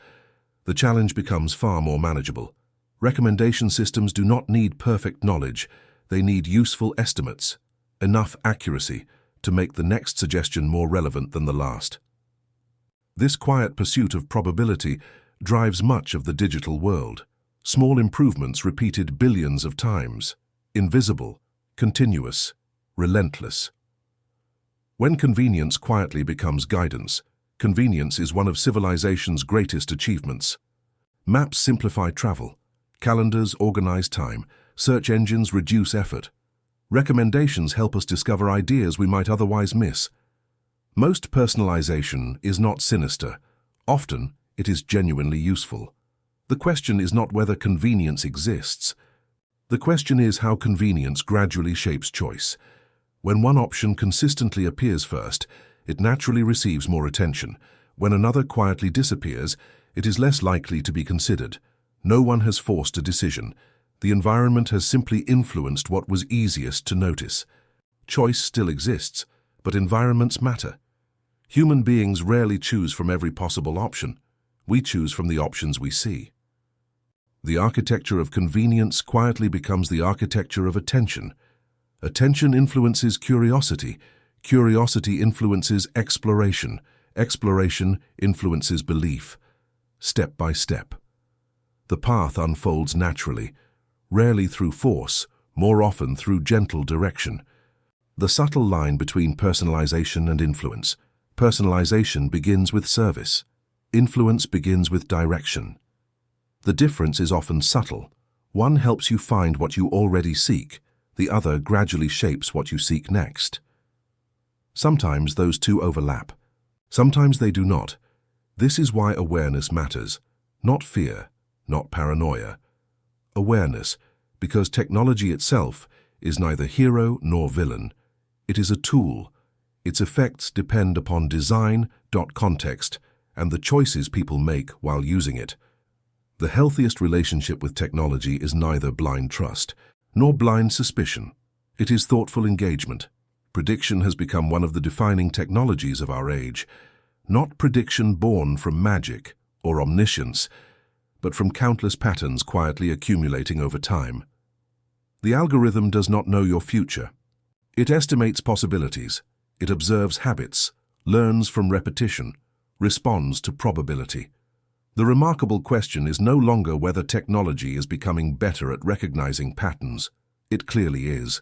S1: The challenge becomes far more manageable. Recommendation systems do not need perfect knowledge, they need useful estimates, enough accuracy to make the next suggestion more relevant than the last. This quiet pursuit of probability drives much of the digital world. Small improvements repeated billions of times, invisible, continuous, relentless. When convenience quietly becomes guidance, convenience is one of civilization's greatest achievements. Maps simplify travel, calendars organize time, search engines reduce effort. Recommendations help us discover ideas we might otherwise miss. Most personalization is not sinister. Often, it is genuinely useful. The question is not whether convenience exists. The question is how convenience gradually shapes choice. When one option consistently appears first, it naturally receives more attention. When another quietly disappears, it is less likely to be considered. No one has forced a decision. The environment has simply influenced what was easiest to notice. Choice still exists, but environments matter. Human beings rarely choose from every possible option. We choose from the options we see. The architecture of convenience quietly becomes the architecture of attention. Attention influences curiosity. Curiosity influences exploration. Exploration influences belief. Step by step. The path unfolds naturally, rarely through force, more often through gentle direction. The subtle line between personalization and influence. Personalization begins with service. Influence begins with direction. The difference is often subtle. One helps you find what you already seek. The other gradually shapes what you seek next. Sometimes those two overlap. Sometimes they do not. This is why awareness matters. Not fear, not paranoia. Awareness, because technology itself is neither hero nor villain. It is a tool. Its effects depend upon design, context, and the choices people make while using it. The healthiest relationship with technology is neither blind trust nor blind suspicion. It is thoughtful engagement. Prediction has become one of the defining technologies of our age. Not prediction born from magic or omniscience, but from countless patterns quietly accumulating over time. The algorithm does not know your future. It estimates possibilities. It observes habits, learns from repetition, responds to probability. The remarkable question is no longer whether technology is becoming better at recognizing patterns. It clearly is.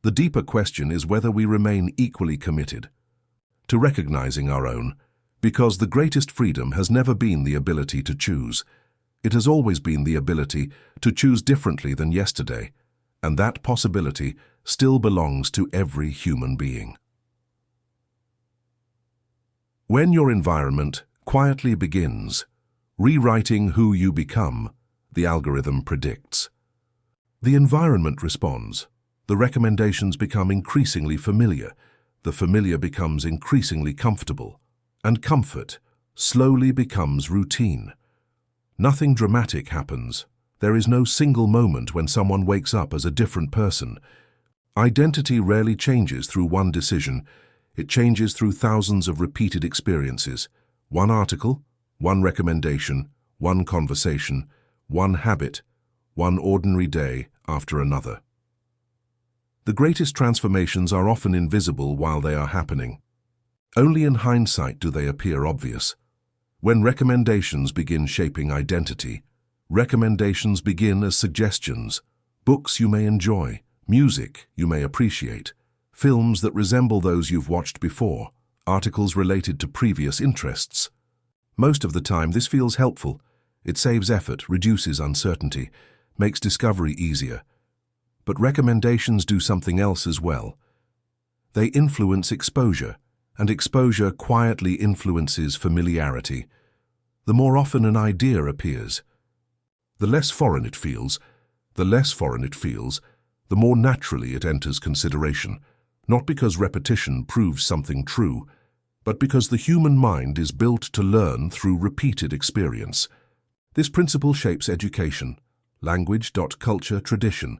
S1: The deeper question is whether we remain equally committed to recognizing our own, because the greatest freedom has never been the ability to choose. It has always been the ability to choose differently than yesterday, and that possibility still belongs to every human being. When your environment quietly begins, rewriting who you become, the algorithm predicts. The environment responds. The recommendations become increasingly familiar. The familiar becomes increasingly comfortable. And comfort slowly becomes routine. Nothing dramatic happens. There is no single moment when someone wakes up as a different person. Identity rarely changes through one decision. It changes through thousands of repeated experiences. One article, one recommendation, one conversation, one habit, one ordinary day after another. The greatest transformations are often invisible while they are happening. Only in hindsight do they appear obvious. When recommendations begin shaping identity, recommendations begin as suggestions, books you may enjoy, music you may appreciate, films that resemble those you've watched before, articles related to previous interests. Most of the time this feels helpful. It saves effort, reduces uncertainty, makes discovery easier. But recommendations do something else as well. They influence exposure, and exposure quietly influences familiarity. The more often an idea appears, the less foreign it feels, the the more naturally it enters consideration, not because repetition proves something true, but because the human mind is built to learn through repeated experience. This principle shapes education, language, culture, tradition.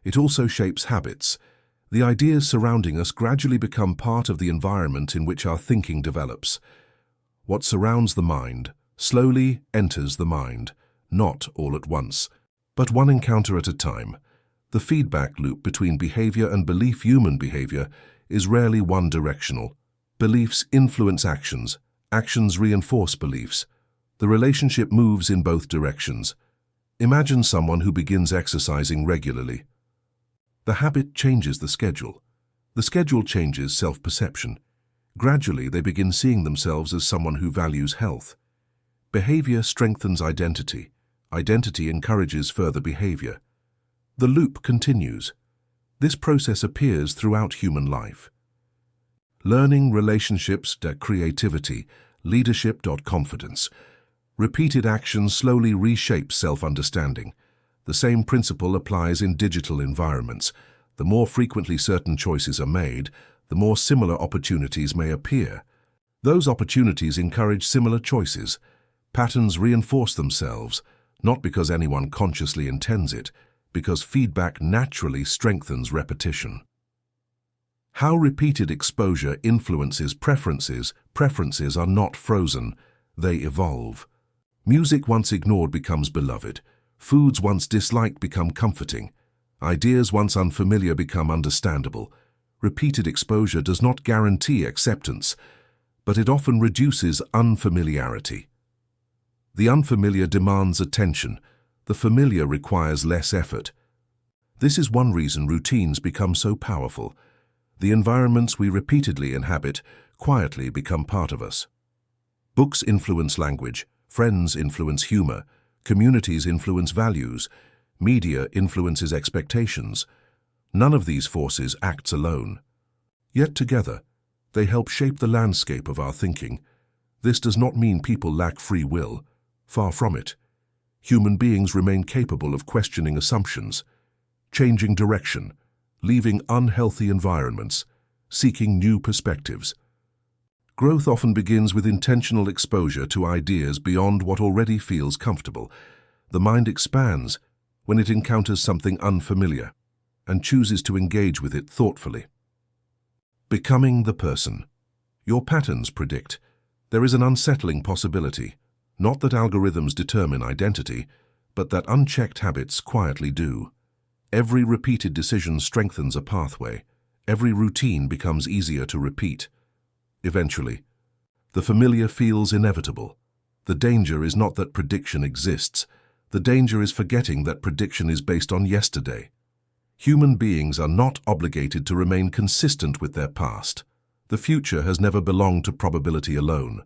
S1: It also shapes habits. The ideas surrounding us gradually become part of the environment in which our thinking develops. What surrounds the mind slowly enters the mind, not all at once, but one encounter at a time. The feedback loop between behavior and belief. Human behavior is rarely one-directional. Beliefs influence actions. Actions reinforce beliefs. The relationship moves in both directions. Imagine someone who begins exercising regularly. The habit changes the schedule. The schedule changes self-perception. Gradually, they begin seeing themselves as someone who values health. Behavior strengthens identity. Identity encourages further behavior. The loop continues. This process appears throughout human life. Learning, relationships, creativity, leadership, confidence. Repeated action slowly reshapes self-understanding. The same principle applies in digital environments. The more frequently certain choices are made, the more similar opportunities may appear. Those opportunities encourage similar choices. Patterns reinforce themselves, not because anyone consciously intends it, because feedback naturally strengthens repetition. How repeated exposure influences preferences. Preferences are not frozen, they evolve. Music once ignored becomes beloved. Foods once disliked become comforting. Ideas once unfamiliar become understandable. Repeated exposure does not guarantee acceptance, but it often reduces unfamiliarity. The unfamiliar demands attention. The familiar requires less effort. This is one reason routines become so powerful. The environments we repeatedly inhabit quietly become part of us. Books influence language, friends influence humor, communities influence values, media influences expectations. None of these forces acts alone. Yet together, they help shape the landscape of our thinking. This does not mean people lack free will. Far from it. Human beings remain capable of questioning assumptions, changing direction, leaving unhealthy environments, seeking new perspectives. Growth often begins with intentional exposure to ideas beyond what already feels comfortable. The mind expands when it encounters something unfamiliar and chooses to engage with it thoughtfully. Becoming the person. Your patterns predict. There is an unsettling possibility, not that algorithms determine identity, but that unchecked habits quietly do. Every repeated decision strengthens a pathway. Every routine becomes easier to repeat. Eventually, the familiar feels inevitable. The danger is not that prediction exists. The danger is forgetting that prediction is based on yesterday. Human beings are not obligated to remain consistent with their past. The future has never belonged to probability alone.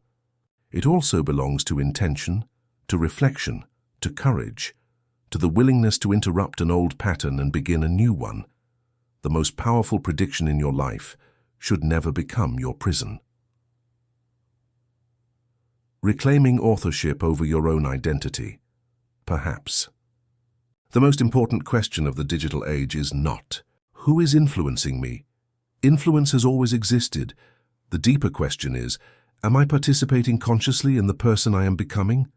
S1: It also belongs to intention, to reflection, to courage, to the willingness to interrupt an old pattern and begin a new one. The most powerful prediction in your life should never become your prison. Reclaiming authorship over your own identity. Perhaps. The most important question of the digital age is not, who is influencing me? Influence has always existed. The deeper question is, am I participating consciously in the person I am becoming?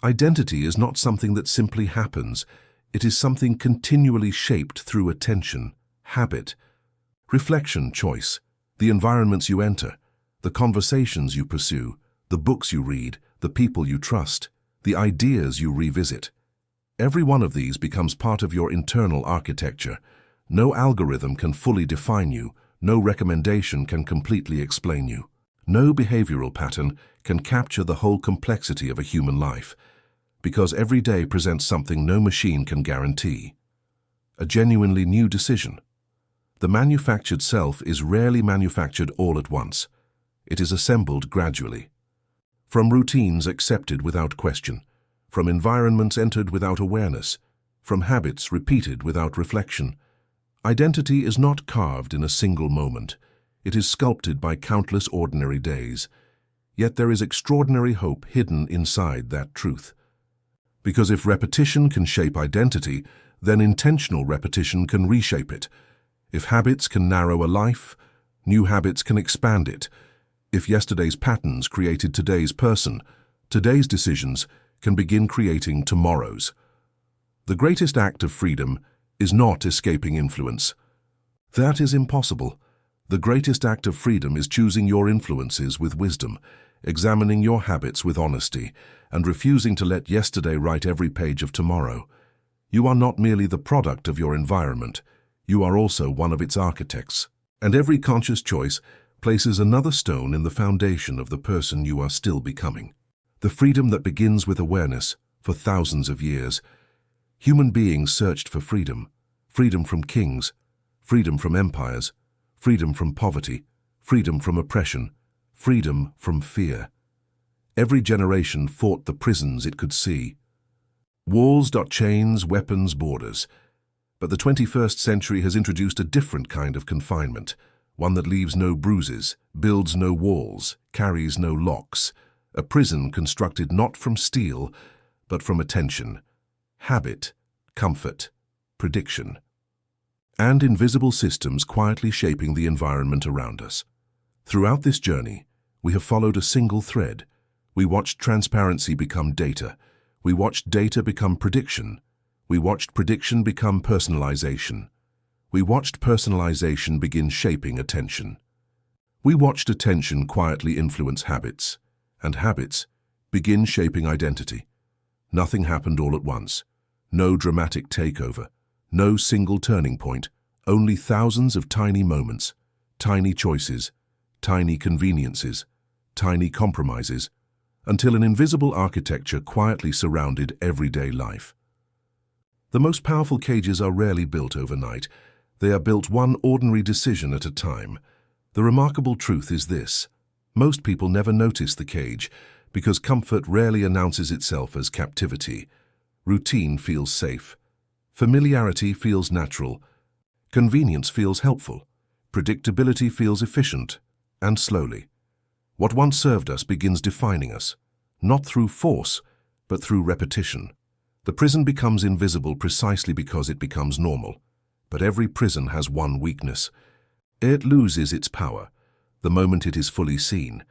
S1: Identity is not something that simply happens. It is something continually shaped through attention, habit, reflection, choice, the environments you enter, the conversations you pursue, the books you read, the people you trust, the ideas you revisit. Every one of these becomes part of your internal architecture. No algorithm can fully define you. No recommendation can completely explain you. No behavioral pattern can capture the whole complexity of a human life, because every day presents something no machine can guarantee. A genuinely new decision. The manufactured self is rarely manufactured all at once. It is assembled gradually. From routines accepted without question, from environments entered without awareness, from habits repeated without reflection. Identity is not carved in a single moment. It is sculpted by countless ordinary days. Yet there is extraordinary hope hidden inside that truth. Because if repetition can shape identity, then intentional repetition can reshape it. If habits can narrow a life, new habits can expand it. If yesterday's patterns created today's person, today's decisions can begin creating tomorrow's. The greatest act of freedom is not escaping influence. That is impossible. The greatest act of freedom is choosing your influences with wisdom, examining your habits with honesty, and refusing to let yesterday write every page of tomorrow. You are not merely the product of your environment, you are also one of its architects. And every conscious choice places another stone in the foundation of the person you are still becoming. The freedom that begins with awareness. For thousands of years, human beings searched for freedom. Freedom from kings, freedom from empires, freedom from poverty, freedom from oppression, freedom from fear. Every generation fought the prisons it could see. Walls, chains, weapons, borders. But the 21st century has introduced a different kind of confinement, one that leaves no bruises, builds no walls, carries no locks. A prison constructed not from steel, but from attention, habit, comfort, prediction, and invisible systems quietly shaping the environment around us. Throughout this journey, we have followed a single thread. We watched transparency become data. We watched data become prediction. We watched prediction become personalization. We watched personalization begin shaping attention. We watched attention quietly influence habits, and habits begin shaping identity. Nothing happened all at once. No dramatic takeover. No single turning point. Only thousands of tiny moments, tiny choices, tiny conveniences, tiny compromises, until an invisible architecture quietly surrounded everyday life. The most powerful cages are rarely built overnight. They are built one ordinary decision at a time. The remarkable truth is this: most people never notice the cage because comfort rarely announces itself as captivity. Routine feels safe. Familiarity feels natural. Convenience feels helpful. Predictability feels efficient. And slowly, what once served us begins defining us, not through force, but through repetition. The prison becomes invisible precisely because it becomes normal. But every prison has one weakness. It loses its power the moment it is fully seen.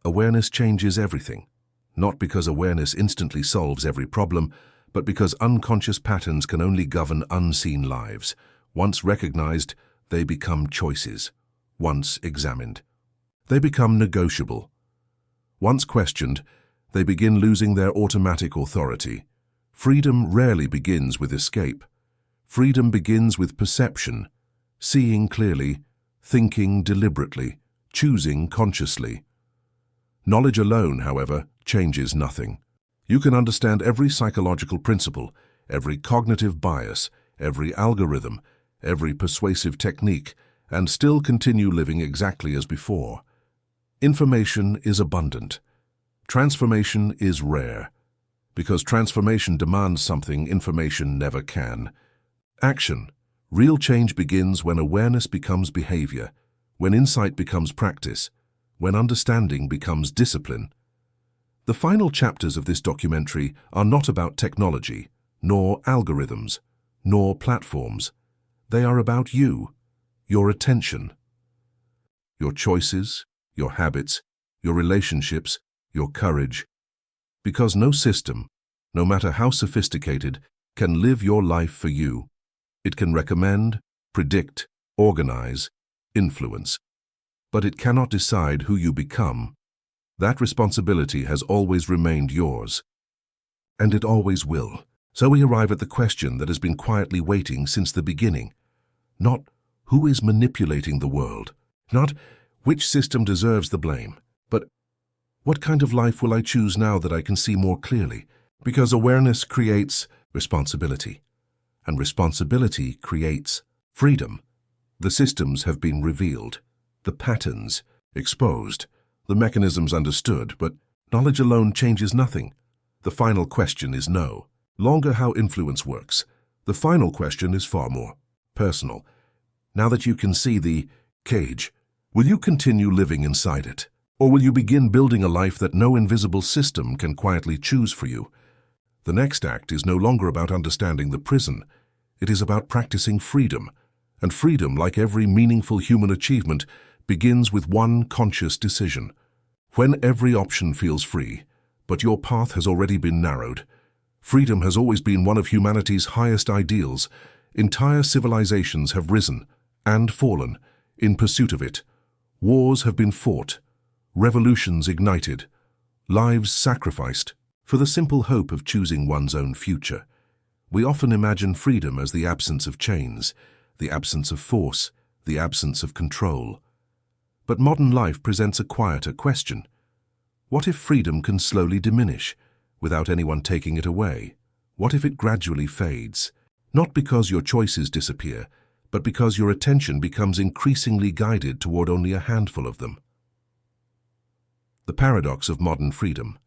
S1: Awareness changes everything, not because awareness instantly solves every problem, but because unconscious patterns can only govern unseen lives. Once recognized, they become choices. Once examined, they become negotiable. Once questioned, they begin losing their automatic authority. Freedom rarely begins with escape. Freedom begins with perception, seeing clearly, thinking deliberately, choosing consciously. Knowledge alone, however, changes nothing. You can understand every psychological principle, every cognitive bias, every algorithm, every persuasive technique, and still continue living exactly as before. Information is abundant. Transformation is rare. Because transformation demands something information never can. Action. Real change begins when awareness becomes behavior, when insight becomes practice, when understanding becomes discipline. The final chapters of this documentary are not about technology, nor algorithms, nor platforms. They are about you, your attention, your choices, your habits, your relationships, your courage. Because no system, no matter how sophisticated, can live your life for you. It can recommend, predict, organize, influence. But it cannot decide who you become. That responsibility has always remained yours. And it always will. So we arrive at the question that has been quietly waiting since the beginning. Not who is manipulating the world, not which system deserves the blame, but what kind of life will I choose now that I can see more clearly? Because awareness creates responsibility, and responsibility creates freedom. The systems have been revealed, the patterns exposed, the mechanisms understood, but knowledge alone changes nothing. The final question is no longer how influence works. The final question is far more personal. Now that you can see the cage, will you continue living inside it? Or will you begin building a life that no invisible system can quietly choose for you? The next act is no longer about understanding the prison. It is about practicing freedom. And freedom, like every meaningful human achievement, begins with one conscious decision. When every option feels free, but your path has already been narrowed. Freedom has always been one of humanity's highest ideals. Entire civilizations have risen and fallen in pursuit of it. Wars have been fought, revolutions ignited, lives sacrificed for the simple hope of choosing one's own future. We often imagine freedom as the absence of chains, the absence of force, the absence of control. But modern life presents a quieter question. What if freedom can slowly diminish, without anyone taking it away? What if it gradually fades? Not because your choices disappear, but because your attention becomes increasingly guided toward only a handful of them. The paradox of modern freedom.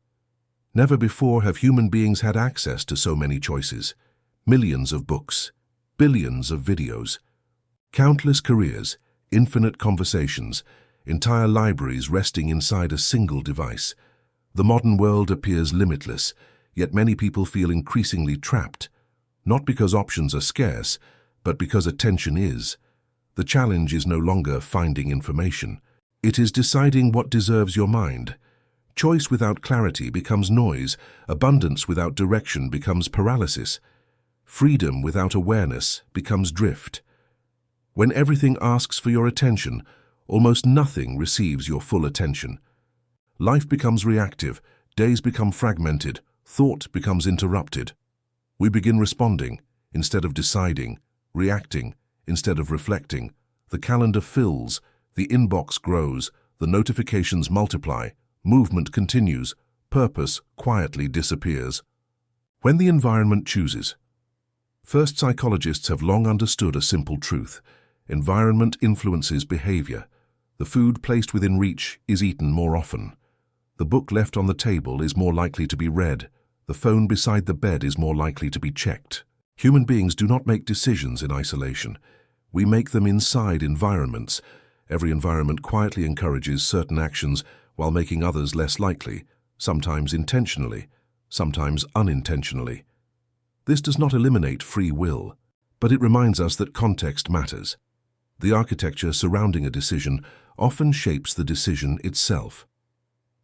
S1: Never before have human beings had access to so many choices. Millions of books, billions of videos, countless careers, infinite conversations, entire libraries resting inside a single device. The modern world appears limitless, yet many people feel increasingly trapped, not because options are scarce, but because attention is. The challenge is no longer finding information. It is deciding what deserves your mind. Choice without clarity becomes noise. Abundance without direction becomes paralysis. Freedom without awareness becomes drift. When everything asks for your attention, almost nothing receives your full attention. Life becomes reactive, days become fragmented, thought becomes interrupted. We begin responding instead of deciding, reacting instead of reflecting. The calendar fills, the inbox grows, the notifications multiply, movement continues, purpose quietly disappears. When the environment chooses. First, psychologists have long understood a simple truth. Environment influences behavior. The food placed within reach is eaten more often. The book left on the table is more likely to be read. The phone beside the bed is more likely to be checked. Human beings do not make decisions in isolation. We make them inside environments. Every environment quietly encourages certain actions while making others less likely, sometimes intentionally, sometimes unintentionally. This does not eliminate free will, but it reminds us that context matters. The architecture surrounding a decision often shapes the decision itself.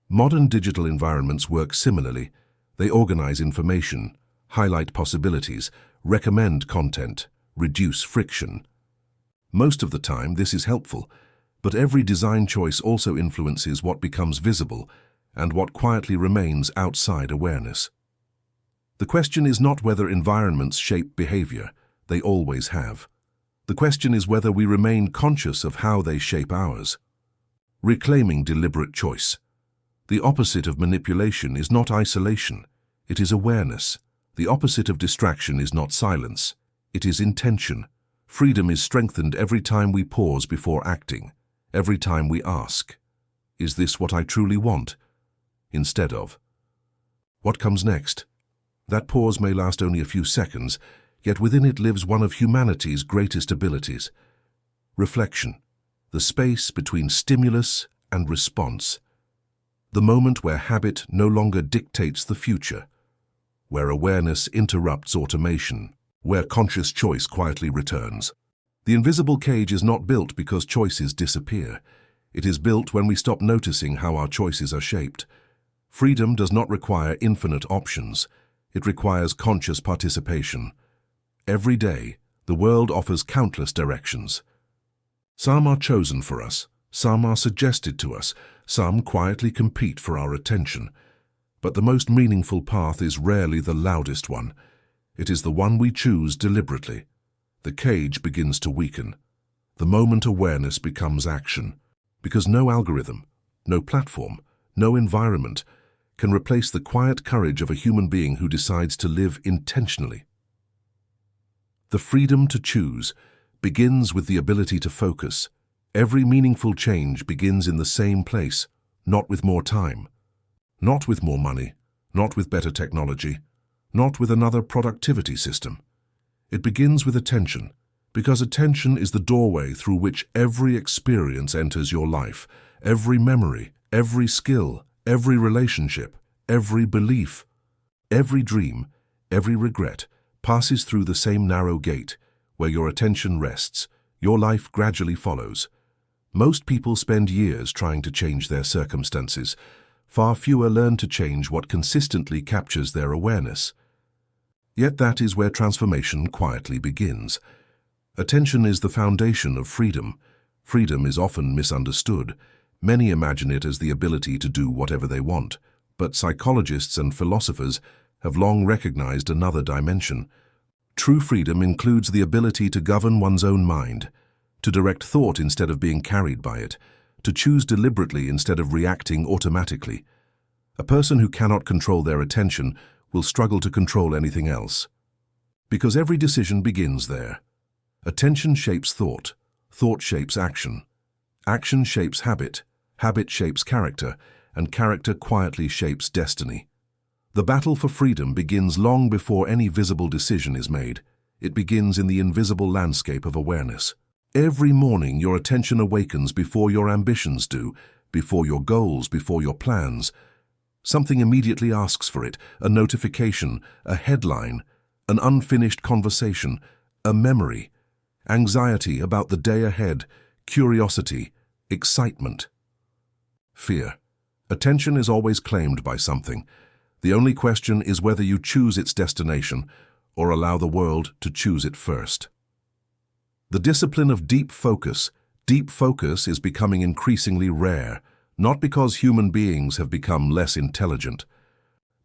S1: Modern digital environments work similarly. They organize information, highlight possibilities, recommend content, reduce friction. Most of the time, this is helpful, but every design choice also influences what becomes visible and what quietly remains outside awareness. The question is not whether environments shape behavior. They always have. The question is whether we remain conscious of how they shape ours. Reclaiming deliberate choice. The opposite of manipulation is not isolation. It is awareness. The opposite of distraction is not silence. It is intention. Freedom is strengthened every time we pause before acting, every time we ask, "Is this what I truly want?" instead of, "What comes next?" That pause may last only a few seconds, yet within it lives one of humanity's greatest abilities. Reflection, the space between stimulus and response. The moment where habit no longer dictates the future, where awareness interrupts automation, where conscious choice quietly returns. The invisible cage is not built because choices disappear. It is built when we stop noticing how our choices are shaped. Freedom does not require infinite options. It requires conscious participation. Every day, the world offers countless directions. Some are chosen for us, some are suggested to us, some quietly compete for our attention. But the most meaningful path is rarely the loudest one. It is the one we choose deliberately. The cage begins to weaken. The moment awareness becomes action, because no algorithm, no platform, no environment can replace the quiet courage of a human being who decides to live intentionally. The freedom to choose begins with the ability to focus. Every meaningful change begins in the same place, not with more time, not with more money, not with better technology, not with another productivity system. It begins with attention, because attention is the doorway through which every experience enters your life, every memory, every skill, every relationship, every belief, every dream, every regret, passes through the same narrow gate. Where your attention rests, your life gradually follows. Most people spend years trying to change their circumstances. Far fewer learn to change what consistently captures their awareness. Yet that is where transformation quietly begins. Attention is the foundation of freedom. Freedom is often misunderstood. Many imagine it as the ability to do whatever they want, but psychologists and philosophers have long recognized another dimension. True freedom includes the ability to govern one's own mind, to direct thought instead of being carried by it, to choose deliberately instead of reacting automatically. A person who cannot control their attention will struggle to control anything else. Because every decision begins there. Attention shapes thought, thought shapes action. Action shapes habit, habit shapes character, and character quietly shapes destiny. The battle for freedom begins long before any visible decision is made. It begins in the invisible landscape of awareness. Every morning your attention awakens before your ambitions do, before your goals, before your plans. Something immediately asks for it, a notification, a headline, an unfinished conversation, a memory, anxiety about the day ahead, curiosity, excitement. Fear. Attention is always claimed by something. The only question is whether you choose its destination or allow the world to choose it first. The discipline of deep focus is becoming increasingly rare, not because human beings have become less intelligent,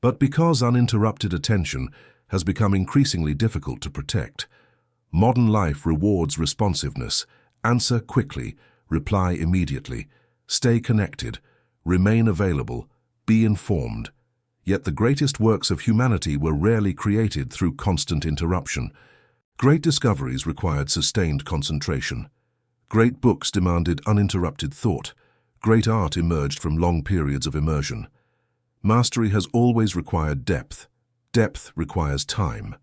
S1: but because uninterrupted attention has become increasingly difficult to protect. Modern life rewards responsiveness. Answer quickly, reply immediately, stay connected, remain available, be informed. Yet the greatest works of humanity were rarely created through constant interruption. Great discoveries required sustained concentration. Great books demanded uninterrupted thought. Great art emerged from long periods of immersion. Mastery has always required depth. Depth requires time,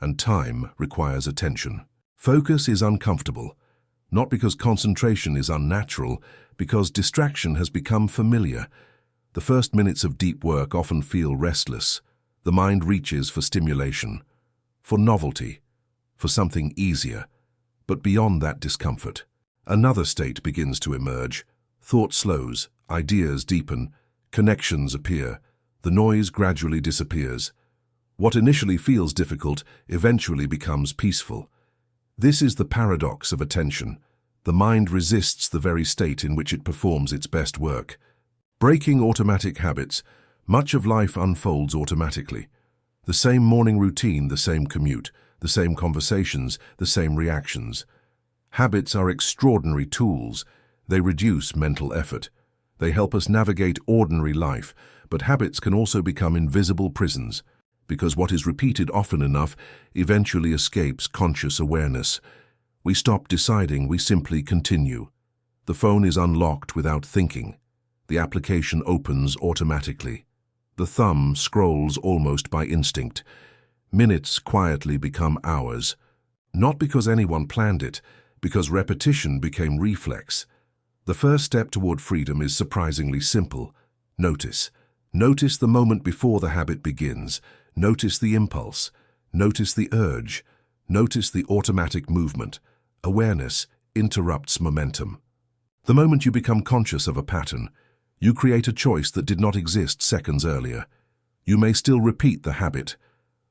S1: and time requires attention. Focus is uncomfortable, not because concentration is unnatural, because distraction has become familiar. The first minutes of deep work often feel restless. The mind reaches for stimulation, for novelty, for something easier. But beyond that discomfort, another state begins to emerge. Thought slows, ideas deepen, connections appear, the noise gradually disappears. What initially feels difficult eventually becomes peaceful. This is the paradox of attention. The mind resists the very state in which it performs its best work. Breaking automatic habits, much of life unfolds automatically. The same morning routine, the same commute, the same conversations, the same reactions. Habits are extraordinary tools. They reduce mental effort. They help us navigate ordinary life, but habits can also become invisible prisons, because what is repeated often enough eventually escapes conscious awareness. We stop deciding, we simply continue. The phone is unlocked without thinking. The application opens automatically. The thumb scrolls almost by instinct. Minutes quietly become hours. Not because anyone planned it, because repetition became reflex. The first step toward freedom is surprisingly simple. Notice. Notice the moment before the habit begins. Notice the impulse. Notice the urge. Notice the automatic movement. Awareness interrupts momentum. The moment you become conscious of a pattern, you create a choice that did not exist seconds earlier. You may still repeat the habit,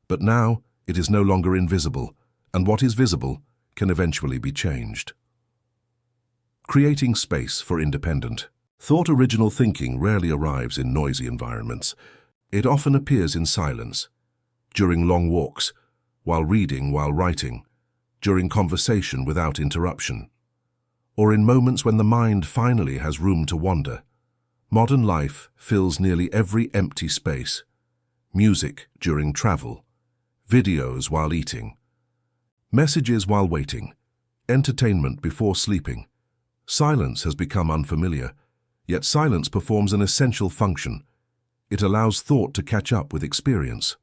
S1: but now it is no longer invisible, and what is visible can eventually be changed. Creating space for independent thought. Original thinking rarely arrives in noisy environments. It often appears in silence, during long walks, while reading, while writing, during conversation without interruption, or in moments when the mind finally has room to wander. Modern life fills nearly every empty space. Music during travel, videos while eating, messages while waiting, entertainment before sleeping. Silence has become unfamiliar, yet silence performs an essential function. It allows thought to catch up with experience.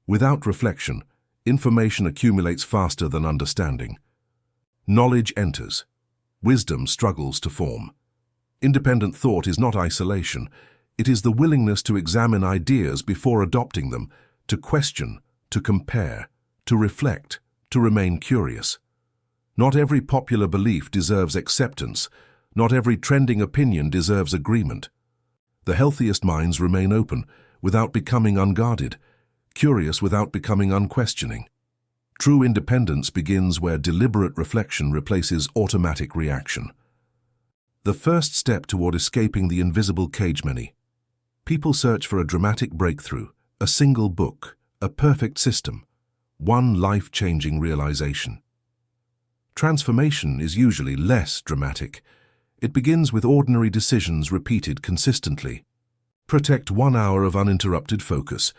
S1: Without reflection, information accumulates faster than understanding. Knowledge enters. Wisdom struggles to form. Independent thought is not isolation. It is the willingness to examine ideas before adopting them, to question, to compare, to reflect, to remain curious. Not every popular belief deserves acceptance. Not every trending opinion deserves agreement. The healthiest minds remain open, without becoming unguarded, curious without becoming unquestioning. True independence begins where deliberate reflection replaces automatic reaction. The first step toward escaping the invisible cage. Many people search for a dramatic breakthrough, a single book, a perfect system, one life-changing realization. Transformation is usually less dramatic. It begins with ordinary decisions repeated consistently. Protect 1 hour of uninterrupted focus.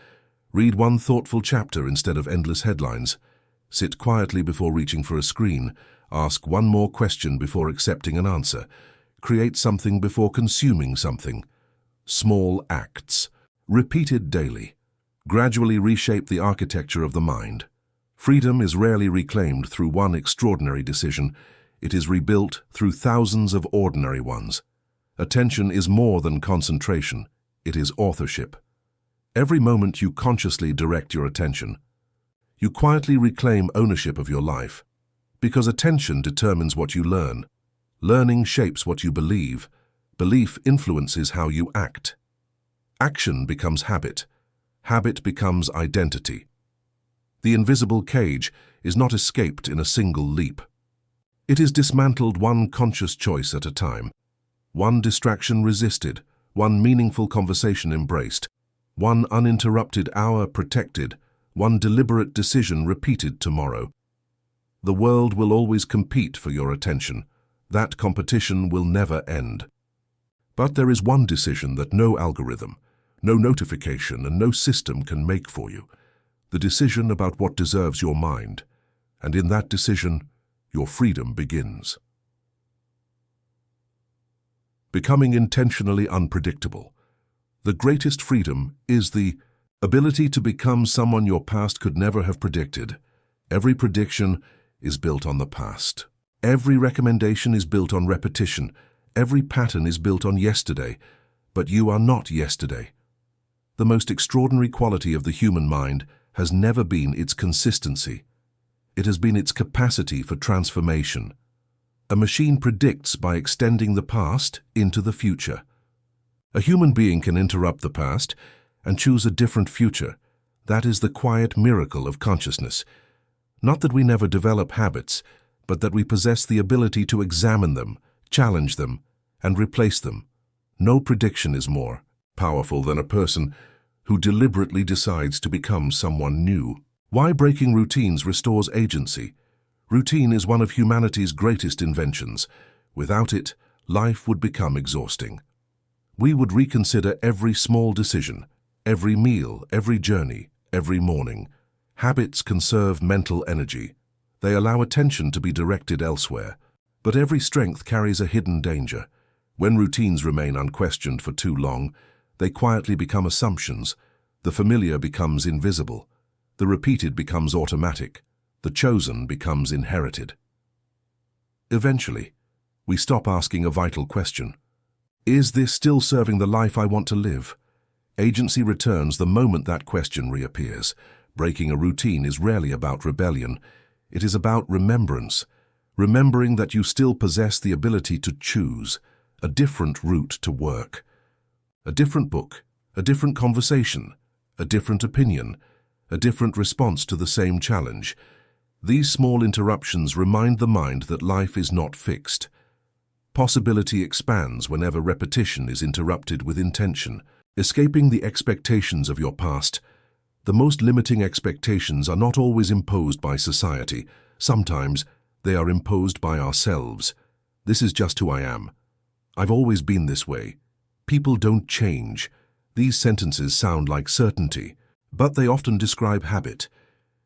S1: Read one thoughtful chapter instead of endless headlines. Sit quietly before reaching for a screen. Ask one more question before accepting an answer. Create something before consuming something. Small acts, repeated daily, gradually reshape the architecture of the mind. Freedom is rarely reclaimed through one extraordinary decision. It is rebuilt through thousands of ordinary ones. Attention is more than concentration. It is authorship. Every moment you consciously direct your attention, you quietly reclaim ownership of your life. Because attention determines what you learn. Learning shapes what you believe. Belief influences how you act. Action becomes habit. Habit becomes identity. The invisible cage is not escaped in a single leap. It is dismantled one conscious choice at a time. One distraction resisted, one meaningful conversation embraced, one uninterrupted hour protected, one deliberate decision repeated tomorrow. The world will always compete for your attention. That competition will never end. But there is one decision that no algorithm, no notification, and no system can make for you. The decision about what deserves your mind. And in that decision, your freedom begins. Becoming intentionally unpredictable. The greatest freedom is the ability to become someone your past could never have predicted. Every prediction is built on the past. Every recommendation is built on repetition. Every pattern is built on yesterday. But you are not yesterday. The most extraordinary quality of the human mind has never been its consistency. It has been its capacity for transformation. A machine predicts by extending the past into the future. A human being can interrupt the past and choose a different future. That is the quiet miracle of consciousness. Not that we never develop habits, but that we possess the ability to examine them, challenge them, and replace them. No prediction is more powerful than a person who deliberately decides to become someone new. Why breaking routines restores agency. Routine is one of humanity's greatest inventions. Without it, life would become exhausting. We would reconsider every small decision, every meal, every journey, every morning. Habits conserve mental energy. They allow attention to be directed elsewhere. But every strength carries a hidden danger. When routines remain unquestioned for too long, they quietly become assumptions. The familiar becomes invisible. The repeated becomes automatic. The chosen becomes inherited. Eventually, we stop asking a vital question. Is this still serving the life I want to live? Agency returns the moment that question reappears. Breaking a routine is rarely about rebellion. It is about remembrance. Remembering that you still possess the ability to choose a different route to work. A different book, a different conversation, a different opinion, a different response to the same challenge. These small interruptions remind the mind that life is not fixed. Possibility expands whenever repetition is interrupted with intention. Escaping the expectations of your past. The most limiting expectations are not always imposed by society. Sometimes they are imposed by ourselves. This is just who I am. I've always been this way. People don't change. These sentences sound like certainty, but they often describe habit.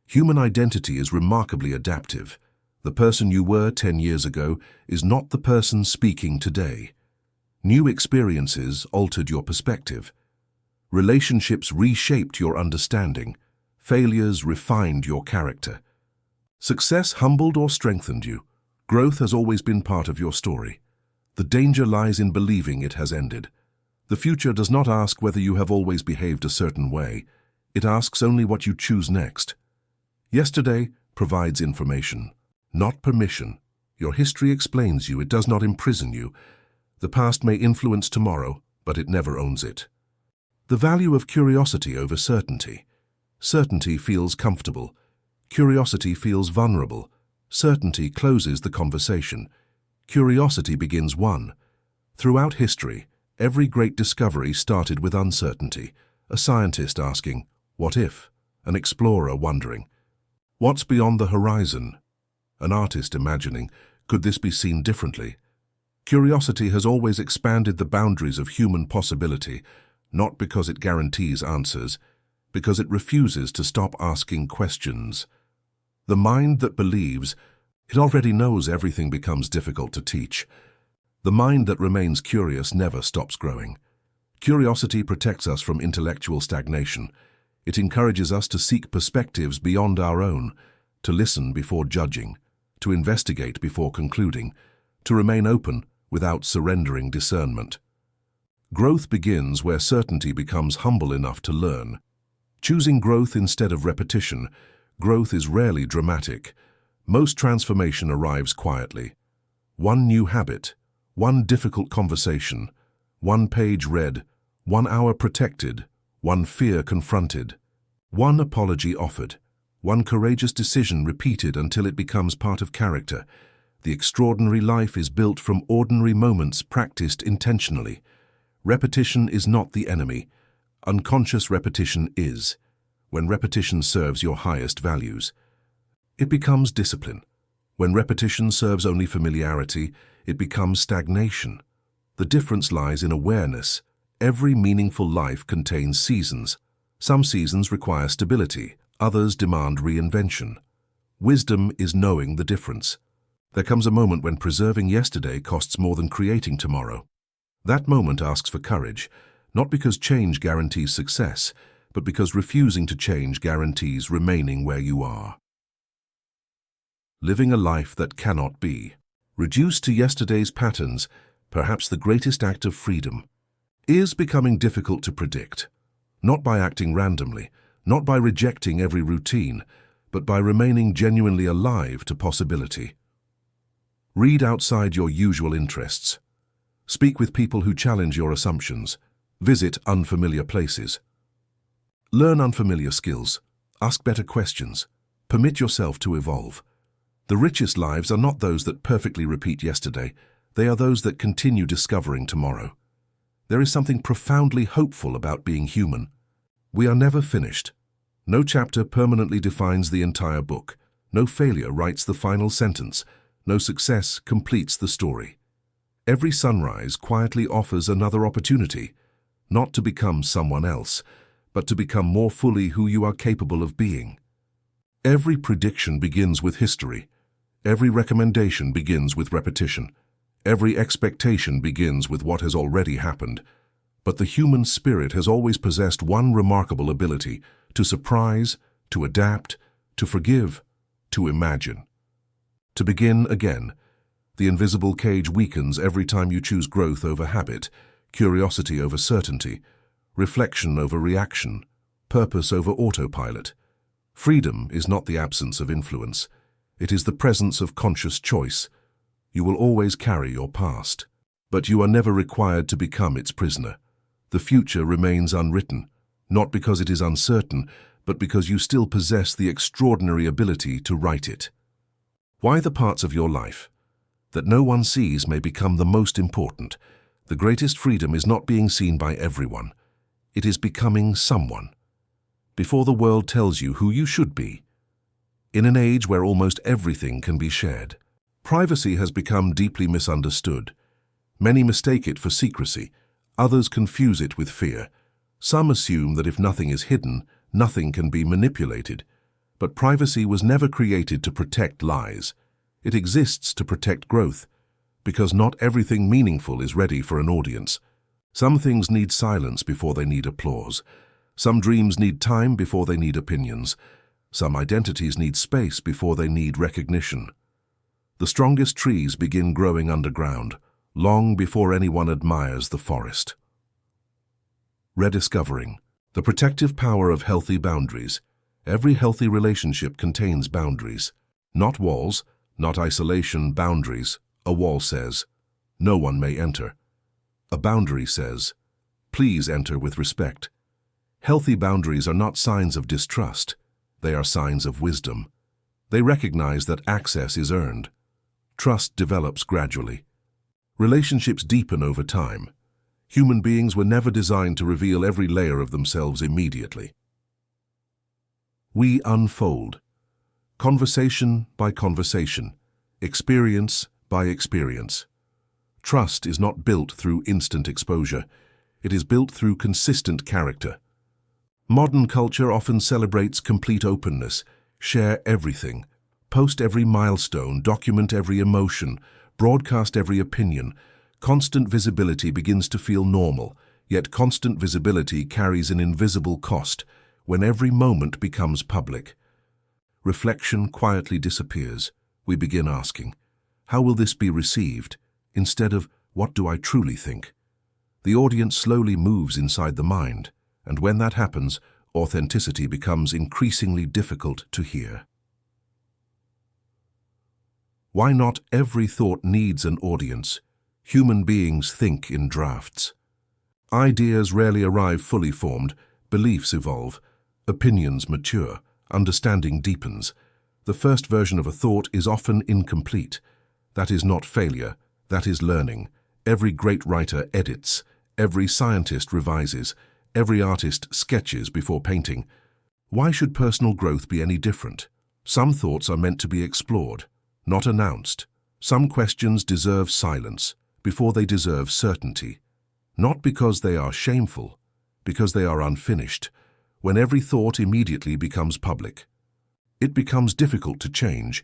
S1: Human identity is remarkably adaptive. The person you were 10 years ago is not the person speaking today. New experiences altered your perspective. Relationships reshaped your understanding. Failures refined your character. Success humbled or strengthened you. Growth has always been part of your story. The danger lies in believing it has ended. The future does not ask whether you have always behaved a certain way. It asks only what you choose next. Yesterday provides information, not permission. Your history explains you, it does not imprison you. The past may influence tomorrow, but it never owns it. The value of curiosity over certainty. Certainty feels comfortable. Curiosity feels vulnerable. Certainty closes the conversation. Curiosity begins one. Throughout history, every great discovery started with uncertainty. A scientist asking, "What if?" An explorer wondering, "What's beyond the horizon?" An artist imagining, "Could this be seen differently?" Curiosity has always expanded the boundaries of human possibility, not because it guarantees answers, because it refuses to stop asking questions. The mind that believes it already knows everything becomes difficult to teach. The mind that remains curious never stops growing. Curiosity protects us from intellectual stagnation. It encourages us to seek perspectives beyond our own, to listen before judging, to investigate before concluding, to remain open without surrendering discernment. Growth begins where certainty becomes humble enough to learn. Choosing growth instead of repetition, growth is rarely dramatic. Most transformation arrives quietly. One new habit, one difficult conversation, one page read, 1 hour protected, one fear confronted, one apology offered, one courageous decision repeated until it becomes part of character. The extraordinary life is built from ordinary moments practiced intentionally. Repetition is not the enemy. Unconscious repetition is. When repetition serves your highest values, it becomes discipline. When repetition serves only familiarity, it becomes stagnation. The difference lies in awareness. Every meaningful life contains seasons. Some seasons require stability, others demand reinvention. Wisdom is knowing the difference. There comes a moment when preserving yesterday costs more than creating tomorrow. That moment asks for courage, not because change guarantees success, but because refusing to change guarantees remaining where you are. Living a life that cannot be. Reduced to yesterday's patterns, perhaps the greatest act of freedom, is becoming difficult to predict. Not by acting randomly, not by rejecting every routine, but by remaining genuinely alive to possibility. Read outside your usual interests. Speak with people who challenge your assumptions. Visit unfamiliar places. Learn unfamiliar skills. Ask better questions. Permit yourself to evolve. The richest lives are not those that perfectly repeat yesterday. They are those that continue discovering tomorrow. There is something profoundly hopeful about being human. We are never finished. No chapter permanently defines the entire book. No failure writes the final sentence. No success completes the story. Every sunrise quietly offers another opportunity, not to become someone else, but to become more fully who you are capable of being. Every prediction begins with history. Every recommendation begins with repetition. Every expectation begins with what has already happened. But the human spirit has always possessed one remarkable ability: to surprise, to adapt, to forgive, to imagine. To begin again. The invisible cage weakens every time you choose growth over habit, curiosity over certainty, reflection over reaction, purpose over autopilot. Freedom is not the absence of influence. It is the presence of conscious choice. You will always carry your past, but you are never required to become its prisoner. The future remains unwritten, not because it is uncertain, but because you still possess the extraordinary ability to write it. Why the parts of your life that no one sees may become the most important. The greatest freedom is not being seen by everyone. It is becoming someone. Before the world tells you who you should be. In an age where almost everything can be shared, privacy has become deeply misunderstood. Many mistake it for secrecy. Others confuse it with fear. Some assume that if nothing is hidden, nothing can be manipulated. But privacy was never created to protect lies. It exists to protect growth, because not everything meaningful is ready for an audience. Some things need silence before they need applause. Some dreams need time before they need opinions. Some identities need space before they need recognition. The strongest trees begin growing underground, long before anyone admires the forest. Rediscovering. The protective power of healthy boundaries. Every healthy relationship contains boundaries. Not walls, not isolation, boundaries. A wall says, no one may enter. A boundary says, please enter with respect. Healthy boundaries are not signs of distrust. They are signs of wisdom. They recognize that access is earned. Trust develops gradually. Relationships deepen over time. Human beings were never designed to reveal every layer of themselves immediately. We unfold. Conversation by conversation. Experience by experience. Trust is not built through instant exposure. It is built through consistent character. Modern culture often celebrates complete openness. Share everything. Post every milestone, document every emotion, broadcast every opinion. Constant visibility begins to feel normal, yet constant visibility carries an invisible cost when every moment becomes public. Reflection quietly disappears. We begin asking, how will this be received? Instead of, what do I truly think? The audience slowly moves inside the mind, and when that happens, authenticity becomes increasingly difficult to hear. Why not every thought needs an audience? Human beings think in drafts. Ideas rarely arrive fully formed, beliefs evolve, opinions mature, understanding deepens. The first version of a thought is often incomplete. That is not failure, that is learning. Every great writer edits, every scientist revises, every artist sketches before painting. Why should personal growth be any different? Some thoughts are meant to be explored, not announced. Some questions deserve silence before they deserve certainty. Not because they are shameful, because they are unfinished. When every thought immediately becomes public, it becomes difficult to change.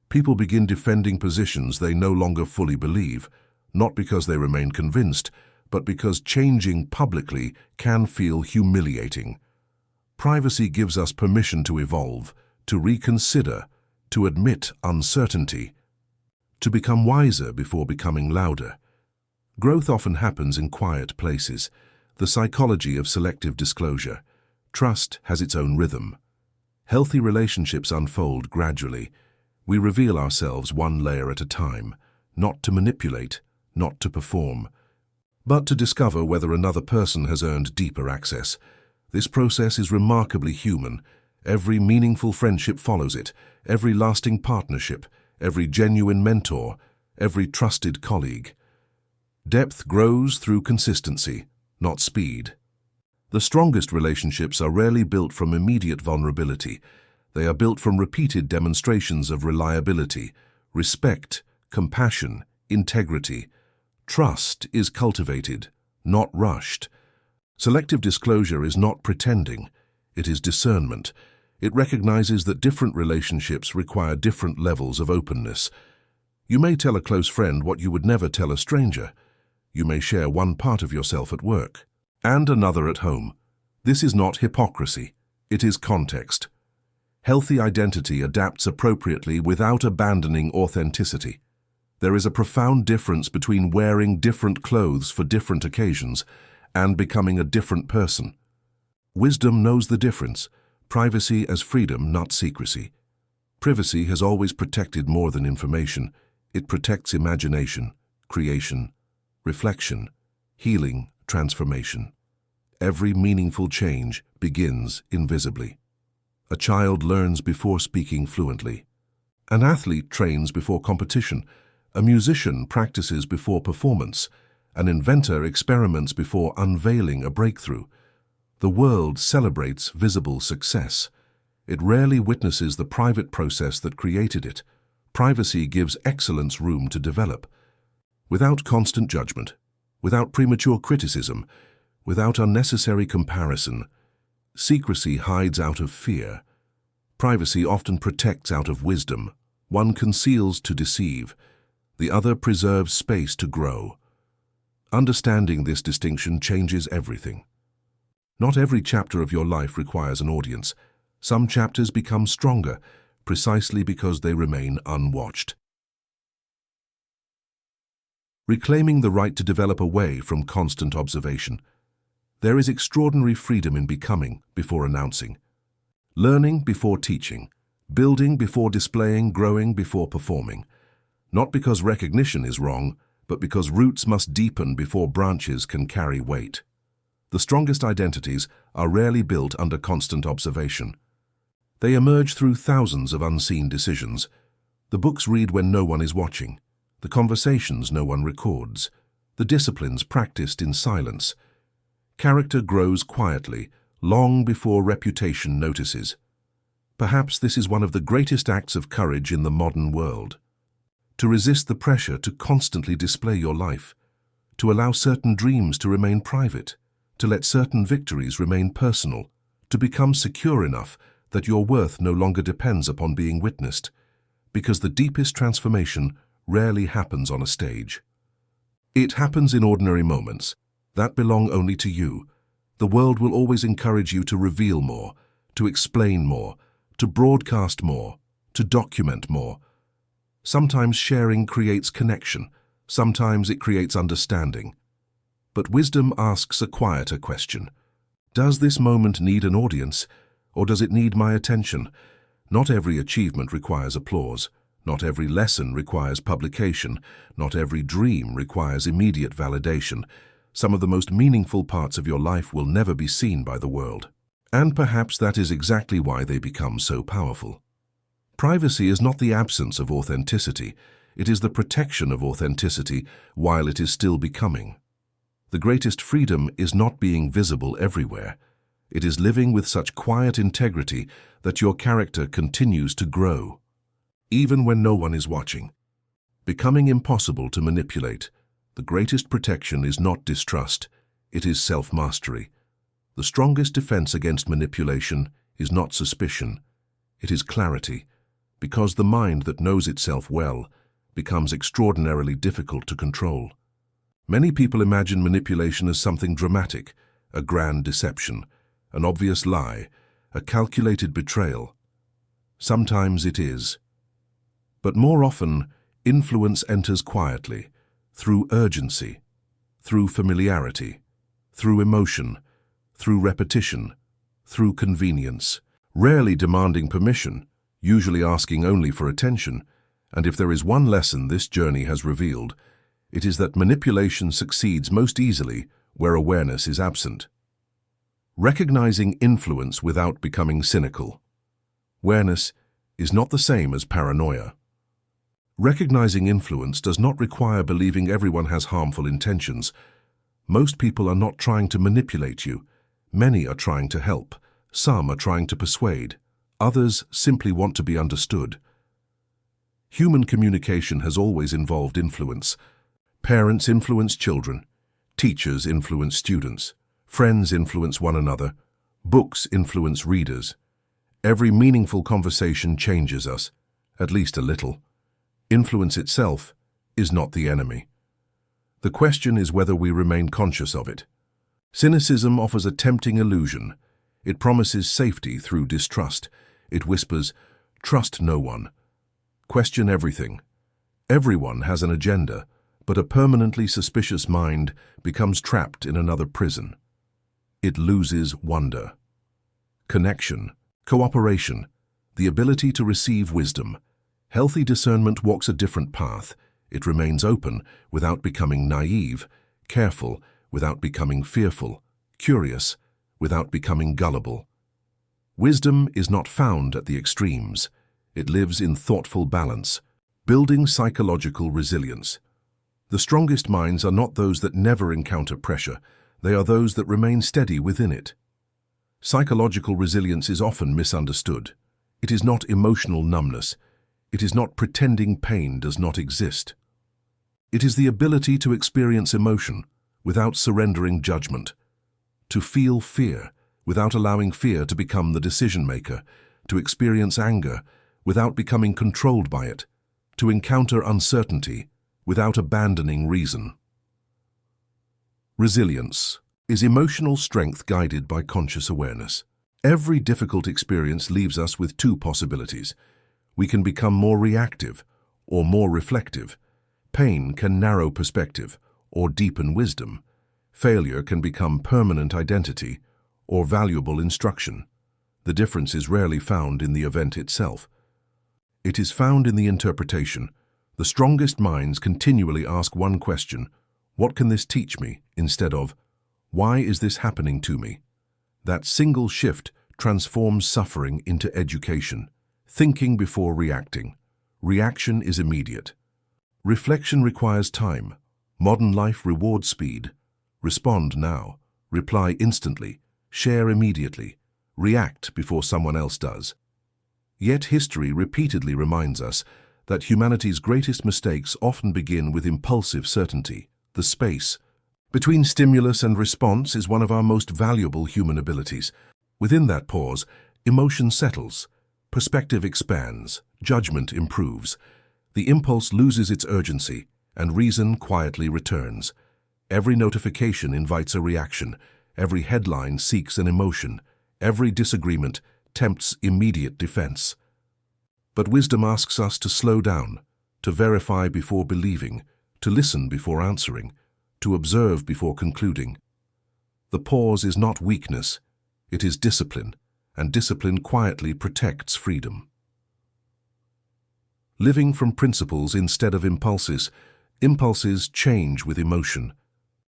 S1: People begin defending positions they no longer fully believe, not because they remain convinced, but because changing publicly can feel humiliating. Privacy gives us permission to evolve, to reconsider, to admit uncertainty, to become wiser before becoming louder. Growth often happens in quiet places. The psychology of selective disclosure. Trust has its own rhythm. Healthy relationships unfold gradually. We reveal ourselves one layer at a time, not to manipulate, not to perform, but to discover whether another person has earned deeper access. This process is remarkably human. Every meaningful friendship follows it, every lasting partnership, every genuine mentor, every trusted colleague. Depth grows through consistency, not speed. The strongest relationships are rarely built from immediate vulnerability. They are built from repeated demonstrations of reliability, respect, compassion, integrity. Trust is cultivated, not rushed. Selective disclosure is not pretending. It is discernment. It recognizes that different relationships require different levels of openness. You may tell a close friend what you would never tell a stranger. You may share one part of yourself at work and another at home. This is not hypocrisy. It is context. Healthy identity adapts appropriately without abandoning authenticity. There is a profound difference between wearing different clothes for different occasions and becoming a different person. Wisdom knows the difference. Privacy as freedom, not secrecy. Privacy has always protected more than information. It protects imagination, creation, reflection, healing, transformation. Every meaningful change begins invisibly. A child learns before speaking fluently. An athlete trains before competition. A musician practices before performance. An inventor experiments before unveiling a breakthrough. The world celebrates visible success. It rarely witnesses the private process that created it. Privacy gives excellence room to develop. Without constant judgment, without premature criticism, without unnecessary comparison, secrecy hides out of fear. Privacy often protects out of wisdom. One conceals to deceive. The other preserves space to grow. Understanding this distinction changes everything. Not every chapter of your life requires an audience. Some chapters become stronger precisely because they remain unwatched. Reclaiming the right to develop away from constant observation. There is extraordinary freedom in becoming before announcing, learning before teaching, building before displaying, growing before performing. Not because recognition is wrong, but because roots must deepen before branches can carry weight. The strongest identities are rarely built under constant observation. They emerge through thousands of unseen decisions. The books read when no one is watching, the conversations no one records, the disciplines practiced in silence. Character grows quietly, long before reputation notices. Perhaps this is one of the greatest acts of courage in the modern world. To resist the pressure to constantly display your life, to allow certain dreams to remain private, to let certain victories remain personal, to become secure enough that your worth no longer depends upon being witnessed, because the deepest transformation rarely happens on a stage. It happens in ordinary moments that belong only to you. The world will always encourage you to reveal more, to explain more, to broadcast more, to document more. Sometimes sharing creates connection, sometimes it creates understanding. But wisdom asks a quieter question. Does this moment need an audience, or does it need my attention? Not every achievement requires applause. Not every lesson requires publication. Not every dream requires immediate validation. Some of the most meaningful parts of your life will never be seen by the world. And perhaps that is exactly why they become so powerful. Privacy is not the absence of authenticity. It is the protection of authenticity while it is still becoming. The greatest freedom is not being visible everywhere. It is living with such quiet integrity that your character continues to grow, even when no one is watching. Becoming impossible to manipulate. The greatest protection is not distrust, it is self-mastery. The strongest defense against manipulation is not suspicion, it is clarity, because the mind that knows itself well becomes extraordinarily difficult to control. Many people imagine manipulation as something dramatic, a grand deception, an obvious lie, a calculated betrayal. Sometimes it is. But more often, influence enters quietly, through urgency, through familiarity, through emotion, through repetition, through convenience, rarely demanding permission, usually asking only for attention. And if there is one lesson this journey has revealed, it is that manipulation succeeds most easily where awareness is absent. Recognizing influence without becoming cynical. Awareness is not the same as paranoia. Recognizing influence does not require believing everyone has harmful intentions. Most people are not trying to manipulate you. Many are trying to help. Some are trying to persuade. Others simply want to be understood. Human communication has always involved influence. Parents influence children. Teachers influence students. Friends influence one another. Books influence readers. Every meaningful conversation changes us, at least a little. Influence itself is not the enemy. The question is whether we remain conscious of it. Cynicism offers a tempting illusion. It promises safety through distrust. It whispers, trust no one. Question everything. Everyone has an agenda, but a permanently suspicious mind becomes trapped in another prison. It loses wonder, connection, cooperation, the ability to receive wisdom. Healthy discernment walks a different path. It remains open without becoming naive, careful without becoming fearful, curious without becoming gullible. Wisdom is not found at the extremes. It lives in thoughtful balance, building psychological resilience. The strongest minds are not those that never encounter pressure. They are those that remain steady within it. Psychological resilience is often misunderstood. It is not emotional numbness. It is not pretending pain does not exist. It is the ability to experience emotion without surrendering judgment, to feel fear without allowing fear to become the decision-maker, to experience anger without becoming controlled by it, to encounter uncertainty without abandoning reason. Resilience is emotional strength guided by conscious awareness. Every difficult experience leaves us with two possibilities. We can become more reactive or more reflective. Pain can narrow perspective or deepen wisdom. failure can become permanent identity or valuable instruction. The difference is rarely found in the event itself. It is found in the interpretation. The strongest minds continually ask one question: what can this teach me? Instead of, why is this happening to me? That single shift transforms suffering into education. Thinking before reacting. Reaction is immediate. Reflection requires time. Modern life rewards speed. Respond now. Reply instantly. Share immediately. React before someone else does. Yet history repeatedly reminds us that humanity's greatest mistakes often begin with impulsive certainty. The space between stimulus and response is one of our most valuable human abilities. Within that pause, emotion settles, perspective expands, judgment improves. The impulse loses its urgency, and reason quietly returns. Every notification invites a reaction. Every headline seeks an emotion. Every disagreement tempts immediate defense. But wisdom asks us to slow down, to verify before believing, to listen before answering, to observe before concluding. The pause is not weakness, it is discipline, and discipline quietly protects freedom. Living from principles instead of impulses. Impulses change with emotion.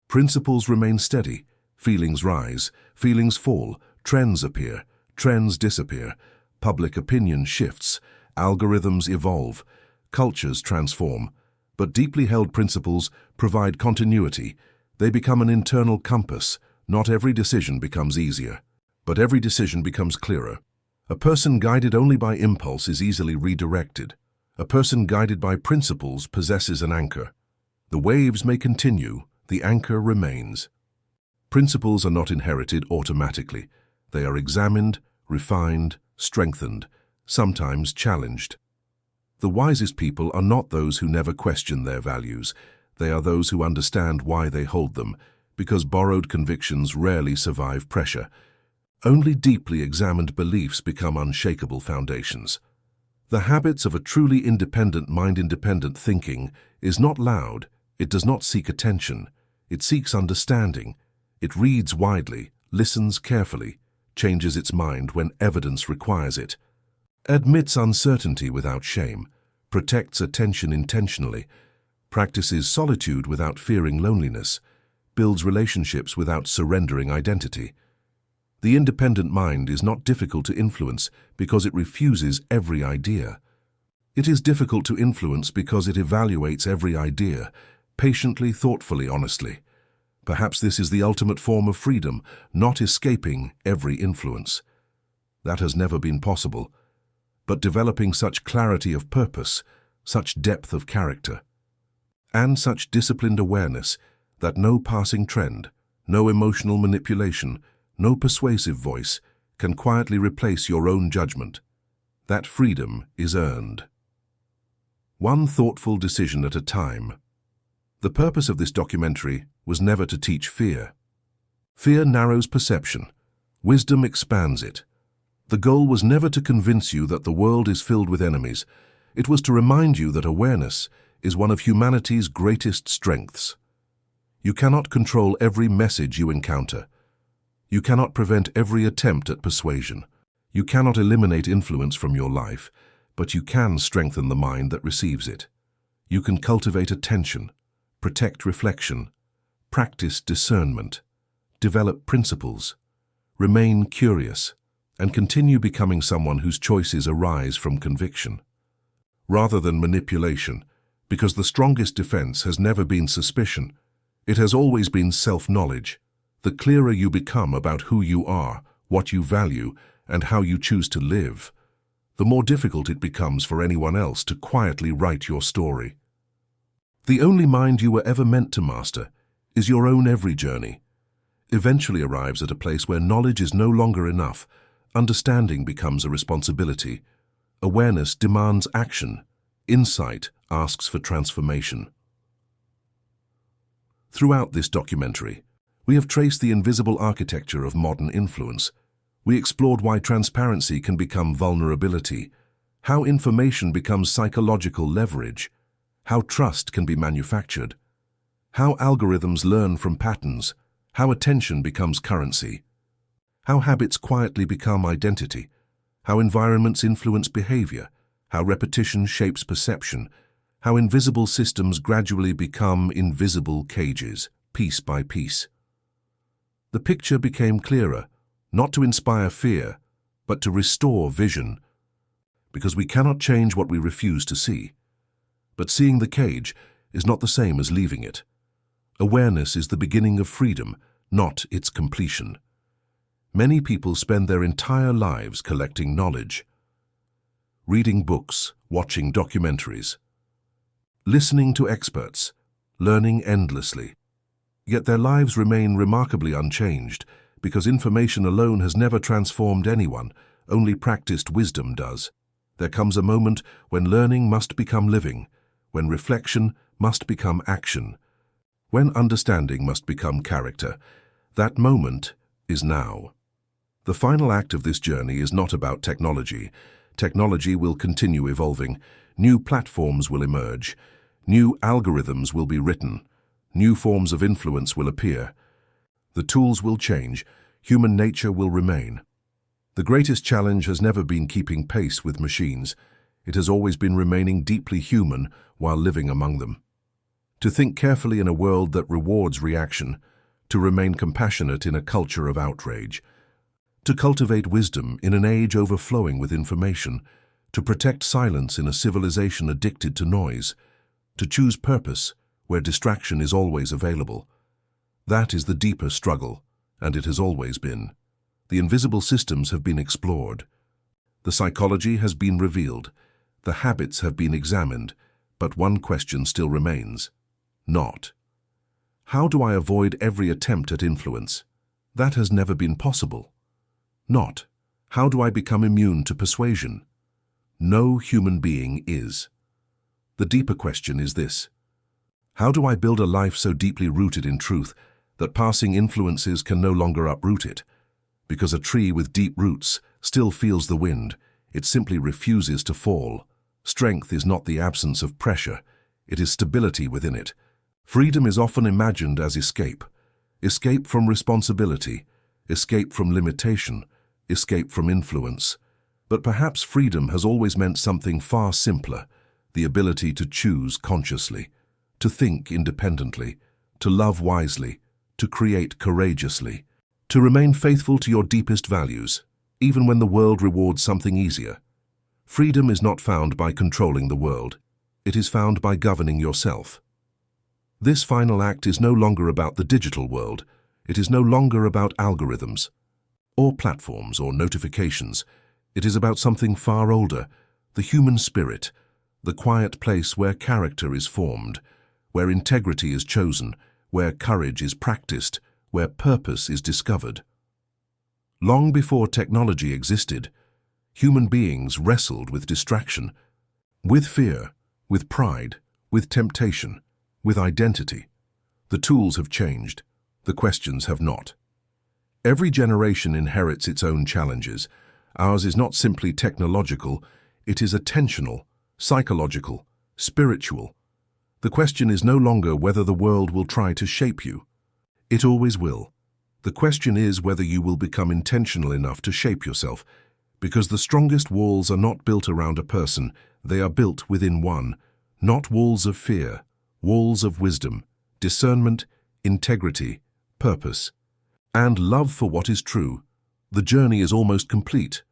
S1: Principles remain steady. Feelings rise, feelings fall, trends appear, trends disappear. Public opinion shifts, algorithms evolve, cultures transform. But deeply held principles provide continuity. They become an internal compass. Not every decision becomes easier, but every decision becomes clearer. A person guided only by impulse is easily redirected. A person guided by principles possesses an anchor. The waves may continue, the anchor remains. Principles are not inherited automatically. They are examined, refined, strengthened, sometimes challenged. The wisest people are not those who never question their values. They are those who understand why they hold them, because borrowed convictions rarely survive pressure. Only deeply examined beliefs become unshakable foundations. The habits of a truly independent mind. Independent thinking is not loud. It does not seek attention. It seeks understanding. It reads widely, listens carefully, changes its mind when evidence requires it, admits uncertainty without shame, protects attention intentionally, practices solitude without fearing loneliness, builds relationships without surrendering identity. The independent mind is not difficult to influence because it refuses every idea. It is difficult to influence because it evaluates every idea, patiently, thoughtfully, honestly. Perhaps this is the ultimate form of freedom, not escaping every influence. That has never been possible. But developing such clarity of purpose, such depth of character, and such disciplined awareness that no passing trend, no emotional manipulation, no persuasive voice can quietly replace your own judgment. That freedom is earned. One thoughtful decision at a time. The purpose of this documentary was never to teach fear. Fear narrows perception. Wisdom expands it. The goal was never to convince you that the world is filled with enemies. It was to remind you that awareness is one of humanity's greatest strengths. You cannot control every message you encounter. You cannot prevent every attempt at persuasion. You cannot eliminate influence from your life, but you can strengthen the mind that receives it. You can cultivate attention, protect reflection, practice discernment, develop principles, remain curious, and continue becoming someone whose choices arise from conviction, rather than manipulation, because the strongest defense has never been suspicion. It has always been self-knowledge. The clearer you become about who you are, what you value, and how you choose to live, the more difficult it becomes for anyone else to quietly write your story. The only mind you were ever meant to master is your own. Every journey eventually arrives at a place where knowledge is no longer enough. Understanding becomes a responsibility. Awareness demands action. Insight asks for transformation. Throughout this documentary, we have traced the invisible architecture of modern influence. We explored why transparency can become vulnerability, how information becomes psychological leverage, how trust can be manufactured, how algorithms learn from patterns, how attention becomes currency, how habits quietly become identity, how environments influence behavior, how repetition shapes perception, how invisible systems gradually become invisible cages, piece by piece. The picture became clearer, not to inspire fear, but to restore vision, because we cannot change what we refuse to see. But seeing the cage is not the same as leaving it. Awareness is the beginning of freedom, not its completion. Many people spend their entire lives collecting knowledge, reading books, watching documentaries, listening to experts, learning endlessly. Yet their lives remain remarkably unchanged, because information alone has never transformed anyone, only practiced wisdom does. There comes a moment when learning must become living, when reflection must become action, when understanding must become character. That moment is now. The final act of this journey is not about technology. Technology will continue evolving. New platforms will emerge. New algorithms will be written. New forms of influence will appear. The tools will change. Human nature will remain. The greatest challenge has never been keeping pace with machines. It has always been remaining deeply human while living among them. To think carefully in a world that rewards reaction, to remain compassionate in a culture of outrage, to cultivate wisdom in an age overflowing with information, to protect silence in a civilization addicted to noise, to choose purpose where distraction is always available. That is the deeper struggle, and it has always been. The invisible systems have been explored. The psychology has been revealed. The habits have been examined, but one question still remains. Not. How do I avoid every attempt at influence? That has never been possible. Not. How do I become immune to persuasion? No human being is. The deeper question is this. How do I build a life so deeply rooted in truth that passing influences can no longer uproot it? Because a tree with deep roots still feels the wind, it simply refuses to fall. Strength is not the absence of pressure, it is stability within it. Freedom is often imagined as escape. Escape from responsibility, escape from limitation, escape from influence. But perhaps freedom has always meant something far simpler, the ability to choose consciously, to think independently, to love wisely, to create courageously, to remain faithful to your deepest values, even when the world rewards something easier. Freedom is not found by controlling the world. It is found by governing yourself. This final act is no longer about the digital world. It is no longer about algorithms, or platforms, or notifications. It is about something far older, the human spirit, the quiet place where character is formed, where integrity is chosen, where courage is practiced, where purpose is discovered. Long before technology existed, human beings wrestled with distraction, with fear, with pride, with temptation, with identity. The tools have changed, the questions have not. Every generation inherits its own challenges. Ours is not simply technological, it is attentional, psychological, spiritual. The question is no longer whether the world will try to shape you. It always will. The question is whether you will become intentional enough to shape yourself, because the strongest walls are not built around a person, they are built within one, not walls of fear, walls of wisdom, discernment, integrity, purpose, and love for what is true. The journey is almost complete.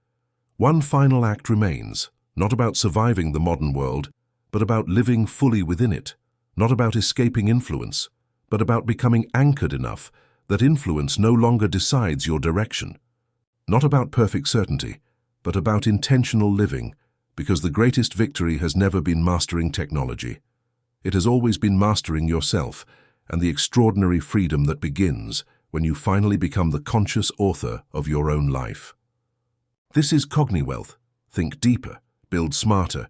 S1: One final act remains, not about surviving the modern world, but about living fully within it, not about escaping influence, but about becoming anchored enough that influence no longer decides your direction. Not about perfect certainty, but about intentional living, because the greatest victory has never been mastering technology. It has always been mastering yourself and the extraordinary freedom that begins when you finally become the conscious author of your own life. This is Cogniwealth. Think deeper, build smarter,